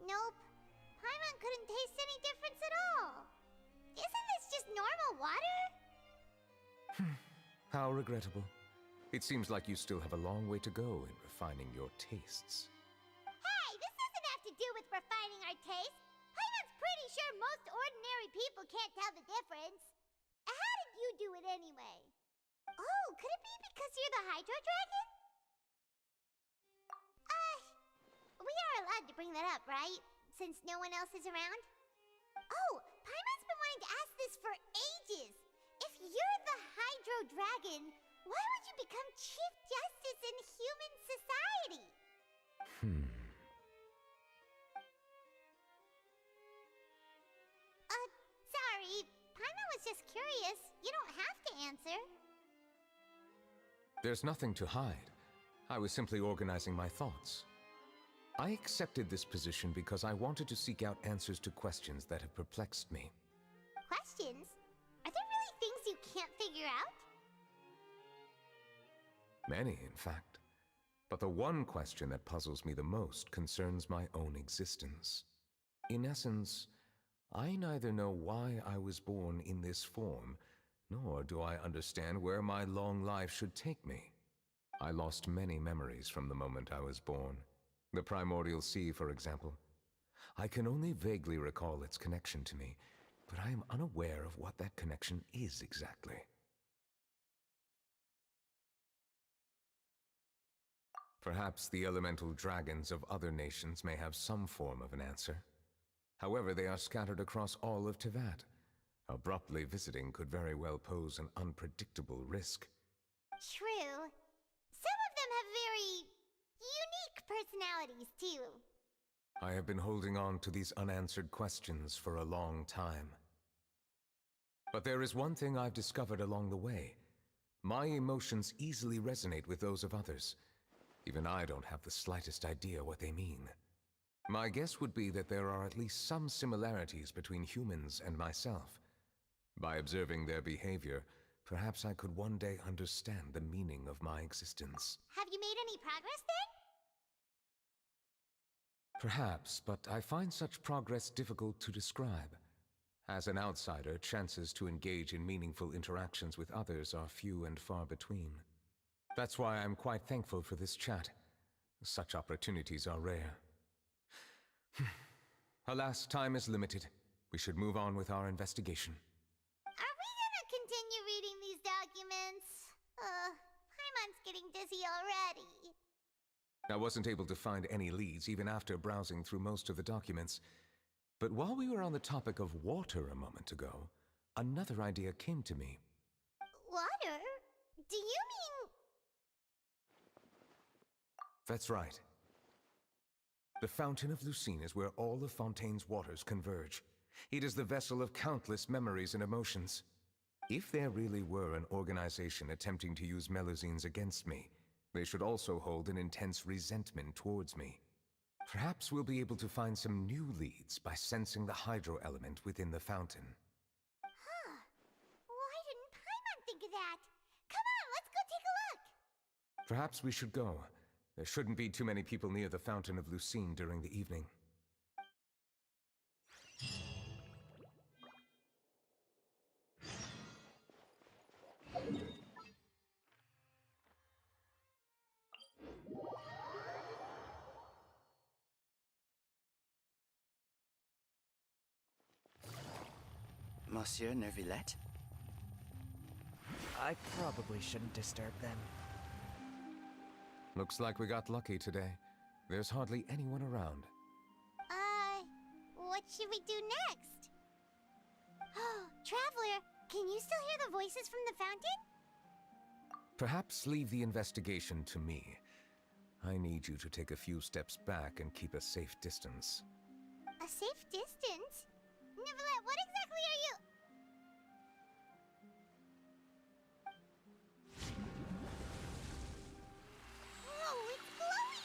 Nope. Paimon couldn't taste any difference at all. Isn't this just normal water? How regrettable. It seems like you still have a long way to go in refining your tastes. Hey, this doesn't have to do with refining our taste. Paimon's pretty sure most ordinary people can't tell the difference. How did you do it anyway? Oh, could it be because you're the Hydro Dragon? We are allowed to bring that up, right? Since no one else is around? Oh, Paimon's been wanting to ask this for ages. If you're the Hydro Dragon, why would you become Chief Justice in human society? curious. You don't have to answer. There's nothing to hide. I was simply organizing my thoughts. I accepted this position because I wanted to seek out answers to questions that have perplexed me. Questions? Are there really things you can't figure out? Many, in fact. But the one question that puzzles me the most concerns my own existence. In essence, I neither know why I was born in this form, nor do I understand where my long life should take me. I lost many memories from the moment I was born. The primordial sea, for example. I can only vaguely recall its connection to me, but I am unaware of what that connection is exactly. Perhaps the elemental dragons of other nations may have some form of an answer. However, they are scattered across all of Teyvat. Abruptly visiting could very well pose an unpredictable risk. True. Some of them have very unique personalities, too. I have been holding on to these unanswered questions for a long time. But there is one thing I've discovered along the way. My emotions easily resonate with those of others. Even I don't have the slightest idea what they mean. My guess would be that there are at least some similarities between humans and myself. By observing their behavior, perhaps I could one day understand the meaning of my existence. Have you made any progress then? Perhaps, but I find such progress difficult to describe. As an outsider, chances to engage in meaningful interactions with others are few and far between. That's why I'm quite thankful for this chat. Such opportunities are rare. Alas, time is limited. We should move on with our investigation. Are we gonna continue reading these documents? Paimon's getting dizzy already. I wasn't able to find any leads even after browsing through most of the documents. But while we were on the topic of water a moment ago, another idea came to me. Water? Do you mean... That's right. The Fountain of Lucine is where all of Fontaine's waters converge. It is the vessel of countless memories and emotions. If there really were an organization attempting to use Melusines against me, they should also hold an intense resentment towards me. Perhaps we'll be able to find some new leads by sensing the hydro element within the fountain. Huh. Why didn't Paimon think of that? Come on, let's go take a look! Perhaps we should go. There shouldn't be too many people near the Fountain of Lucine during the evening. Monsieur Neuvillette? I probably shouldn't disturb them. Looks like we got lucky today. There's hardly anyone around. What should we do next? Oh, Traveler, can you still hear the voices from the fountain? Perhaps leave the investigation to me. I need you to take a few steps back and keep a safe distance. A safe distance? Neuvillette, what exactly are you... Whoa, it's glowing!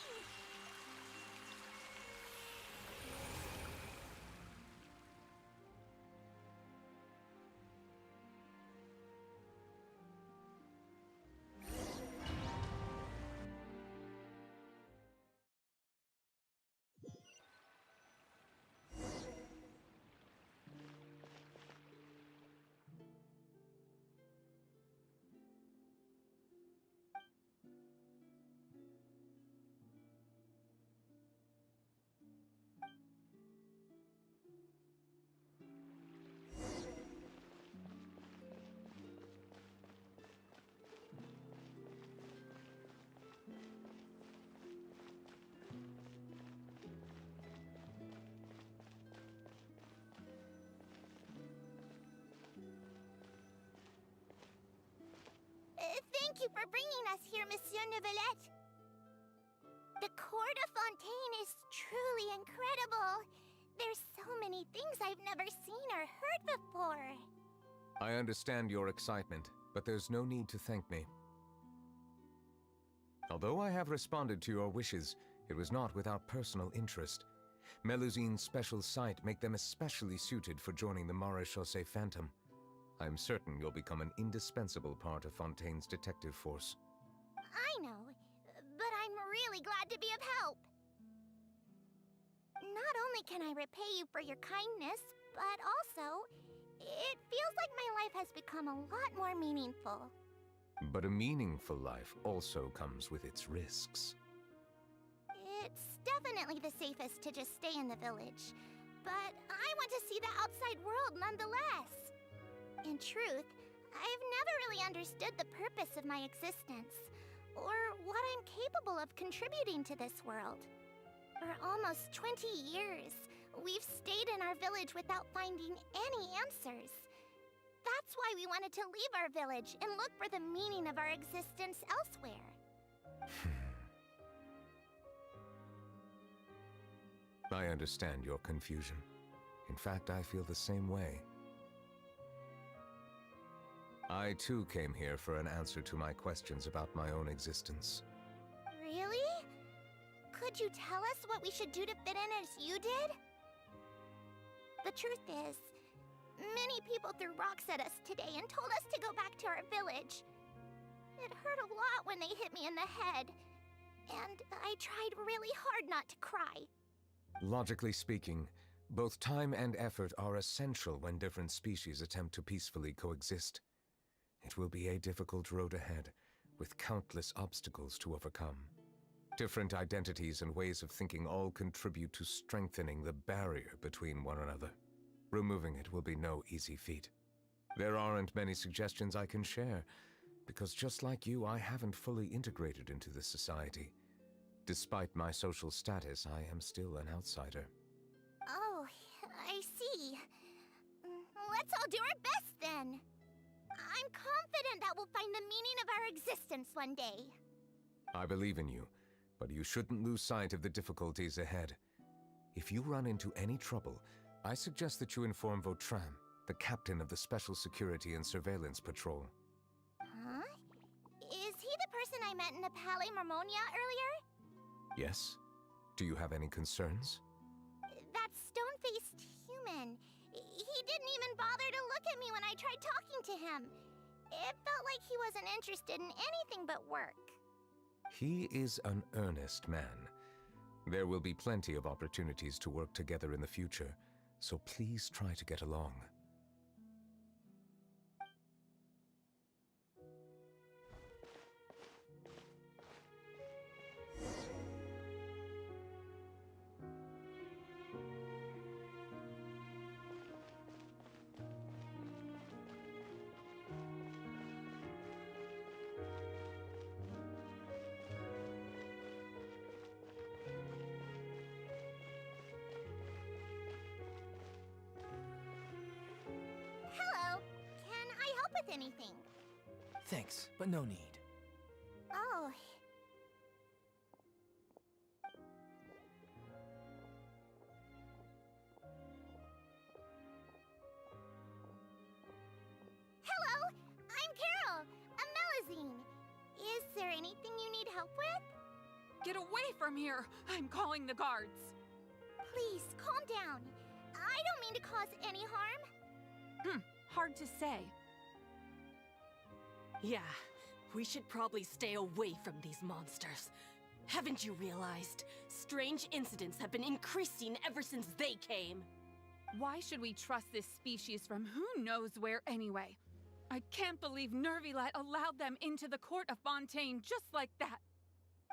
Thank you for bringing us here, Monsieur Neuvillette. The Court of Fontaine is truly incredible. There's so many things I've never seen or heard before. I understand your excitement, but there's no need to thank me. Although I have responded to your wishes, it was not without personal interest. Melusine's special sight make them especially suited for joining the Maréchaussée Phantom. I am certain you'll become an indispensable part of Fontaine's detective force. I know, but I'm really glad to be of help. Not only can I repay you for your kindness, but also, it feels like my life has become a lot more meaningful. But a meaningful life also comes with its risks. It's definitely the safest to just stay in the village, but I want to see the outside world nonetheless. In truth, I've never really understood the purpose of my existence, or what I'm capable of contributing to this world. For almost 20 years, we've stayed in our village without finding any answers. That's why we wanted to leave our village and look for the meaning of our existence elsewhere. I understand your confusion. In fact, I feel the same way. I too came here for an answer to my questions about my own existence. Really? Could you tell us what we should do to fit in as you did? The truth is, many people threw rocks at us today and told us to go back to our village. It hurt a lot when they hit me in the head, and I tried really hard not to cry. Logically speaking, both time and effort are essential when different species attempt to peacefully coexist. It will be a difficult road ahead, with countless obstacles to overcome. Different identities and ways of thinking all contribute to strengthening the barrier between one another. Removing it will be no easy feat. There aren't many suggestions I can share, because just like you, I haven't fully integrated into this society. Despite my social status, I am still an outsider. Oh, I see. Let's all do our best then. I'm confident that we'll find the meaning of our existence one day. I believe in you, but you shouldn't lose sight of the difficulties ahead. If you run into any trouble, I suggest that you inform Vautrin, the captain of the Special Security and Surveillance Patrol. Huh? Is he the person I met in the Palais Marmonia earlier? Yes? Do you have any concerns? That stone-faced human. He didn't even bother to look at me when I tried talking to him. It felt like he wasn't interested in anything but work. He is an earnest man. There will be plenty of opportunities to work together in the future, so please try to get along. Hello. Can I help with anything? Thanks, but no need. Oh. Hello, I'm Carol, a Melusine. Is there anything you need help with? Get away from here! I'm calling the guards. Please, calm down. I don't mean to cause any harm. Hard to say. Yeah, we should probably stay away from these monsters. Haven't you realized? Strange incidents have been increasing ever since they came. Why should we trust this species from who knows where anyway? I can't believe Nervilet allowed them into the court of Fontaine just like that.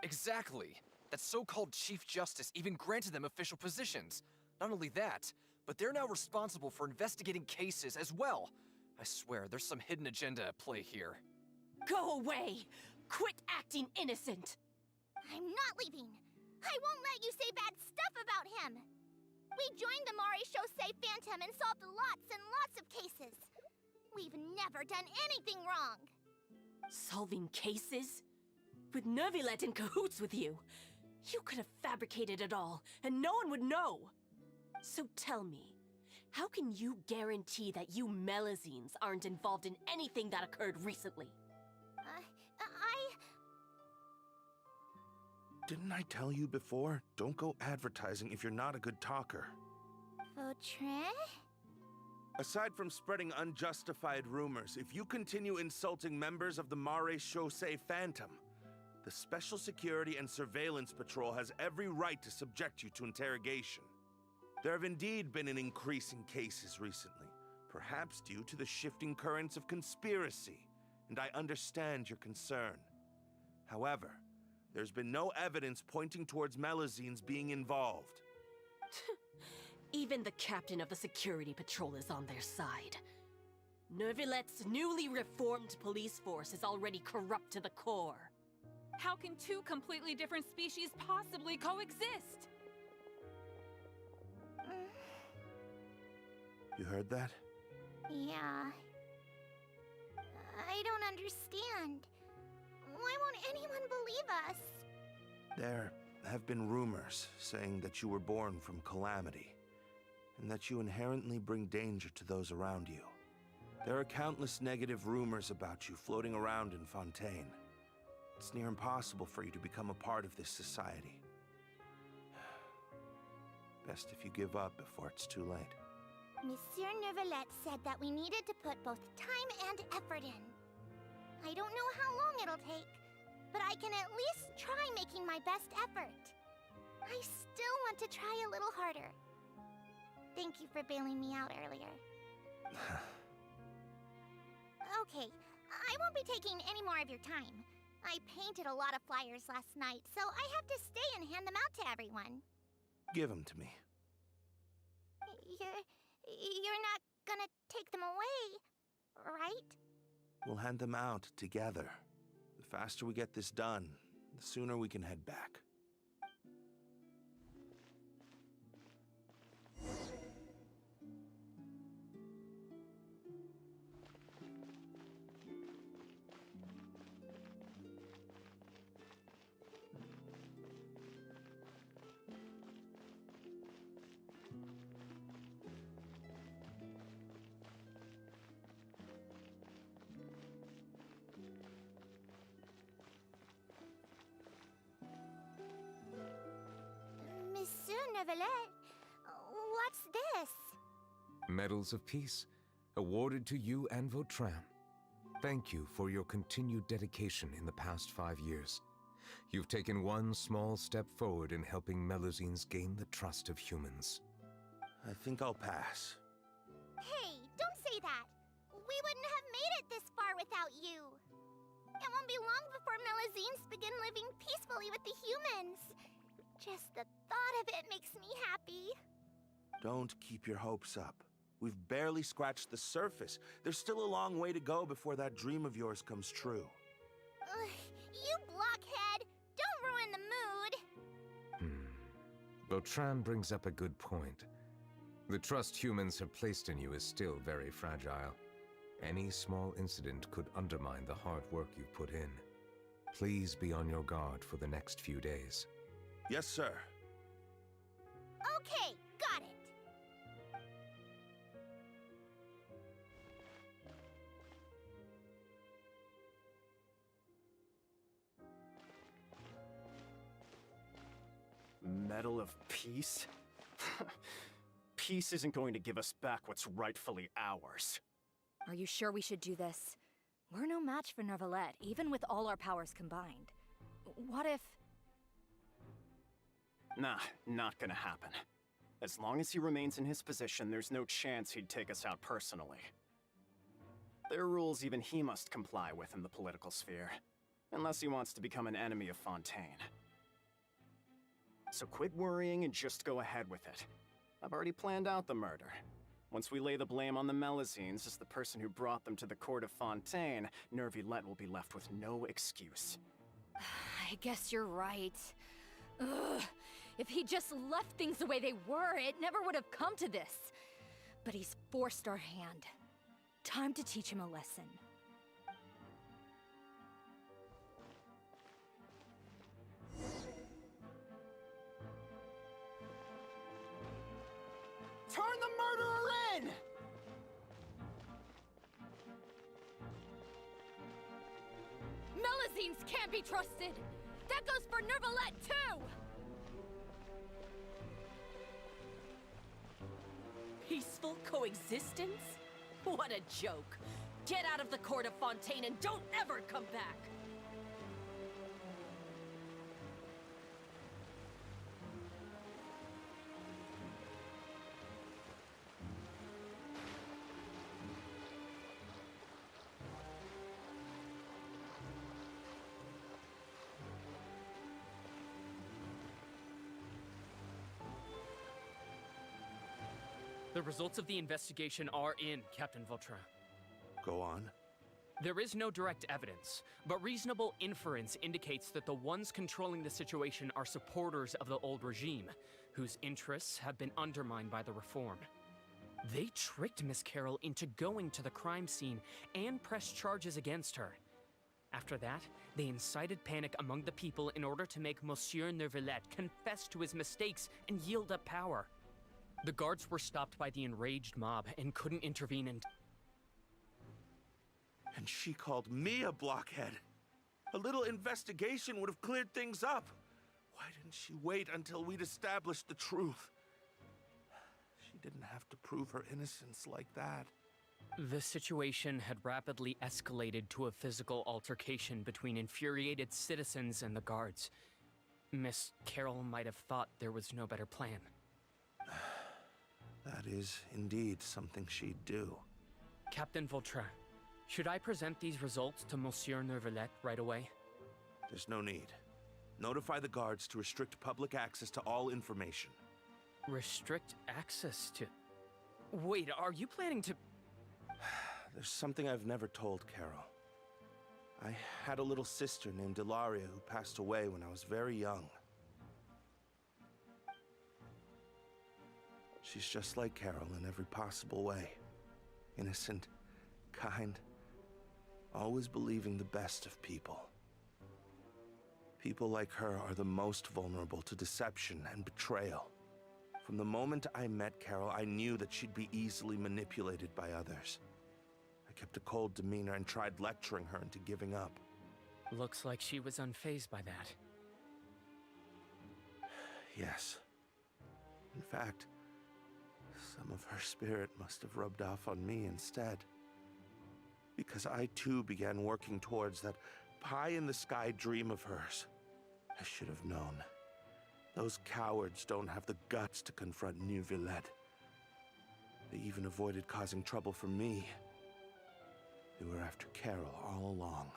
Exactly. That so-called Chief Justice even granted them official positions. Not only that, but they're now responsible for investigating cases as well. I swear, there's some hidden agenda at play here. Go away! Quit acting innocent! I'm not leaving. I won't let you say bad stuff about him. We joined the Maréchaussée Phantom and solved lots and lots of cases. We've never done anything wrong. Solving cases? With Nervilet in cahoots with you? You could have fabricated it all, and no one would know. So tell me, How can you guarantee that you Melazines aren't involved in anything that occurred recently? Didn't I tell you before? Don't go advertising if you're not a good talker. Vautrin? Aside from spreading unjustified rumors, if you continue insulting members of the Mare Chaussee Phantom, the Special Security and Surveillance Patrol has every right to subject you to interrogation. There have indeed been an increase in cases recently, perhaps due to the shifting currents of conspiracy, and I understand your concern. However, there's been no evidence pointing towards Melazines being involved. Even the captain of the security patrol is on their side. Nervilette's newly reformed police force is already corrupt to the core. How can two completely different species possibly coexist? You heard that? Yeah. I don't understand. Why won't anyone believe us? There have been rumors saying that you were born from calamity, and that you inherently bring danger to those around you. There are countless negative rumors about you floating around in Fontaine. It's near impossible for you to become a part of this society. Best if you give up before it's too late. Monsieur Nervalette said that we needed to put both time and effort in. I don't know how long it'll take, but I can at least try making my best effort. I still want to try a little harder. Thank you for bailing me out earlier. Okay, I won't be taking any more of your time. I painted a lot of flyers last night, so I have to stay and hand them out to everyone. Give them to me. You're not gonna take them away, right? We'll hand them out together. The faster we get this done, the sooner we can head back. Monsieur Nervalette, what's this? Medals of Peace, awarded to you and Vautrin. Thank you for your continued dedication in the past 5 years. You've taken one small step forward in helping Melazines gain the trust of humans. I think I'll pass. Hey, don't say that! We wouldn't have made it this far without you! It won't be long before Melazines begin living peacefully with the humans. Just the thought of it makes me happy. Don't keep your hopes up. We've barely scratched the surface. There's still a long way to go before that dream of yours comes true. You blockhead! Don't ruin the mood! Vautrin brings up a good point. The trust humans have placed in you is still very fragile. Any small incident could undermine the hard work you've put in. Please be on your guard for the next few days. Yes, sir. Okay, got it. Medal of Peace? Peace isn't going to give us back what's rightfully ours. Are you sure we should do this? We're no match for Nervalette, even with all our powers combined. What if... Nah, not gonna happen. As long as he remains in his position, there's no chance he'd take us out personally. There are rules even he must comply with in the political sphere, unless he wants to become an enemy of Fontaine. So quit worrying and just go ahead with it. I've already planned out the murder. Once we lay the blame on the Melazines as the person who brought them to the court of Fontaine, Nervilette will be left with no excuse. I guess you're right. Ugh. If he just left things the way they were, it never would have come to this. But he's forced our hand. Time to teach him a lesson. Turn the murderer again! Melazines can't be trusted! That goes for Nervalette, too! Peaceful coexistence? What a joke! Get out of the court of Fontaine and don't ever come back! The results of the investigation are in, Captain Vautrin. Go on. There is no direct evidence, but reasonable inference indicates that the ones controlling the situation are supporters of the old regime, whose interests have been undermined by the reform. They tricked Miss Carroll into going to the crime scene and pressed charges against her. After that, they incited panic among the people in order to make Monsieur Neuvillette confess to his mistakes and yield up power. The guards were stopped by the enraged mob and couldn't intervene and... And she called me a blockhead. A little investigation would have cleared things up. Why didn't she wait until we'd established the truth? She didn't have to prove her innocence like that. The situation had rapidly escalated to a physical altercation between infuriated citizens and the guards. Miss Carroll might have thought there was no better plan. That is indeed something she'd do. Captain Vautrin, should I present these results to Monsieur Neuvillette right away? There's no need. Notify the guards to restrict public access to all information. Restrict access to... Wait, are you planning to... There's something I've never told Carol. I had a little sister named Ilaria who passed away when I was very young. She's just like Carol in every possible way. Innocent, kind, always believing the best of people. People like her are the most vulnerable to deception and betrayal. From the moment I met Carol, I knew that she'd be easily manipulated by others. I kept a cold demeanor and tried lecturing her into giving up. Looks like she was unfazed by that. Yes. In fact, some of her spirit must have rubbed off on me instead. Because I too began working towards that pie-in-the-sky dream of hers. I should have known. Those cowards don't have the guts to confront Neuvillette. They even avoided causing trouble for me. They were after Carol all along.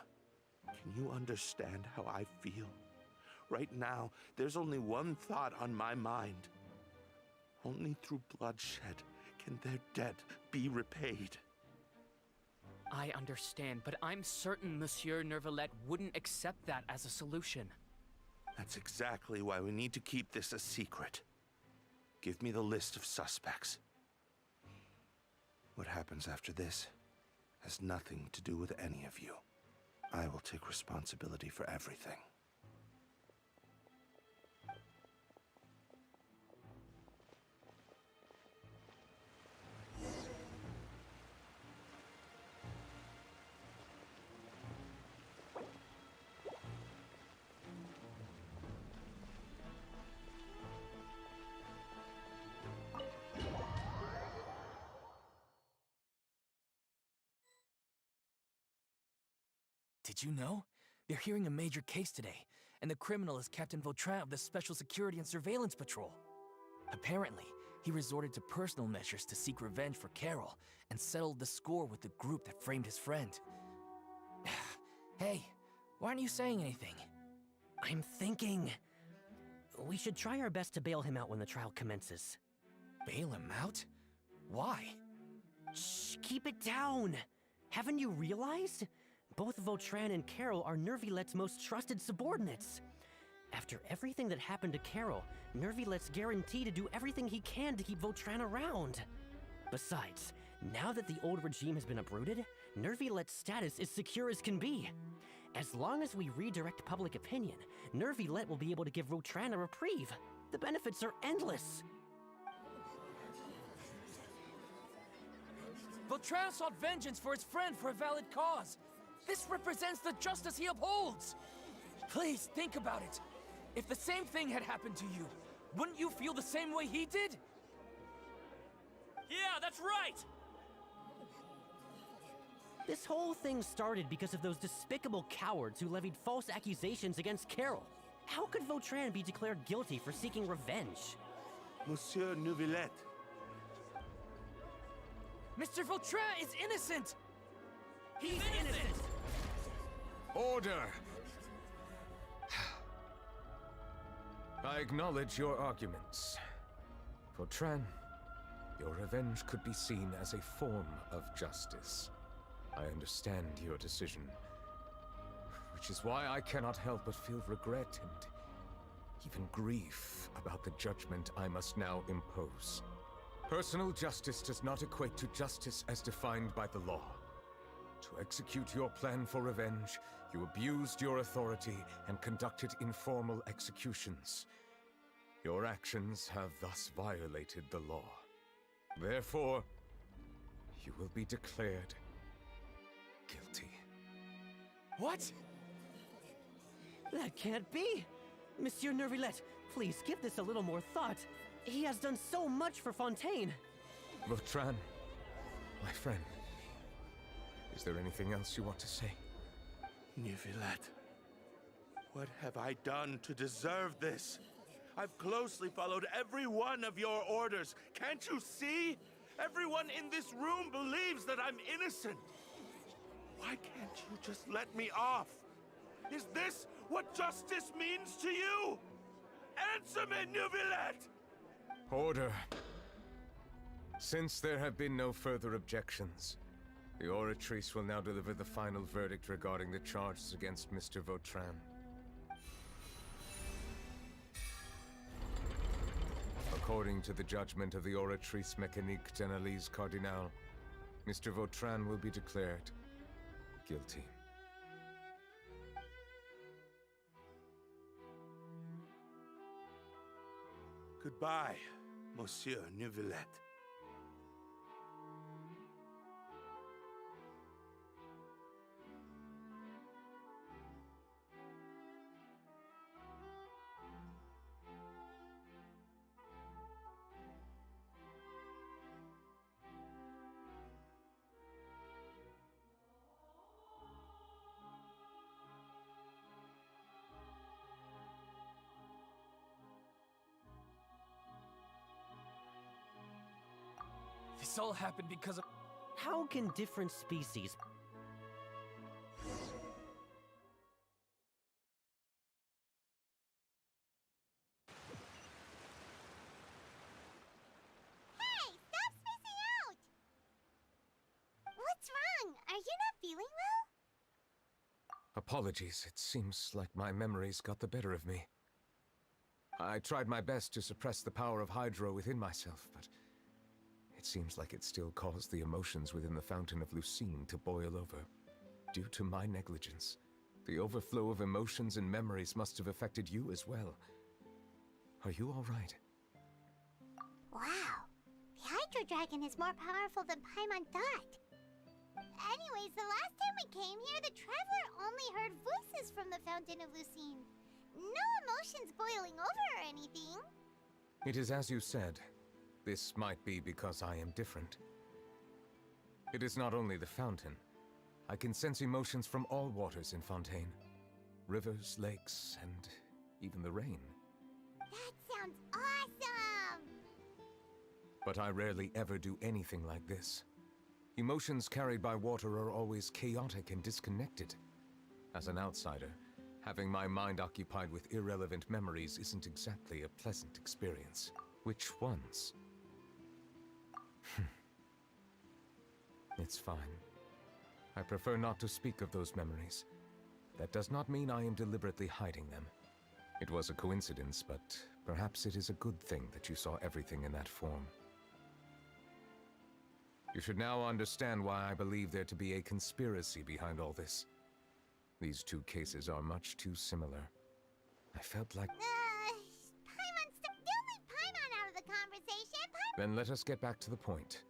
Can you understand how I feel? Right now, there's only one thought on my mind. Only through bloodshed can their debt be repaid. I understand, but I'm certain Monsieur Neuvillette wouldn't accept that as a solution. That's exactly why we need to keep this a secret. Give me the list of suspects. What happens after this has nothing to do with any of you. I will take responsibility for everything. Did you know? They're hearing a major case today, and the criminal is Captain Vautrin of the Special Security and Surveillance Patrol. Apparently, he resorted to personal measures to seek revenge for Carol and settled the score with the group that framed his friend. Hey, why aren't you saying anything? I'm thinking... we should try our best to bail him out when the trial commences. Bail him out? Why? Shh, keep it down! Haven't you realized? Both Vautrin and Carol are Nervillette's most trusted subordinates. After everything that happened to Carol, Nervillette's guaranteed to do everything he can to keep Vautrin around. Besides, now that the old regime has been uprooted, Nervillette's status is secure as can be. As long as we redirect public opinion, Nervillette will be able to give Vautrin a reprieve. The benefits are endless. Vautrin sought vengeance for his friend for a valid cause. This represents the justice he upholds. Please, think about it. If the same thing had happened to you, wouldn't you feel the same way he did? Yeah, that's right! This whole thing started because of those despicable cowards who levied false accusations against Carol. How could Vautrin be declared guilty for seeking revenge? Monsieur Neuvillette. Mr. Vautrin is innocent! He's innocent! Order! I acknowledge your arguments. Vautrin, your revenge could be seen as a form of justice. I understand your decision, which is why I cannot help but feel regret and even grief about the judgment I must now impose. Personal justice does not equate to justice as defined by the law. To execute your plan for revenge, you abused your authority and conducted informal executions. Your actions have thus violated the law. Therefore, you will be declared guilty. What? That can't be! Monsieur Neuvillette, please give this a little more thought. He has done so much for Fontaine. Vautrin, my friend, is there anything else you want to say? Neuvillette, what have I done to deserve this? I've closely followed every one of your orders. Can't you see? Everyone in this room believes that I'm innocent. Why can't you just let me off? Is this what justice means to you? Answer me, Neuvillette! Order. Since there have been no further objections, the Oratrice will now deliver the final verdict regarding the charges against Mr. Vautrin. According to the judgment of the Oratrice Mécanique d'Analyse Cardinale, Mr. Vautrin will be declared guilty. Goodbye, Monsieur Neuvillette. This all happened because of... How can different species... Hey, stop spacing out! What's wrong? Are you not feeling well? Apologies, it seems like my memories got the better of me. I tried my best to suppress the power of Hydro within myself, but it seems like it still caused the emotions within the Fountain of Lucine to boil over. Due to my negligence, the overflow of emotions and memories must have affected you as well. Are you all right? Wow. The Hydro Dragon is more powerful than Paimon thought. Anyways, the last time we came here, the Traveler only heard voices from the Fountain of Lucine. No emotions boiling over or anything. It is as you said. This might be because I am different. It is not only the fountain. I can sense emotions from all waters in Fontaine. Rivers, lakes, and even the rain. That sounds awesome! But I rarely ever do anything like this. Emotions carried by water are always chaotic and disconnected. As an outsider, having my mind occupied with irrelevant memories isn't exactly a pleasant experience. Which ones? It's fine. I prefer not to speak of those memories. That does not mean I am deliberately hiding them. It was a coincidence, but perhaps it is a good thing that you saw everything in that form. You should now understand why I believe there to be a conspiracy behind all this. These two cases are much too similar. I felt like... Paimon, don't leave Paimon out of the conversation! Then let us get back to the point.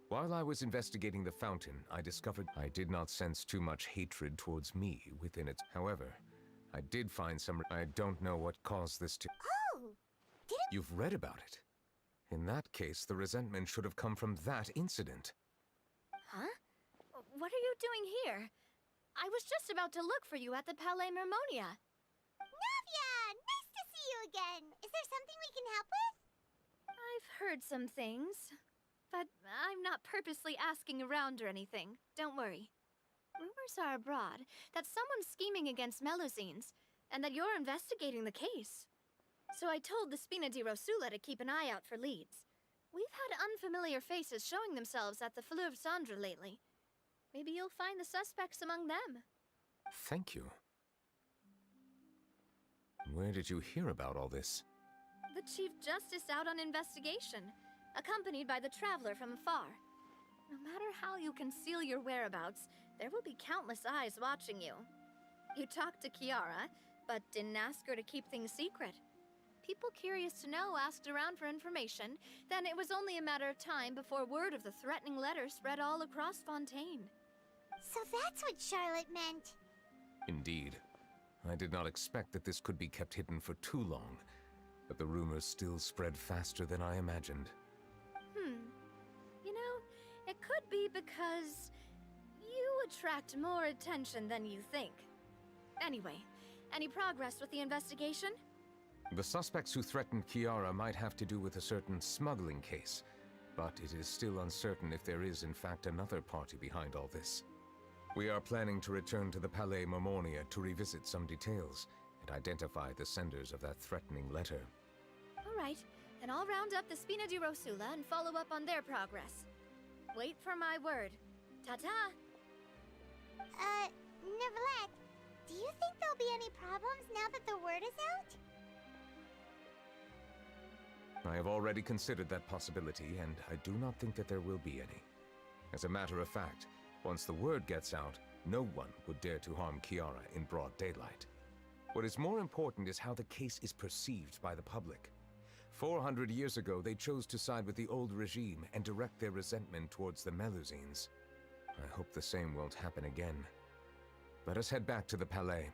While I was investigating the fountain, I discovered I did not sense too much hatred towards me within it. However, I did find some... I don't know what caused this to... Oh! Did it... You've read about it. In that case, the resentment should have come from that incident. Huh? What are you doing here? I was just about to look for you at the Palais Mermonia. Navia! Nice to see you again! Is there something we can help with? I've heard some things, but I'm not purposely asking around or anything. Don't worry. Rumors are abroad that someone's scheming against Melusines, and that you're investigating the case. So I told the Spina di Rosula to keep an eye out for leads. We've had unfamiliar faces showing themselves at the Fleuve Cendre lately. Maybe you'll find the suspects among them. Thank you. Where did you hear about all this? The Chief Justice out on investigation, accompanied by the Traveler from afar. No matter how you conceal your whereabouts, there will be countless eyes watching you. You talked to Kiara, but didn't ask her to keep things secret. People curious to know asked around for information, then it was only a matter of time before word of the threatening letter spread all across Fontaine. So that's what Charlotte meant. Indeed. I did not expect that this could be kept hidden for too long, but the rumors still spread faster than I imagined. You know, it could be because you attract more attention than you think. Anyway, any progress with the investigation? The suspects who threatened Kiara might have to do with a certain smuggling case, but it is still uncertain if there is in fact another party behind all this. We are planning to return to the Palais Mermonia to revisit some details and identify the senders of that threatening letter. All right, then I'll round up the Spina di Rosula and follow up on their progress. Wait for my word. Ta-ta! Neverlet, do you think there'll be any problems now that the word is out? I have already considered that possibility, and I do not think that there will be any. As a matter of fact, once the word gets out, no one would dare to harm Kiara in broad daylight. What is more important is how the case is perceived by the public. 400 years ago, they chose to side with the old regime and direct their resentment towards the Melusines. I hope the same won't happen again. Let us head back to the Palais.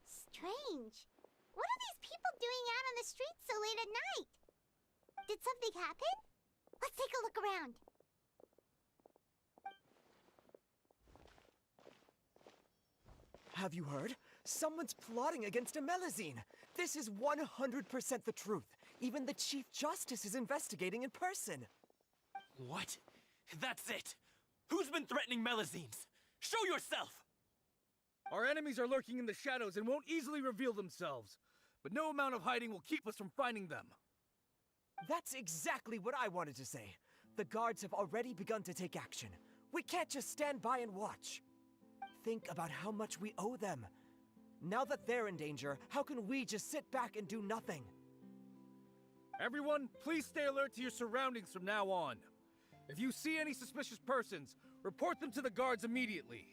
Strange. What are these people doing out on the streets so late at night? Did something happen? Let's take a look around. Have you heard? Someone's plotting against a Melusine. This is 100% the truth. Even the Chief Justice is investigating in person. What? That's it! Who's been threatening Melusines? Show yourself! Our enemies are lurking in the shadows and won't easily reveal themselves. But no amount of hiding will keep us from finding them. That's exactly what I wanted to say. The guards have already begun to take action. We can't just stand by and watch. Think about how much we owe them. Now that they're in danger, how can we just sit back and do nothing? Everyone, please stay alert to your surroundings from now on. If you see any suspicious persons, report them to the guards immediately.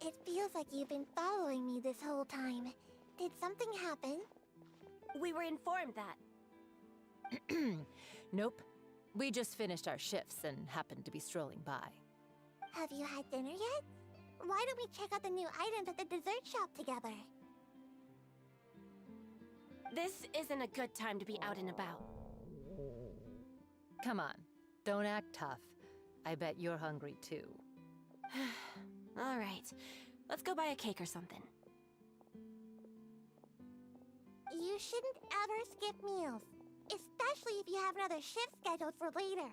It feels like you've been following me this whole time. Did something happen? We were informed that. Nope. We just finished our shifts and happened to be strolling by. Have you had dinner yet? Why don't we check out the new items at the dessert shop together? This isn't a good time to be out and about. Come on, don't act tough. I bet you're hungry too. All right, let's go buy a cake or something. You shouldn't ever skip meals, especially if you have another shift scheduled for later.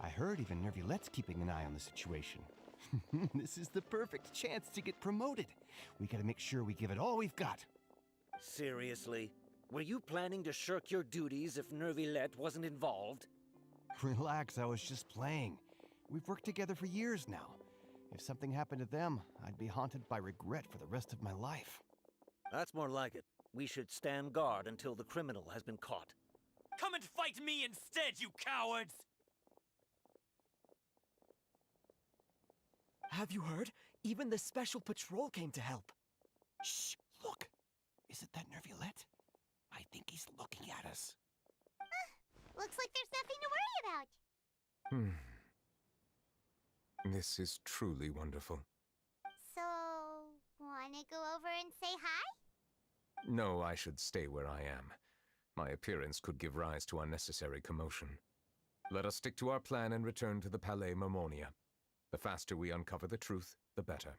I heard even Nervulette's keeping an eye on the situation. This is the perfect chance to get promoted. We gotta make sure we give it all we've got. Seriously? Were you planning to shirk your duties if Nervulette wasn't involved? Relax, I was just playing. We've worked together for years now. If something happened to them, I'd be haunted by regret for the rest of my life. That's more like it. We should stand guard until the criminal has been caught. Come and fight me instead, you cowards! Have you heard? Even the Special Patrol came to help. Shh! Look! Isn't that Nervilette? I think he's looking at us. Looks like there's nothing to worry about. This is truly wonderful. So, wanna go over and say hi? No, I should stay where I am. My appearance could give rise to unnecessary commotion. Let us stick to our plan and return to the Palais Mermonia. The faster we uncover the truth, the better.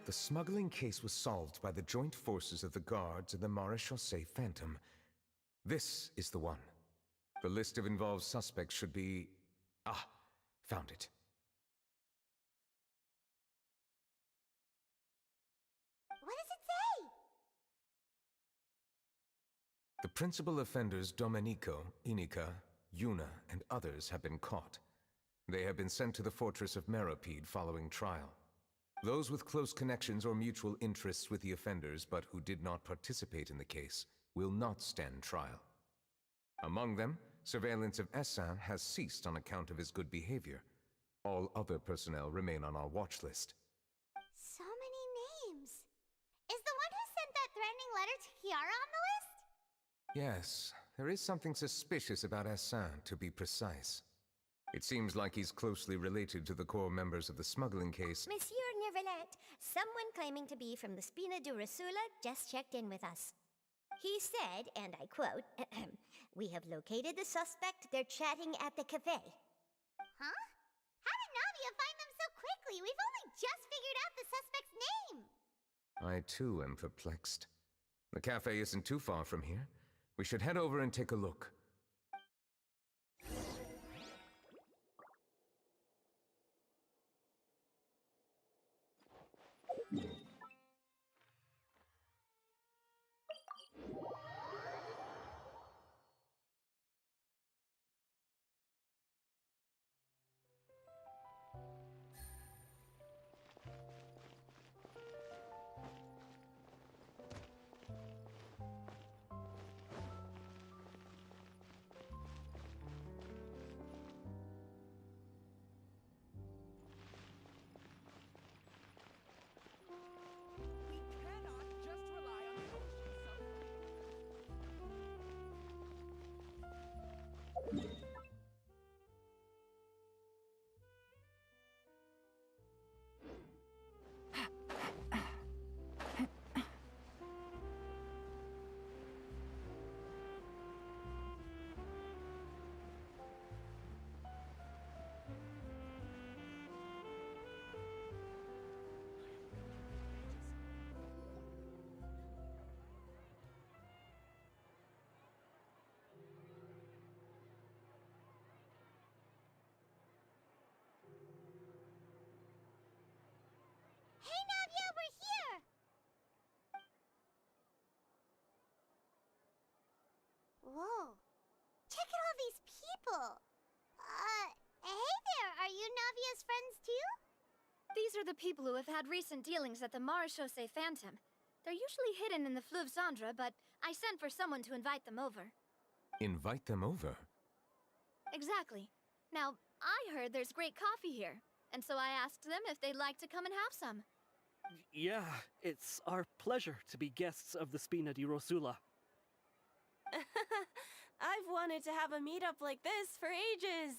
The smuggling case was solved by the joint forces of the guards and the Marechaussee Phantom. This is the one. The list of involved suspects should be... Ah, found it. What does it say? The principal offenders Domenico, Inika, Yuna, and others have been caught. They have been sent to the fortress of Meropide following trial. Those with close connections or mutual interests with the offenders but who did not participate in the case will not stand trial. Among them, surveillance of Essin has ceased on account of his good behavior. All other personnel remain on our watch list. So many names. Is the one who sent that threatening letter to Kiara on the list? Yes, there is something suspicious about Essin, to be precise. It seems like he's closely related to the core members of the smuggling case. Monsieur Nervilette, someone claiming to be from the Spina de Rasula just checked in with us. He said, and I quote, "We have located the suspect. They're chatting at the cafe." Huh? How did Navia find them so quickly? We've only just figured out the suspect's name. I too am perplexed. The cafe isn't too far from here. We should head over and take a look. are the people who have had recent dealings at the Marechaussee Phantom. They're usually hidden in the Fleuve Cendre, but I sent for someone to invite them over. Invite them over? Exactly. Now, I heard there's great coffee here, and so I asked them if they'd like to come and have some. Yeah, it's our pleasure to be guests of the Spina di Rosula. I've wanted to have a meetup like this for ages.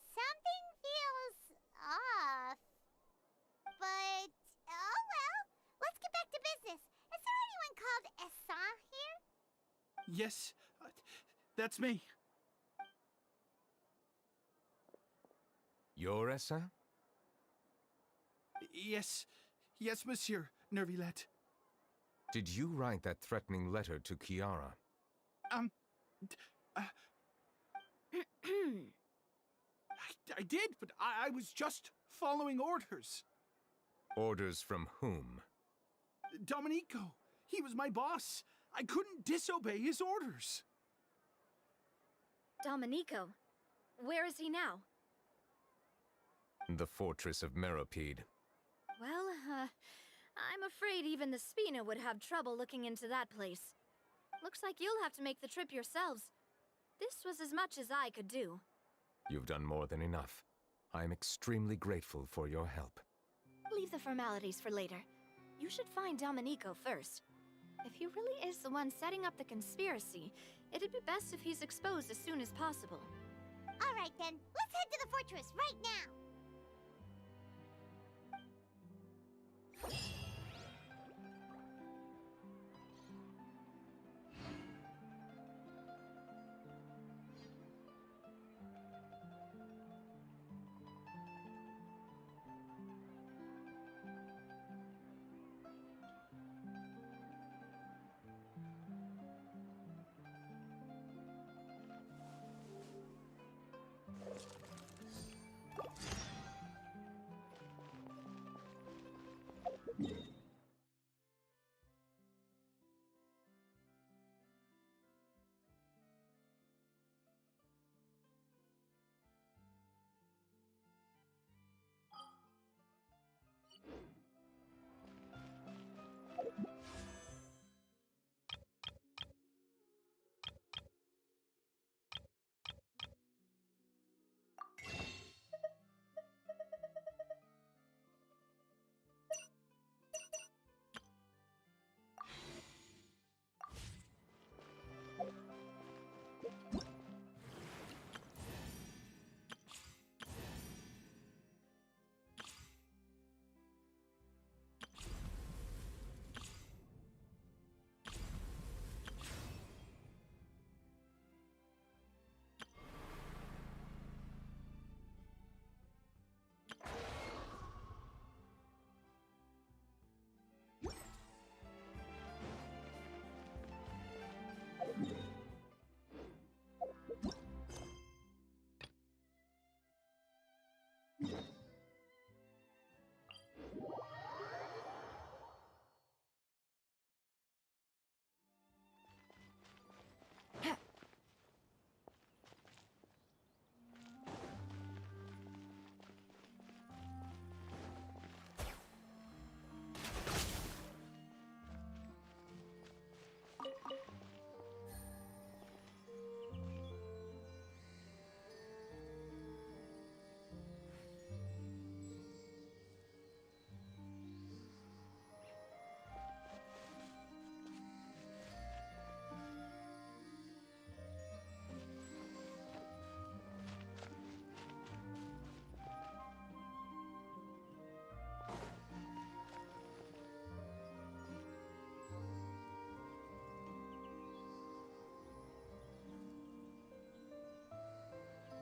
Something feels off. But, oh well. Let's get back to business. Is there anyone called Essan here? Yes, that's me. You're Essa? Yes, Monsieur Nervilette. Did you write that threatening letter to Kiara? I did, but I was just following orders. Orders from whom? Domenico. He was my boss. I couldn't disobey his orders. Domenico? Where is he now? The fortress of Meropide. Well, I'm afraid even the Spina would have trouble looking into that place. Looks like you'll have to make the trip yourselves. This was as much as I could do. You've done more than enough. I am extremely grateful for your help. Leave the formalities for later. You should find Domenico first. If he really is the one setting up the conspiracy, it'd be best if he's exposed as soon as possible. Alright then, let's head to the fortress right now!